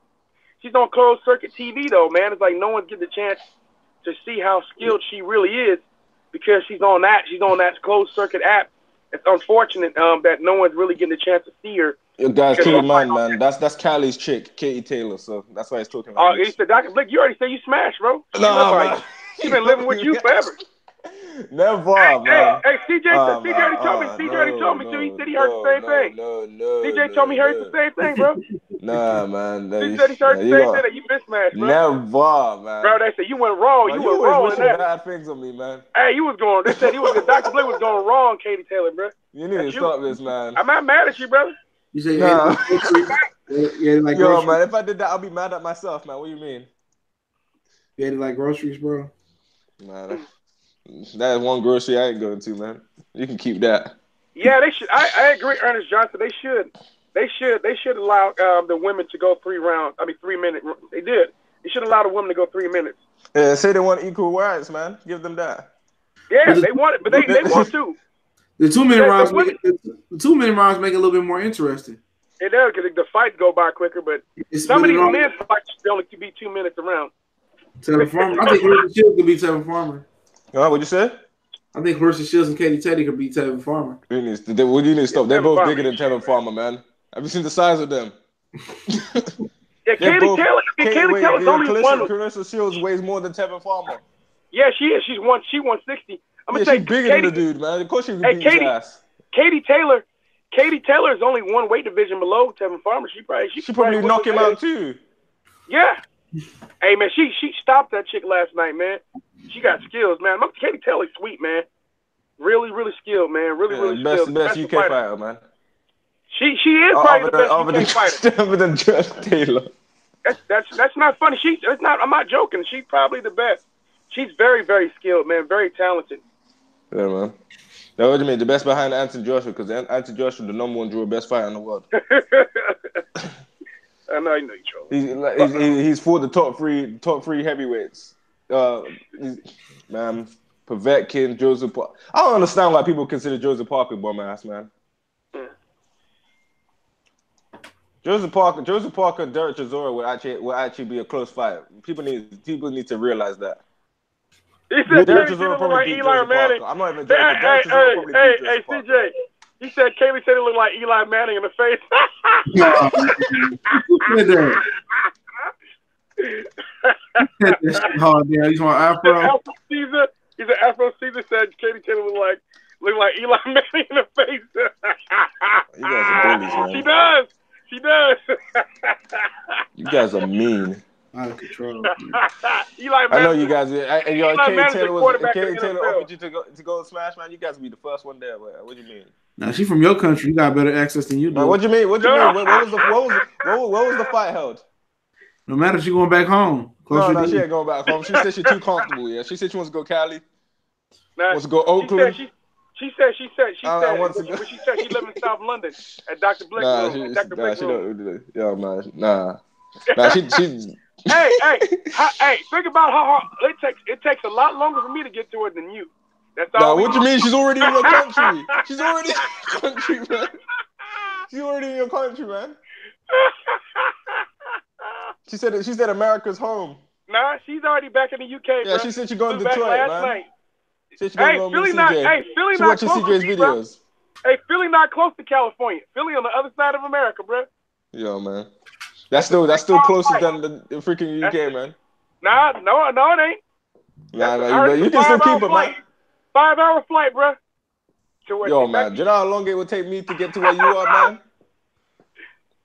She's on closed circuit TV though, man. It's like no one's getting the chance to see how skilled she really is because she's on that closed circuit app. It's unfortunate that no one's really getting the chance to see her. You guys keep in mind, man. That's Callie's chick, Katie Taylor. So that's why he's talking about. Oh, he said, Dr. Blick, you already said you smashed, bro. No, man. She's been living with you forever. Never, man. Hey, CJ already told me. CJ already told me too. He said he heard the same thing. CJ told me he heard the same thing, bro. Nah, man. He said he heard the same thing that you been smashed, bro. Never, man. Bro, they said you went wrong. Man, you went wrong wishing in that. bad things on me, man. Hey, you was going. They said Dr. Blick was going wrong, Katie Taylor, bro. You need to stop this, man. I'm not mad at you, brother. You say nah. like Yo, man, if I did that, I'll be mad at myself, man. What do you mean? You had like groceries, bro? Man, that is one grocery I ain't going to, man. You can keep that. Yeah, they should. I agree, Ernest Johnson. They should allow the women to go 3 minutes. They did. They should allow the women to go 3 minutes. Yeah, say they want equal rights, man. Give them that. Yeah, they want it, but they want to. The 2 minute rounds make it a little bit more interesting. It does because the fights go by quicker, but some of these men fights only could be 2 minutes around. Tevin Farmer. I think Clarissa Shields could beat Tevin Farmer. What'd you say? I think Clarissa Shields and Katie Teddy could beat Tevin Farmer. You need to stop. They're both bigger than Tevin Farmer, man. Have you seen the size of them? Yeah, Katie Taylor's only one. Clarissa Shields weighs more than Tevin Farmer. Yeah, she is. She's 160. I'm gonna say she's bigger than the dude, man. Of course she would beat his ass. Katie Taylor is only one weight division below Tevin Farmer. She probably knock him out too. Yeah. Hey man, she stopped that chick last night, man. She got skills, man. Katie Taylor's sweet, man. Really, really skilled, man. Really skilled. Best UK fighter, man. She is probably the best UK fighter. Other than Just Taylor. That's not funny. I'm not joking. She's probably the best. She's very, very skilled, man. Very talented. Yeah, man. Now, what do you mean? The best behind Anthony Joshua, because Anthony Joshua, the #1 draw, best fighter in the world. I know you're trolling. He's for the top three heavyweights. Man, Povetkin, Joseph Parker. I don't understand why people consider Joseph Parker bum ass, man. Joseph Parker, Derek Chisora will actually be a close fight. People need to realize that. He said Derek Chisora probably beat Joseph Parker. I'm not even joking. Derek Chisora probably beat Joseph Parker. CJ. He said Kaylee said it looked like Eli Manning in the face. Oh, yeah, he's on Afro. He's an Afro Caesar said Katie Taylor looked like Eli Manning in the face. You guys are bullies, man. She does. You guys are mean. Out of control. Eli Manning. I know you guys. Katie Taylor offered you to go smash, man. You guys will be the first one there. What do you mean? Now she's from your country. You got better access than you do. What do you mean? What was the fight held? No matter, she going back home. No, she ain't going back home. She said she's too comfortable. Yeah, she said she wants to go Cali. Wants to go Oakland. She said she live in South London at Dr. Blick's room. Nah, she don't. Yeah, man. Nah. Hey, think about how hard it takes. It takes a lot longer for me to get to her than you. That's all. Nah, what you mean? She's already in your country. She's already in your country, man. She's already in your country, man. She said America's home. Nah, she's already back in the UK. Yeah, bro. she said she's going to Flew back Detroit, last man. night. She said she's going to go meet CJ. Philly she not watching close CJ's to me, bro. videos. Hey, Philly not close to California. Philly on the other side of America, bro. Yo, man. That's still closer than the freaking UK, man. Nah, no, it ain't. Nah, man, you can still keep it, man. 5-hour flight, bro. Yo, man, do you know how long it would take me to get to where you are, man?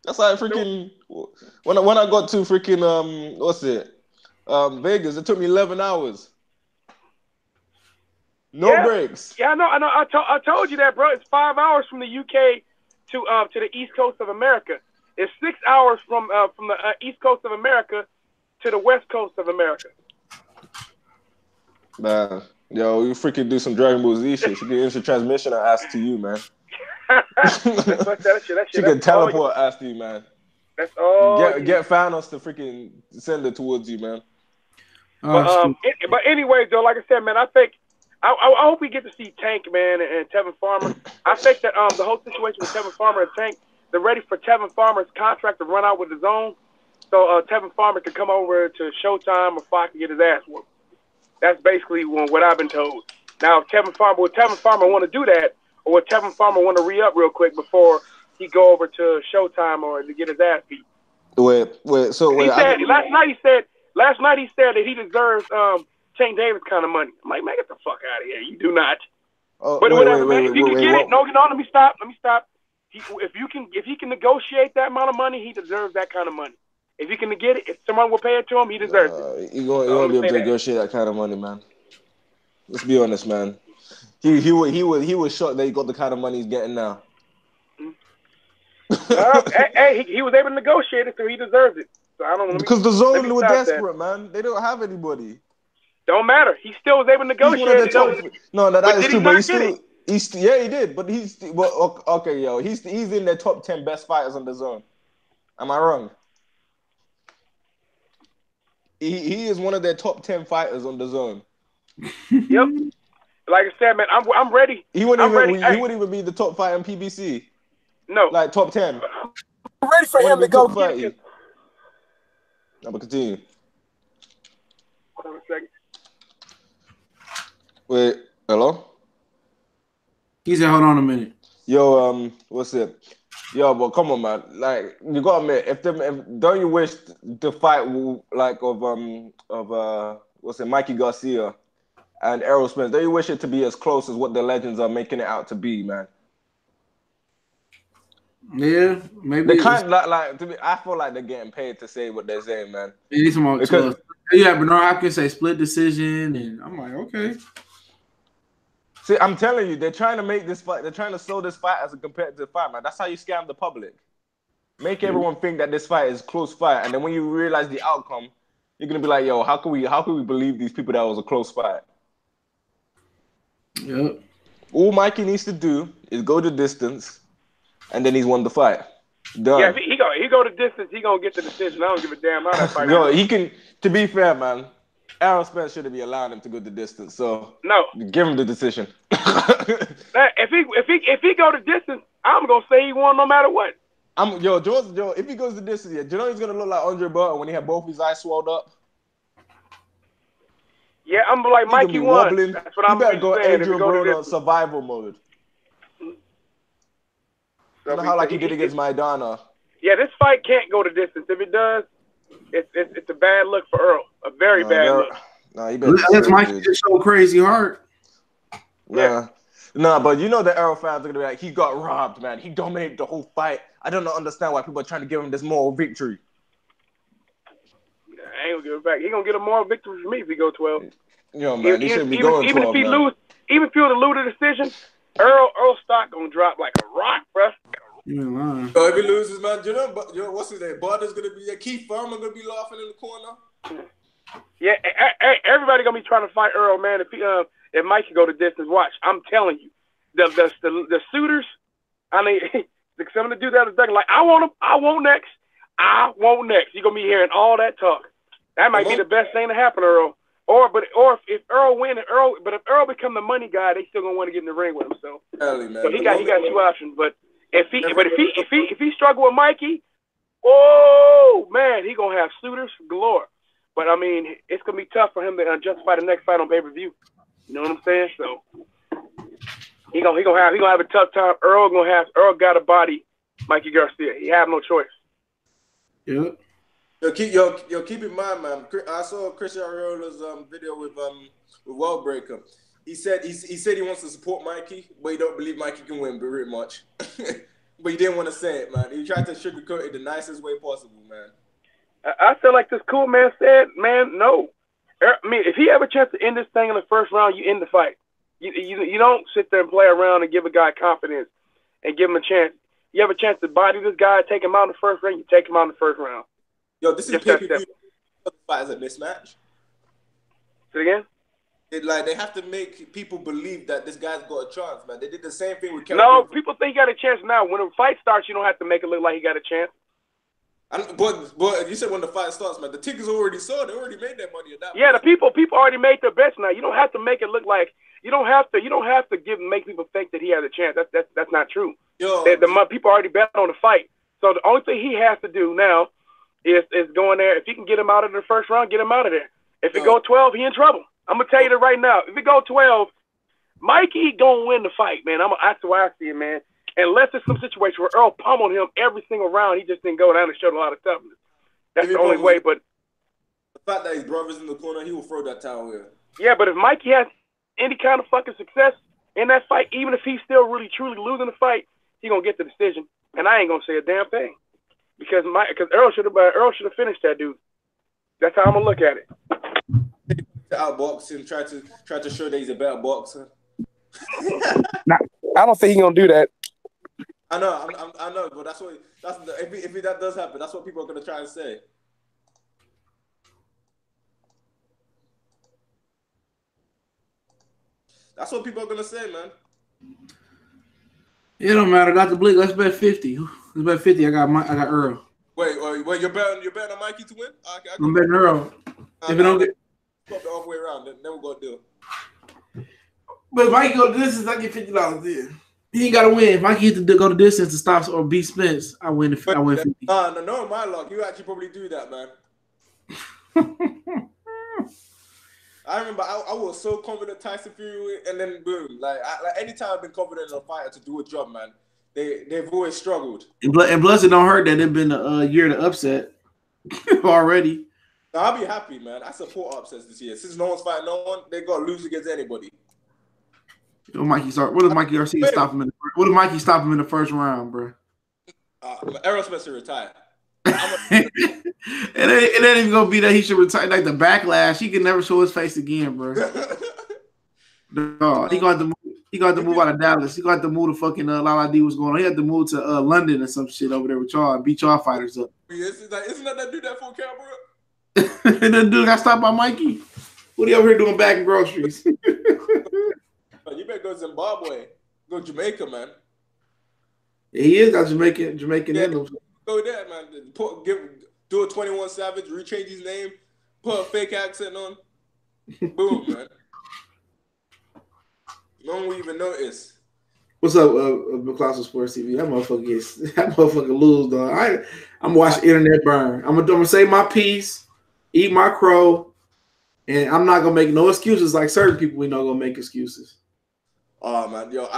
That's like freaking when I got to freaking Vegas, it took me 11 hours. No breaks. Yeah, I know. I told you that, bro. It's 5 hours from the UK to the East Coast of America. It's 6 hours from the East Coast of America to the West Coast of America. Man, yo, you freaking do some Dragon Ball Z shit. She can instant transmission and ask to you, man. She can teleport ask to you, man. That's all. Get Thanos to freaking send it towards you, man. But anyways, though, like I said, man, I think I hope we get to see Tank, man, and Tevin Farmer. I think that the whole situation with Tevin Farmer and Tank, they're ready for Tevin Farmer's contract to run out with DAZN, so Tevin Farmer can come over to Showtime or Fox and get his ass whooped. That's basically what I've been told. Now, would Tevin Farmer want to do that, or would Tevin Farmer want to re-up real quick before he go over to Showtime or to get his ass beat? Last night he said that he deserves Tank Davis kind of money. I'm like, man, get the fuck out of here. You do not. But whatever, man. If he can get it, no, let me stop. If he can negotiate that amount of money, he deserves that kind of money. If he can get it, if someone will pay it to him, he deserves it. You won't be able to negotiate that kind of money, man. Let's be honest, man. He was shocked that he got the kind of money he's getting now. He was able to negotiate it, so he deserves it. So I don't know. Because the zone were desperate, man. They don't have anybody. Don't matter. He still was able to negotiate it. That is true. But he did. But okay, yo. He's in the top 10 best fighters on the zone. Am I wrong? He is one of their top 10 fighters on the zone. Yep. Like I said, man, I'm ready. He wouldn't even be the top fighter in PBC. No. Like top 10. I'm ready for him to go get it. I'm gonna continue. Hold on a second. Wait, hello? He said, hold on a minute. Yo, what's it? Yo, but come on, man. Like, you gotta admit, don't you wish the fight of Mikey Garcia and Errol Spence, don't you wish it to be as close as what the legends are making it out to be, man? Yeah, maybe. They kind of to me, I feel like they're getting paid to say what they're saying, man. Bernard Hopkins say split decision, and I'm like, okay. See, I'm telling you, they're trying to make this fight. They're trying to sell this fight as a competitive fight, man. That's how you scam the public. Make everyone think that this fight is a close fight, and then when you realize the outcome, you're gonna be like, "Yo, how can we believe these people that it was a close fight?" Yep. All Mikey needs to do is go the distance, and then he's won the fight. Done. Yeah, if he go the distance, he gonna get the decision. I don't give a damn how that fight. Yo, he can. To be fair, man, Errol Spence shouldn't be allowing him to go the distance. So no, give him the decision. If he go the distance, I'm gonna say he won no matter what. If he goes the distance, do you know he's gonna look like Andre Burton when he had both his eyes swelled up? Yeah, I'm like Mikey won. Wobbling. That's what I'm saying. You better go Adrian Broner survival mode. You know how he did against Maidana? Yeah, this fight can't go the distance. If it does, it's a bad look for Earl. A very bad look. Nah, he better. That's Mikey just so crazy hard. Yeah. No, but you know the Errol fans are gonna be like, he got robbed, man. He dominated the whole fight. I don't understand why people are trying to give him this moral victory. I ain't gonna give it back. He gonna get a moral victory from me if he go 12. Yo, man, he shouldn't be going 12, even if he were to lose the decision, Earl stock gonna drop like a rock, bruh. If he loses, man, what's his name? Butter's gonna be there. Keith Thurman gonna be laughing in the corner. Yeah, everybody gonna be trying to fight Earl, man. If Mikey go the distance, watch. I'm telling you, the suitors. I mean, some of the dudes that are like, I want him. I want next. You gonna be hearing all that talk. That might be the best thing to happen, Earl. If Earl win, if Earl become the money guy, they still gonna want to get in the ring with him. So, so he got 2 options. But if he struggle with Mikey, oh man, he gonna have suitors galore. But I mean, it's gonna be tough for him to justify the next fight on pay-per-view. You know what I'm saying? So he gonna have a tough time. Earl got to body Mikey Garcia. He have no choice. Yep. Yo, keep in mind, man. I saw Christian Ariola's video with Wellbreaker. He said he wants to support Mikey, but he don't believe Mikey can win very much. But he didn't want to say it, man. He tried to sugarcoat it the nicest way possible, man. I feel like this cool man said, man, no. I mean, if he have a chance to end this thing in the first round, you end the fight. You don't sit there and play around and give a guy confidence and give him a chance. You have a chance to body this guy, take him out in the first round, you take him out in the first round. Yo, this is pay-per-view. The fight is a mismatch. Say it again? They have to make people believe that this guy's got a chance, man. They did the same thing with Kevin. No, people think he got a chance now. When a fight starts, you don't have to make it look like he got a chance. But you said when the fight starts, man, the tickets already sold. They already made their money at that point. Yeah, the people already made their bets now. You don't have to make it look like you don't have to make people think that he has a chance. That's not true. Yo, the people already bet on the fight. So the only thing he has to do now is go in there. If he can get him out of the first round, get him out of there. If it go 12, he in trouble. I'm gonna tell you that right now. If it go 12, Mikey gonna win the fight, man. That's the way I see it, man. Unless it's some situation where Earl pummeled him every single round, he just didn't go down and showed a lot of toughness. That's the only way. But the fact that his brother's in the corner, he will throw that towel in. Yeah, but if Mikey has any kind of fucking success in that fight, even if he's still really truly losing the fight, he gonna get the decision. And I ain't gonna say a damn thing because Earl should have finished that dude. That's how I'm gonna look at it. Outbox him, try to show that he's a better boxer. Nah, I don't think he's gonna do that. I know, but if that does happen, that's what people are gonna try and say. That's what people are gonna say, man. It don't matter. Got the blick. Let's bet 50. Let's bet 50. I got Earl. Wait. You're betting on Mikey to win? Okay, I'm betting Earl. If it don't get flip the other way around, then we're gonna do it. But if Mikey go to distance, I get $50 in. He ain't gotta win. If Mikey hit to go to distance to stop or beat Spence, I win 50. No, my luck. You actually probably do that, man. I remember I was so confident Tyson Fury, and then boom. Like anytime I've been confident in a fighter to do a job, man, they've always struggled. And plus, it don't hurt that it's been a year to upset already. Now, I'll be happy, man. I support upsets this year. Since no one's fighting no one, they got to lose against anybody. What if Mikey Garcia stop him in the first? What if Mikey stop him in the first round, bro? Errol Spence retire. It ain't even gonna be that he should retire. Like the backlash, he can never show his face again, bro. No, he got to move out of Dallas. He got to move to fucking Lala D. What's going on? He had to move to London or some shit over there with y'all and beat y'all fighters up. Isn't that dude that full camera? And then dude got stopped by Mikey. What are you over here doing bagging groceries? You better go to Zimbabwe. Go to Jamaica, man. Yeah, he is got Jamaican in him. Go there, man. Do a 21 Savage, rechange his name, put a fake accent on. Boom, man. No one will even notice. What's up, McCloskey Sports TV? That motherfucker lose, dog. I'm watching internet burn. I'm gonna say my piece, eat my crow, and I'm not gonna make no excuses like certain people we know gonna make excuses. Oh man, yo,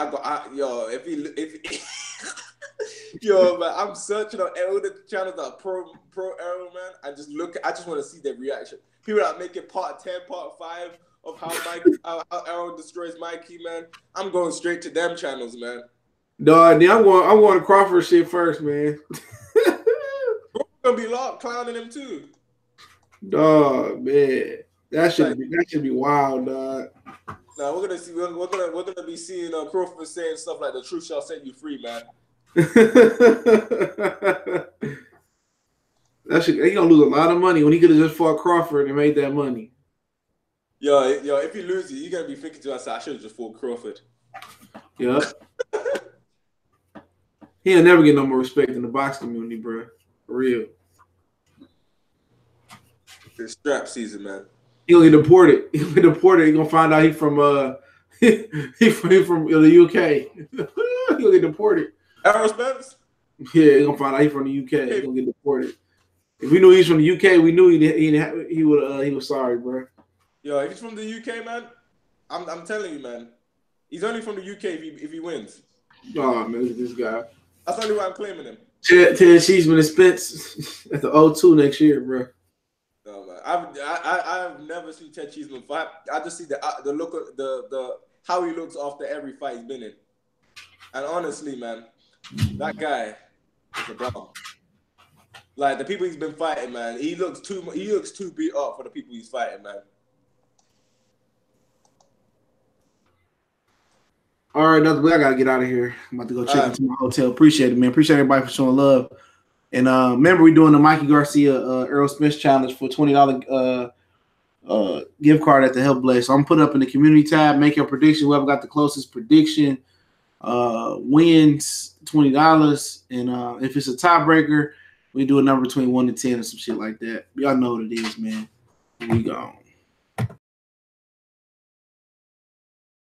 man, I'm searching on all the channels that are pro Arrow, man. I just want to see their reaction. People that make it part 10, part 5 of how Arrow destroys Mikey, man. I'm going straight to them channels, man. Dog, I'm going to Crawford shit first, man. Bro, gonna be locked clowning him too. Dog, man, that should be wild, dog. Now we're gonna be seeing Crawford saying stuff like "the truth shall set you free," man. He gonna lose a lot of money when he could have just fought Crawford and made that money. Yo, if he loses, you're gonna be thinking to yourself, I should have just fought Crawford. Yeah. He'll never get no more respect in the box community, bro. For real. It's strap season, man. He'll get deported. He'll get deported. He's gonna find out he from he from the UK. He'll get deported. Errol Spence? Yeah, he's gonna find out he from the UK. He's gonna get deported. If we knew he's from the UK, we knew he was sorry, bro. Yo, if he's from the UK, man, I'm telling you, man, he's only from the UK if he wins. Oh man, look at this guy. That's only why I'm claiming him. Ted Cheeseman and Spence at the O2 next year, bro. No, man. I've never seen Ted Cheeseman fight. I just see the look of the how he looks after every fight he's been in. And honestly, man, that guy is a bomb. Like the people he's been fighting, man, he looks too beat up for the people he's fighting, man. All right, nothing. I gotta get out of here. I'm about to go check into my hotel. Appreciate it, man. Appreciate everybody for showing love. And remember, we're doing the Mikey Garcia Earl Spence challenge for $20 gift card at the Help Blade. So I'm putting up in the community tab. Make your prediction. Whoever got the closest prediction wins $20. And if it's a tiebreaker, we do a number between 1 and 10 or some shit like that. Y'all know what it is, man. Here we go.